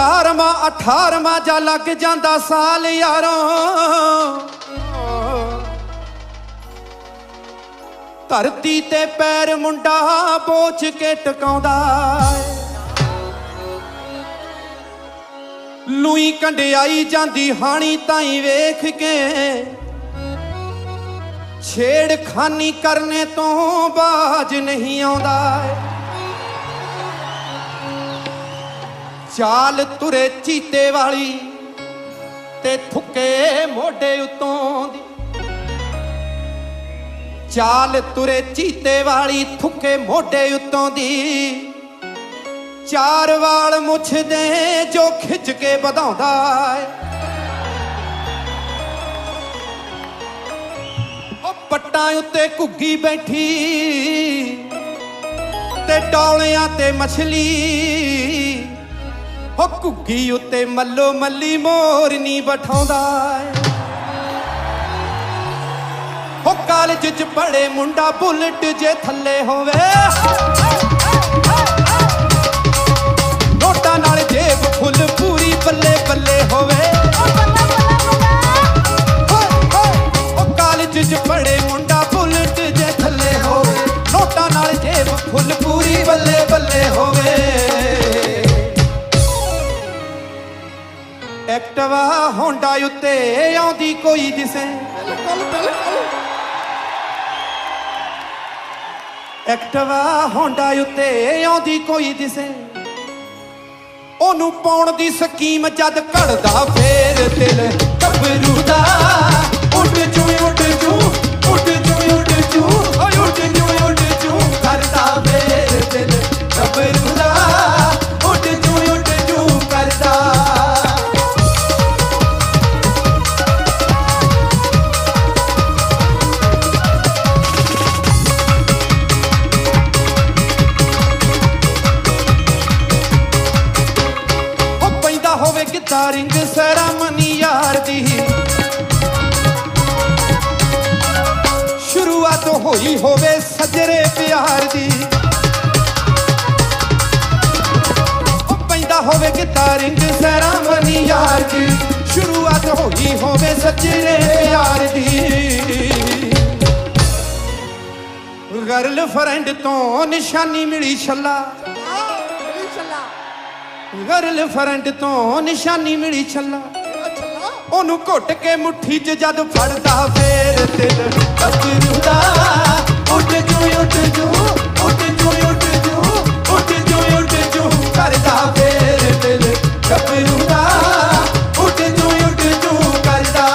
17ਵਾਂ 18ਵਾਂ ਜਾਂ ਲੱਗ ਜਾਂਦਾ ਸਾਲ ਯਾਰੋ, ਧਰਤੀ ਤੇ ਪੈਰ ਮੁੰਡਾ ਬੋਝ ਕੇ ਟਿਕਾਉਂਦਾ ਏ। ਲੂਈ ਕੰਡਿਆਈ ਜਾਂਦੀ ਹਾਣੀ ਤਾਈ ਵੇਖ ਕੇ, ਛੇੜਖਾਨੀ ਕਰਨੇ ਤੋਂ ਬਾਜ ਨਹੀਂ ਆਉਂਦਾ ਏ। ਚਾਲ ਤੁਰੇ ਚੀਤੇ ਵਾਲੀ ਤੇ ਥੁੱਕੇ ਮੋਢੇ ਉਤੋਂ ਦੀ, ਚਾਲ ਤੁਰੇ ਚੀਤੇ ਵਾਲੀ ਥੁੱਕੇ ਮੋਢੇ ਉਤੋਂ ਦੀ, ਚਾਰ ਵਾਲ ਮੁੱਛਦੇ ਜੋ ਖਿੱਚ ਕੇ ਵਧਾਉਂਦਾ ਏ। ਉਹ ਪੱਟਾਂ ਉੱਤੇ ਘੁੱਗੀ ਬੈਠੀ ਤੇ ਡੌਲਿਆਂ ਤੇ ਮਛਲੀ, ਉਹ ਘੁੱਗੀ ਉੱਤੇ ਮੱਲੋ ਮੱਲੀ ਮੋਰਨੀ ਬਿਠਾਉਂਦਾ ਏ। ਉਹ ਕਾਲਜ ਚ ਪੜੇ ਮੁੰਡਾ ਬੁਲਟ ਜੇ ਥੱਲੇ ਹੋਵੇ, ਨੋਟਾਂ ਨਾਲ ਜੇਬ ਫੁੱਲ ਪੂਰੀ ਬੱਲੇ ਬੱਲੇ ਹੋਵੇ। ਉਹ ਕਾਲਜ ਚ ਪੜੇ ਮੁੰਡਾ ਬੁਲਟ ਜੇ ਥੱਲੇ ਹੋਵੇ, ਨੋਟਾਂ ਨਾਲ ਜੇਬ ਫੁੱਲ ਪੂਰੀ ਬੱਲੇ ਬੱਲੇ ਹੋਵੇ। ਐਕਟਿਵਾ ਹੋਂਡਾ ਉੱਤੇ ਆਉਂਦੀ ਕੋਈ ਦਿਸੇ, ਐਕਟਿਵਾ ਹੋਂਡਾ ਉੱਤੇ ਆਉਂਦੀ ਕੋਈ ਦਿਸੇ, ਉਹਨੂੰ ਪਾਉਣ ਦੀ ਸਕੀਮ ਜਦ ਘੜਦਾ ਫੇਰ ਦਿਲ ਗੱਭਰੂ ਦਾ। ਉੱਡ ਜੂ ਉੱਡ ਜੂ ਉੱਡ ਜੂ ਉੱਡ ਜੂ ਓਏ ਉੱਡ ਜੂ ਉੱਡ ਜੂ ਕਰਦਾ ਫੇਰ ਦਿਲ ਗੱਭਰੂ ਦਾ। ਉੱਡ ਜੂ ਕਰਦਾ। ਹੋਵੇ ਗਿੱਧਾ ਰਿੰਗ ਸੈਰਾਮਨੀ ਯਾਰ ਦੀ, ਸ਼ੁਰੂਆਤ ਹੋਈ ਹੋਵੇ ਸਜਰੇ ਪਿਆਰ ਦੀ। ਉਹ ਪੈਂਦਾ ਹੋਵੇ ਗਿੱਧਾ ਰਿੰਗ ਸੈਰਾਮਨੀ ਯਾਰ ਦੀ, ਸ਼ੁਰੂਆਤ ਹੋਈ ਹੋਵੇ ਸਜਰੇ ਪਿਆਰ ਦੀ। ਗਰਲ ਫਰੈਂਡ ਤੋਂ ਨਿਸ਼ਾਨੀ ਮਿਲੀ ਛੱਲਾ, ਗਰਲ ਫਰੈਂਡ ਤੋਂ ਨਿਸ਼ਾਨੀ ਮਿਲੀ ਛੱਲਾ, ਉਹਨੂੰ ਘੁੱਟ ਕੇ ਮੁੱਠੀ 'ਚ ਜਦ ਫੜਦਾ ਫੇਰ ਦਿਲ ਗੱਭਰੂ ਦਾ। ਉੱਡ ਜੂ ਉੱਡ ਜੂ ਉੱਡ ਜੂ ਉੱਡ ਜੂ ਉੱਡ ਜੂ ਉੱਡ ਜੂ ਕਰਦਾ ਫੇਰ ਦਿਲ ਗੱਭਰੂ ਦਾ। ਉੱਡ ਜੂ ਕਰਦਾ।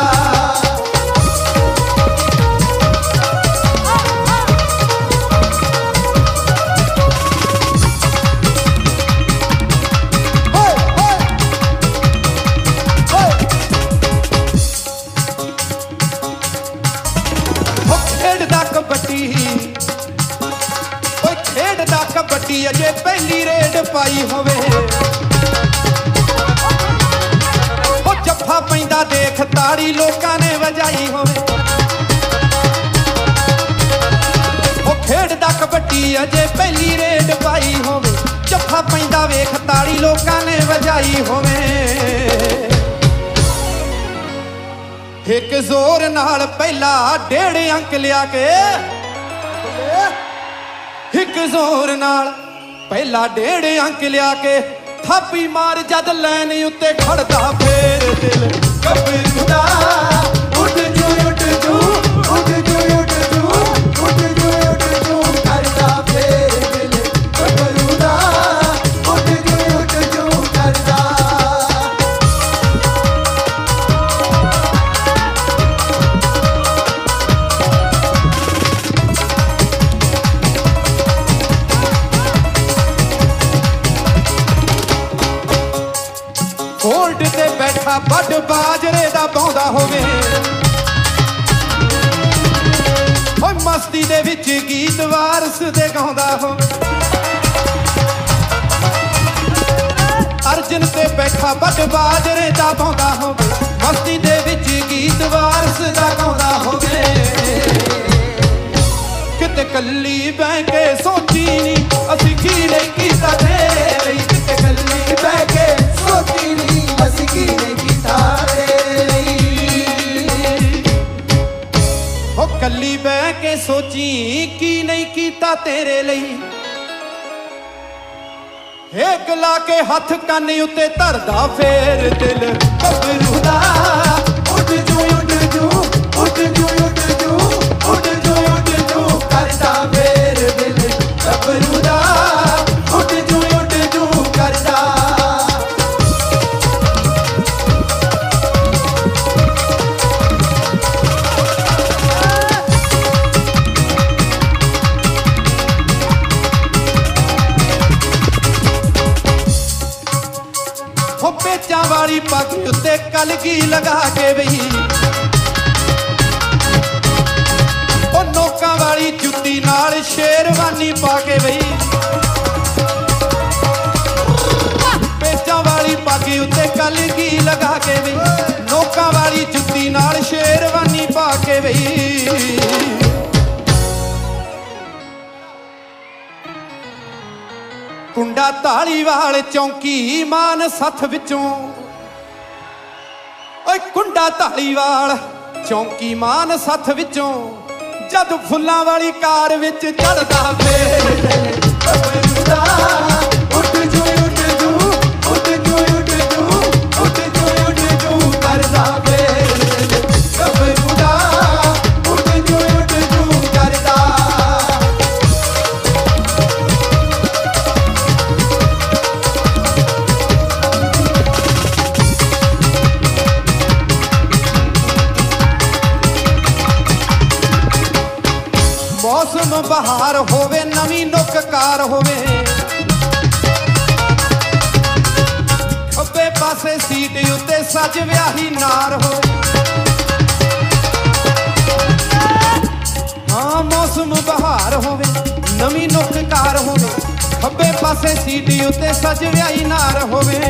ਓਏ ਖੇਡਦਾ ਕਬੱਡੀ ਅਜੇ ਪਹਿਲੀ ਰੇਡ ਪਾਈ ਹੋਵੇ, ਉਹ ਜੱਫਾ ਪੈਂਦਾ ਦੇਖ ਤਾੜੀ ਲੋਕਾਂ ਨੇ ਵਜਾਈ ਹੋਵੇ। ਉਹ ਖੇਡਦਾ ਕਬੱਡੀ ਅਜੇ ਪਹਿਲੀ ਰੇਡ ਪਾਈ ਹੋਵੇ, ਜੱਫਾ ਪੈਂਦਾ ਵੇਖ ਤਾੜੀ ਲੋਕਾਂ ਨੇ ਵਜਾਈ ਹੋਵੇ। ਇੱਕ ਜ਼ੋਰ ਨਾਲ ਪਹਿਲਾ 1.5 ਅੰਕ ਲਿਆ ਕੇ, ਇੱਕ ਜ਼ੋਰ ਨਾਲ ਪਹਿਲਾ 1.5 ਅੰਕ ਲਿਆ ਕੇ, ਥਾਪੀ ਮਾਰ ਜਦ ਲੈਨ ਉੱਤੇ ਖੜਦਾ ਫੇਰ ਦਿਲ ਗੱਭਰੂ ਦਾ। ਉੱਡ ਜੂ ਉੱਡ ਜੂ ਉੱਡ ਜੂ ਉੱਡ ਜੂ ਉੱਡ ਜੂ ਉੱਡ ਜੂ ਕਰਦਾ ਫੇਰ ਦਿਲ ਗੱਭਰੂ ਦਾ। ਉੱਡ ਜੂ ਕਰਦਾ। ਹੋਲਡ ਤੇ ਬੈਠਾ ਵੱਡ ਬਾਜਰੇ ਦਾ ਪਾਉਂਦਾ ਹੋਵੇ, ਓਏ ਮਸਤੀ ਦੇ ਵਿੱਚ ਗੀਤ ਵਾਰਸ ਦੇ ਗਾਉਂਦਾ ਹੋਵੇ। ਅਰਜਨ ਤੇ ਬੈਠਾ ਵੱਡ ਬਾਜਰੇ ਦਾ ਪਾਉਂਦਾ ਹੋਵੇ, ਮਸਤੀ ਦੇ ਵਿੱਚ ਗੀਤ ਵਾਰਸ ਦਾ ਗਾਉਂਦਾ ਹੋਵੇ। ਕਿਤੇ ਕੱਲੀ ਬਹਿ ਕੇ ਸੋਚੀ ਨੀ ਅਸੀਂ ਕੀ ਨਹੀਂ ਕੀਤਾ ਤੇਰੇ ਲਈ, ਕਿਤੇ ਕੱਲੀ ਬਹਿ ਕੇ ਸੋਚੀ ਤੇਰੇ ਲਈ। ਹੇਕ ਲਾ ਕੇ ਹੱਥ ਕੰਨ ਉੱਤੇ ਧਰਦਾ ਫੇਰ ਦਿਲ ਗੱਭਰੂ ਦਾ। ਉੱਡ ਜੂ ਉੱਡ ਜੂ ਉੱਡ ਜੂ ਉੱਡ ਜੂ ਉੱਡ ਜੂ ਉੱਡ ਜੂ ਕਰਦਾ ਫੇਰ ਦਿਲ ਗੱਭਰੂ ਦਾ। ਉੱਡ ਜੂ ਉੱਡ ਜੂ ਕਰਦਾ। ਹੋ ਪੇਚਾਂ ਵਾਲੀ ਪੱਗ ਉੱਤੇ ਕਲਗੀ ਲਗਾ ਕੇ ਬਈ। ਉਹ ਨੋਕਾਂ ਵਾਲੀ ਜੁੱਤੀ ਨਾਲ ਸ਼ੇਰਵਾਨੀ ਪਾ ਕੇ ਬਈ। ਪੇਚਾਂ ਵਾਲੀ ਪੱਗ ਉੱਤੇ ਕਲਗੀ ਲਗਾ ਕੇ ਬਈ। ਨੋਕਾਂ ਵਾਲੀ ਜੁੱਤੀ ਨਾਲ ਸ਼ੇਰਵਾਨੀ ਪਾ ਕੇ ਬਈ। ਕੁੰਡਾ ਧਾਲੀਵਾਲ ਚੌਂਕੀ ਮਾਨ ਸੱਥ ਵਿੱਚੋਂ। ਓਏ ਕੁੰਡਾ ਧਾਲੀਵਾਲ ਚੌਂਕੀ ਮਾਨ ਸੱਥ ਵਿੱਚੋਂ। ਜਦ ਫੁੱਲਾਂ ਵਾਲੀ ਕਾਰ ਵਿੱਚ ਚੜਦਾ ਫੇਰ ਗੱਭਰੂ ਦਾ। ਉੱਡ ਜੂ ਉੱਡ ਜੂ ਉੱਡ ਜੂ ਉੱਡ ਜੂ ਉੱਡ ਜੂ ਉੱਡ ਜੂ ਕਰਦਾ ਫੇਰ ਦਿਲ ਗੱਭਰੂ ਦਾ। ਉੱਡ ਜੂ ਉੱਡ ਜੂ ਕਰਦਾ। ਮੌਸਮ ਬਹਾਰ ਹੋਵੇ ਨਵੀਂ ਨੁੱਕ ਕਾਰ ਹੋਵੇ। ਖੱਬੇ ਪਾਸੇ ਸੀਟ ਉੱਤੇ ਸੱਜ ਵਿਆਹੀ ਨਾਰ ਹੋਵੇ। ਹਾਂ ਮੌਸਮ ਬਹਾਰ ਹੋਵੇ ਨਵੀਂ ਨੁੱਕ ਕਾਰ ਹੋਵੇ। ਖੱਬੇ ਪਾਸੇ ਸੀਟ ਉੱਤੇ ਸੱਜ ਵਿਆਹੀ ਨਾਰ ਹੋਵੇ।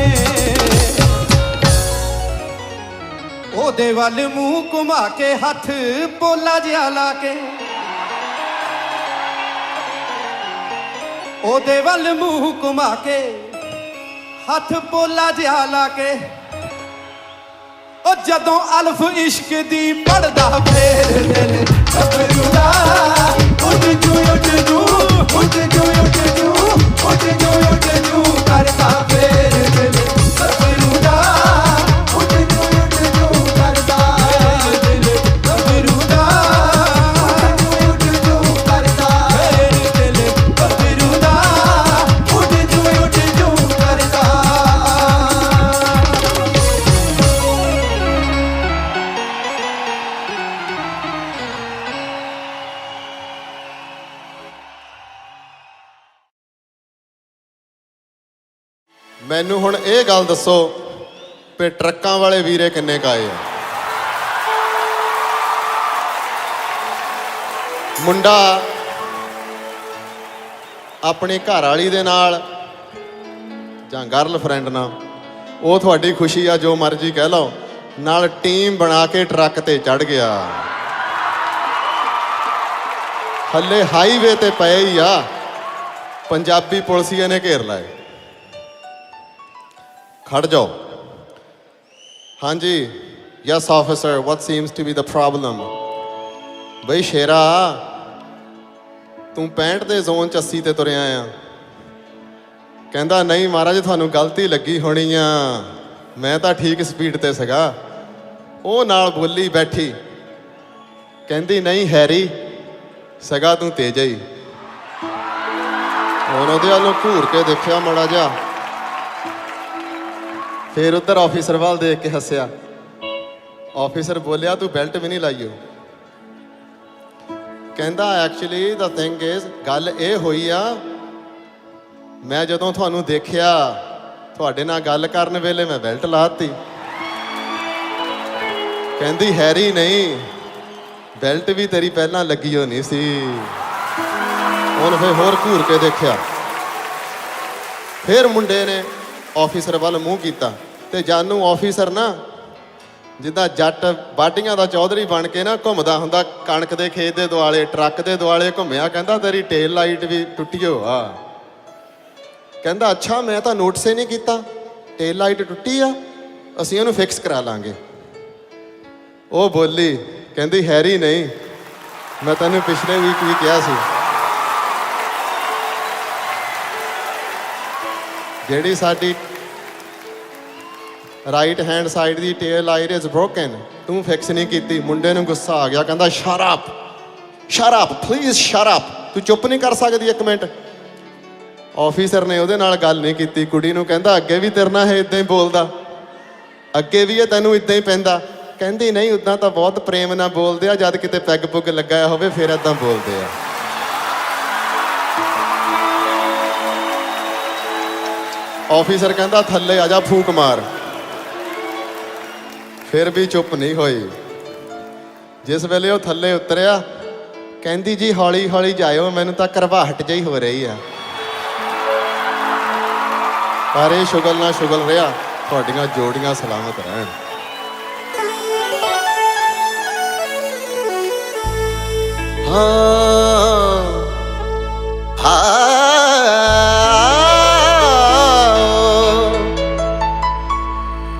ਉਹਦੇ ਵੱਲ ਮੂੰਹ ਘੁਮਾ ਕੇ ਹੱਥ ਪੋਲਾ ਜਿਹਾ ਲਾ ਕੇ। ਉਹਦੇ ਵੱਲ ਮੂੰਹ ਘੁਮਾ ਕੇ ਹੱਥ ਪੋਲਾ ਜਿਹਾ ਲਾ ਕੇ। ਉਹ ਜਦੋਂ ਅਲਫ ਇਸ਼ਕ ਦੀ ਪੜਦਾ ਫੇਰ ਦਿਲ ਗੱਭਰੂ ਦਾ। ਉੱਡ ਜੂ ਉੱਡ ਜੂ ਉੱਡ ਜੂ ਉੱਡ ਜੂ ਉੱਡ ਜੂ ਉੱਡ ਜੂ ਕਰਦਾ ਫੇਰ ਦਿਲ ਗੱਭਰੂ ਦਾ। ਉੱਡ ਜੂ ਉੱਡ ਜੂ ਕਰਦਾ ਦਿਲ ਗੱਭਰੂ ਦਾ। ਉੱਡ ਜੂ ਕਰਦਾ ਫੇਰ ਦਿਲ ਗੱਭਰੂ ਦਾ। ਉੱਡ ਜੂ ਕਰਦਾ। ਮੈਨੂੰ ਹੁਣ ਇਹ ਗੱਲ ਦੱਸੋ ਵੀ ਟਰੱਕਾਂ ਵਾਲੇ ਵੀਰੇ ਕਿੰਨੇ ਕਾਏ ਆ? ਮੁੰਡਾ ਆਪਣੀ ਘਰ ਵਾਲੀ ਦੇ ਨਾਲ ਜਾਂ ਗਰਲਫ੍ਰੈਂਡ ਨਾਲ, ਉਹ ਤੁਹਾਡੀ ਖੁਸ਼ੀ ਆ, ਜੋ ਮਰਜ਼ੀ ਕਹਿ ਲਓ, ਨਾਲ ਟੀਮ ਬਣਾ ਕੇ ਟਰੱਕ ਤੇ ਚੜ ਗਿਆ। ਹੱਲੇ ਹਾਈਵੇ ਤੇ ਪਏ ਹੀ ਆ, ਪੰਜਾਬੀ ਪੁਲਿਸੀਏ ਨੇ ਘੇਰ ਲਾਏ। ਖੜ ਜਾਓ। ਹਾਂਜੀ, yes officer, what seems to be the problem? ਬਈ ਸ਼ੇਰਾ, ਤੂੰ 65 ਦੇ ਜ਼ੋਨ 'ਚ 80 ਤੇ ਤੁਰਿਆ ਆ। ਕਹਿੰਦਾ ਨਹੀਂ ਮਹਾਰਾਜ, ਤੁਹਾਨੂੰ ਗਲਤੀ ਲੱਗੀ ਹੋਣੀ ਆ, ਮੈਂ ਤਾਂ ਠੀਕ ਸਪੀਡ ਤੇ ਸੀਗਾ। ਉਹ ਨਾਲ ਬੋਲੀ ਬੈਠੀ, ਕਹਿੰਦੀ ਨਹੀਂ ਹੈਰੀ, ਸਗਾ ਤੂੰ ਤੇਜ਼ ਹੀ। ਹੁਣ ਉਹਦੇ ਵੱਲੋਂ ਘੂਰ ਕੇ ਦੇਖਿਆ ਮਾੜਾ ਜਿਹਾ, ਫਿਰ ਉੱਧਰ ਆਫਿਸਰ ਵੱਲ ਦੇਖ ਕੇ ਹੱਸਿਆ। ਆਫਿਸਰ ਬੋਲਿਆ ਤੂੰ ਬੈਲਟ ਵੀ ਨਹੀਂ ਲਾਈ। ਕਹਿੰਦਾ ਐਕਚੁਅਲੀ ਦਾ ਥਿੰਗ ਇਜ਼, ਗੱਲ ਇਹ ਹੋਈ ਆ, ਮੈਂ ਜਦੋਂ ਤੁਹਾਨੂੰ ਦੇਖਿਆ ਤੁਹਾਡੇ ਨਾਲ ਗੱਲ ਕਰਨ ਵੇਲੇ ਮੈਂ ਬੈਲਟ ਲਾਤੀ। ਕਹਿੰਦੀ ਹੈਰੀ ਨਹੀਂ, ਬੈਲਟ ਵੀ ਤੇਰੀ ਪਹਿਲਾਂ ਲੱਗੀ ਹੋਣੀ ਸੀ। ਉਹਨੇ ਫਿਰ ਹੋਰ ਘੂਰ ਕੇ ਦੇਖਿਆ। ਫਿਰ ਮੁੰਡੇ ਨੇ ਆਫਿਸਰ ਵੱਲ ਮੂੰਹ ਕੀਤਾ ਤੇ ਜਾਨੂ ਆਫਿਸਰ ਨਾ ਜਿੱਦਾਂ ਜੱਟ ਬਾਡੀਆਂ ਦਾ ਚੌਧਰੀ ਬਣ ਕੇ ਨਾ ਘੁੰਮਦਾ ਹੁੰਦਾ ਕਣਕ ਦੇ ਖੇਤ ਦੇ ਦੁਆਲੇ, ਟਰੱਕ ਦੇ ਦੁਆਲੇ ਘੁੰਮਿਆ। ਕਹਿੰਦਾ ਤੇਰੀ ਟੇਲ ਲਾਈਟ ਵੀ ਟੁੱਟੀ ਹੋ ਆ। ਕਹਿੰਦਾ ਅੱਛਾ, ਮੈਂ ਤਾਂ ਨੋਟਿਸ ਹੀ ਨਹੀਂ ਕੀਤਾ, ਟੇਲ ਲਾਈਟ ਟੁੱਟੀ ਆ, ਅਸੀਂ ਉਹਨੂੰ ਫਿਕਸ ਕਰਾ ਲਾਂਗੇ। ਉਹ ਬੋਲੀ, ਕਹਿੰਦੀ ਹੈਰੀ ਨਹੀਂ, ਮੈਂ ਤੈਨੂੰ ਪਿਛਲੇ ਵੀਕ ਵੀ ਕਿਹਾ ਸੀ। ਜਿਹੜੀ ਸਾਡੀ ਰਾਈਟ ਹੈਂਡ ਸਾਈਡ ਦੀ ਟੇਲ ਲਾਈਟ ਇਜ਼ ਬ੍ਰੋਕਨ, ਤੂੰ ਫਿਕਸ ਨਹੀਂ ਕੀਤੀ। ਮੁੰਡੇ ਨੂੰ ਗੁੱਸਾ ਆ ਗਿਆ, ਕਹਿੰਦਾ shut up please shut up, ਤੂੰ ਚੁੱਪ ਨਹੀਂ ਕਰ ਸਕਦੀ ਇੱਕ ਮਿੰਟ। ਆਫੀਸਰ ਨੇ ਉਹਦੇ ਨਾਲ ਗੱਲ ਨਹੀਂ ਕੀਤੀ, ਕੁੜੀ ਨੂੰ ਕਹਿੰਦਾ ਅੱਗੇ ਵੀ ਤੇਰੇ ਨਾਲ ਇਹ ਇਦਾਂ ਹੀ ਬੋਲਦਾ, ਅੱਗੇ ਵੀ ਇਹ ਤੈਨੂੰ ਇਦਾਂ ਹੀ ਪੈਂਦਾ। ਕਹਿੰਦੀ ਨਹੀਂ, ਉੱਦਾਂ ਤਾਂ ਬਹੁਤ ਪ੍ਰੇਮ ਨਾਲ ਬੋਲਦੇ ਆ, ਜਦ ਕਿਤੇ ਪੈਗ ਪੁੱਗ ਲੱਗਾ ਹੋਵੇ ਫਿਰ ਇਦਾਂ ਬੋਲਦੇ ਆ। ਆਫੀਸਰ ਕਹਿੰਦਾ ਥੱਲੇ ਆ ਜਾ, ਫੂਕ ਮਾਰ। ਫਿਰ ਵੀ ਚੁੱਪ ਨਹੀਂ ਹੋਈ। ਜਿਸ ਵੇਲੇ ਉਹ ਥੱਲੇ ਉਤਰਿਆ, ਕਹਿੰਦੀ ਜੀ ਹੌਲੀ ਹੌਲੀ ਜਾਇਓ, ਮੈਨੂੰ ਤਾਂ ਘਰਵਾਹਟ ਜਿਹੀ ਹੋ ਰਹੀ ਆ। ਪਰ ਇਹ ਸ਼ੁਗਲ ਨਾ ਸ਼ੁਗਲ ਰਿਹਾ, ਤੁਹਾਡੀਆਂ ਜੋੜੀਆਂ ਸਲਾਮਤ ਰਹਿਣ।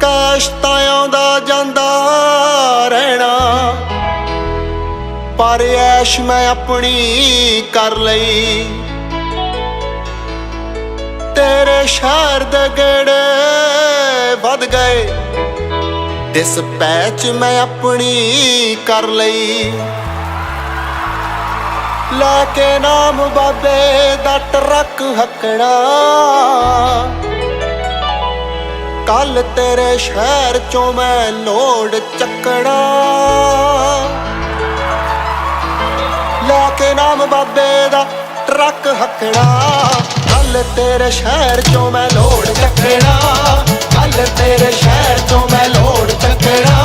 ਕਾਸ਼ ਤਾਂ ਆਉਂਦਾ ਜਾਂਦਾ ਰਹਿਣਾ, ਪਰ ਐਸ਼ ਮੈਂ ਆਪਣੀ ਕਰ ਲਈ। ਤੇਰੇ ਸ਼ਹਿਰ ਦੇ ਗੇੜੇ ਵੱਧ ਗਏ, ਡਿਸਪੈਚ ਮੈਂ ਆਪਣੀ ਕਰ ਲਈ। ਲੈ ਕੇ ਨਾਮ ਬਾਬੇ ਦਾ ਟਰੱਕ ਹੱਕਣਾ, ਕੱਲ ਤੇਰੇ ਸ਼ਹਿਰ ਚੋਂ ਮੈਂ ਲੋਡ ਚੱਕਣਾ। ਲੈ ਕੇ ਨਾਮ ਬਾਬੇ ਦਾ ਟਰੱਕ ਹੱਕਣਾ, ਕੱਲ ਤੇਰੇ ਸ਼ਹਿਰ ਚੋਂ ਮੈਂ ਲੋਡ ਚੱਕਣਾ। ਕੱਲ ਤੇਰੇ ਸ਼ਹਿਰ ਚੋਂ ਮੈਂ ਲੋਡ ਚੱਕਣਾ।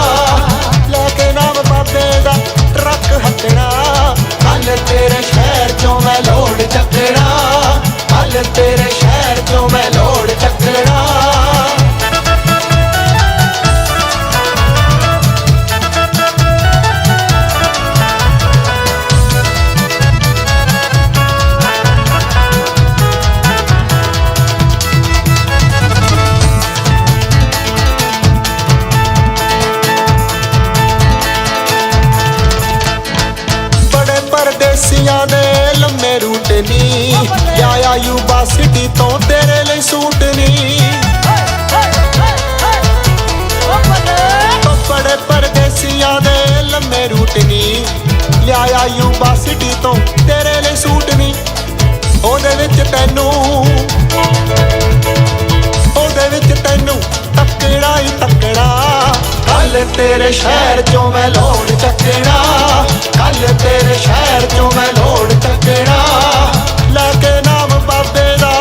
ਲੈ ਕੇ ਨਾਮ ਬਾਬੇ ਦਾ ਟਰੱਕ ਹੱਕਣਾ, ਕੱਲ ਤੇਰੇ ਸ਼ਹਿਰ ਚੋਂ ਮੈਂ ਲੋਡ ਚੱਕਣਾ। ਕੱਲ ਤੇਰੇ ਸ਼ਹਿਰ ਚੋਂ ਮੈਂ ਲੋਡ ਚੱਕਣਾ। ਪਰਦੇਸੀਆਂ ਦੇ ਲੰਮੇ ਰੂਟ ਨੀ, ਆਇਆ ਯੂਬਾ ਸਿਟੀ ਤੋਂ ਤੇਰੇ ਲਈ ਸੂਟ ਨੀ। ਬੜੇ ਪਰਦੇਸੀਆਂ ਦੇ ਲੰਮੇ ਰੂਟ ਨੀ, ਲਿਆਇਆ ਯੂਬਾ ਸਿਟੀ ਤੋਂ ਤੇਰੇ ਲਈ ਸੂਟ ਨੀ। ਉਹਦੇ ਵਿੱਚ ਤੈਨੂੰ ਤੱਕਣਾ ਹੀ ਤੱਕਣਾ। ਕੱਲ ਤੇਰੇ ਸ਼ਹਿਰ ਚੋਂ ਮੈਂ ਲੋਡ ਚੱਕਣਾ। ਕੱਲ ਤੇਰੇ ਸ਼ਹਿਰ ਚੋਂ ਮੈਂ ਲੋਡ ਚੱਕਣਾ। ਲੈ ਕੇ ਨਾਮ ਬਾਬੇ ਦਾ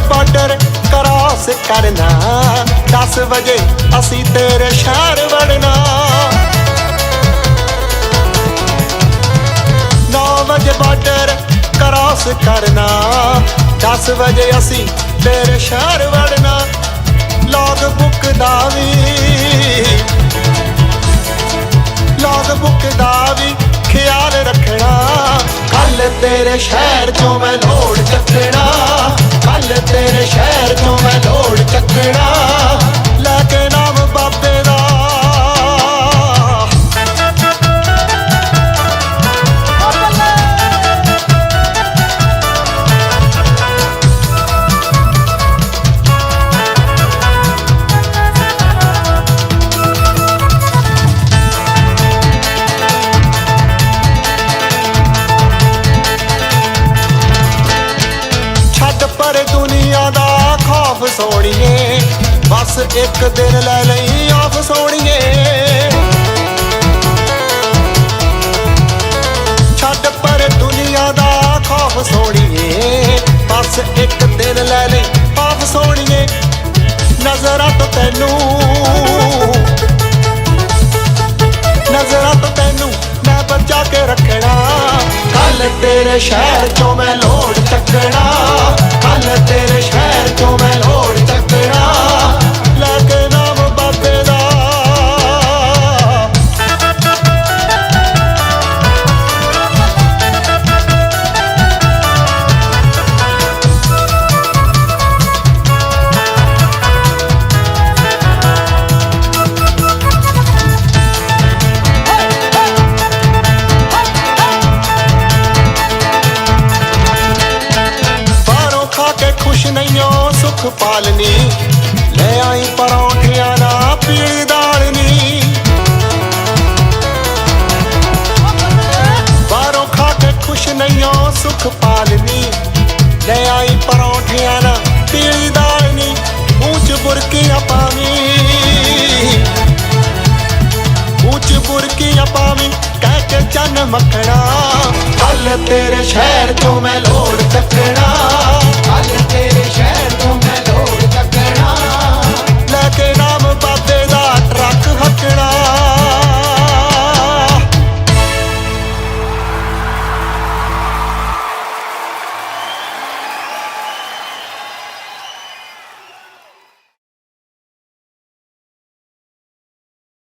ਬਾਰਡਰ ਕਰਾਸ ਕਰਨਾ। 10 ਵਜੇ ਅਸੀਂ ਤੇਰੇ ਸ਼ਹਿਰ ਵੜਨਾ। 9 ਵਜੇ ਬਾਰਡਰ ਕਰਾਸ ਕਰਨਾ। 10 ਵਜੇ ਅਸੀਂ ਤੇਰੇ ਸ਼ਹਿਰ ਵੜਨਾ। ਲੌਗ ਬੁੱਕ ਦਾ ਵੀ ਖਿਆਲ ਰੱਖਣਾ। ਕੱਲ ਤੇਰੇ ਸ਼ਹਿਰ ਚੋਂ ਮੈਂ ਲੋਡ ਚੱਕਣਾ। ਕੱਲ ਤੇਰੇ ਸ਼ਹਿਰ ਚੋਂ ਮੈਂ ਲੋਡ ਚੱਕਣਾ। ਲੈ ਕੇ ਨਾਮ ਬਾਬੇ ਦਾ ਦੁਨੀਆ ਦਾ ਖੌਫ ਸੋਣੀਏ। ਬਸ ਇੱਕ ਦਿਨ ਲੈ ਲਈ ਆਫ ਸੋਣੀਏ। ਛੱਡ ਪਰ ਦੁਨੀਆ ਦਾ ਖੌਫ ਸੋਣੀਏ। ਬਸ ਇੱਕ ਦਿਨ ਲੈ ਲਈ ਆਫ ਸੋਣੀਏ। ਨਜ਼ਰਾਂ ਤੋਂ ਤੈਨੂੰ ਮੈਂ ਬਚਾ ਕੇ ਰੱਖਣਾ। ਕੱਲ ਤੇਰੇ ਸ਼ਹਿਰ ਚੋਂ ਮੈਂ ਲੋਡ ਚੱਕਣਾ। ਕੱਲ ਤੇਰੇ ਸ਼ਹਿਰ ਚੋਂ ਮੈਂ ਲੋਡ ਚੱਕਣਾ। ਲੈ ਕੇ ਨਾਮ ਬਾਬੇ ਦਾ ਖੁਸ਼ ਨਹੀਂ ਓ ਸੁਖ ਪਾਲਨੀ ਲੈ ਆਈ ਪਰੌਂਠਿਆਂ ਨਾ ਪੀਲੀ ਦਾਲ ਨੀ ਬਾਹਰੋਂ ਖਾ ਕੇ ਖੁਸ਼ ਨਹੀਂ ਓ ਸੁਖ ਪਾਲਨੀ ਲੈ ਆਈ ਪਰੌਂਠਿਆਂ ਨਾ ਪੀਲੀ ਦਾਲ ਨੀ ਮੂੰਹ 'ਚ ਬੁਰਕੀਆਂ ਪਾਵੀਂ ਮੂੰਹ 'ਚ ਬੁਰਕੀਆਂ ਪਾਵੀਂ ਕਹਿ ਕੇ ਚੰਨ ਮੱਖਣਾ ਕੱਲ ਤੇਰੇ ਸ਼ਹਿਰ ਤੋਂ ਮੈਂ ਲੋੜ ਚੱਕਣਾ ਕੱਲ ਤੇਰੇ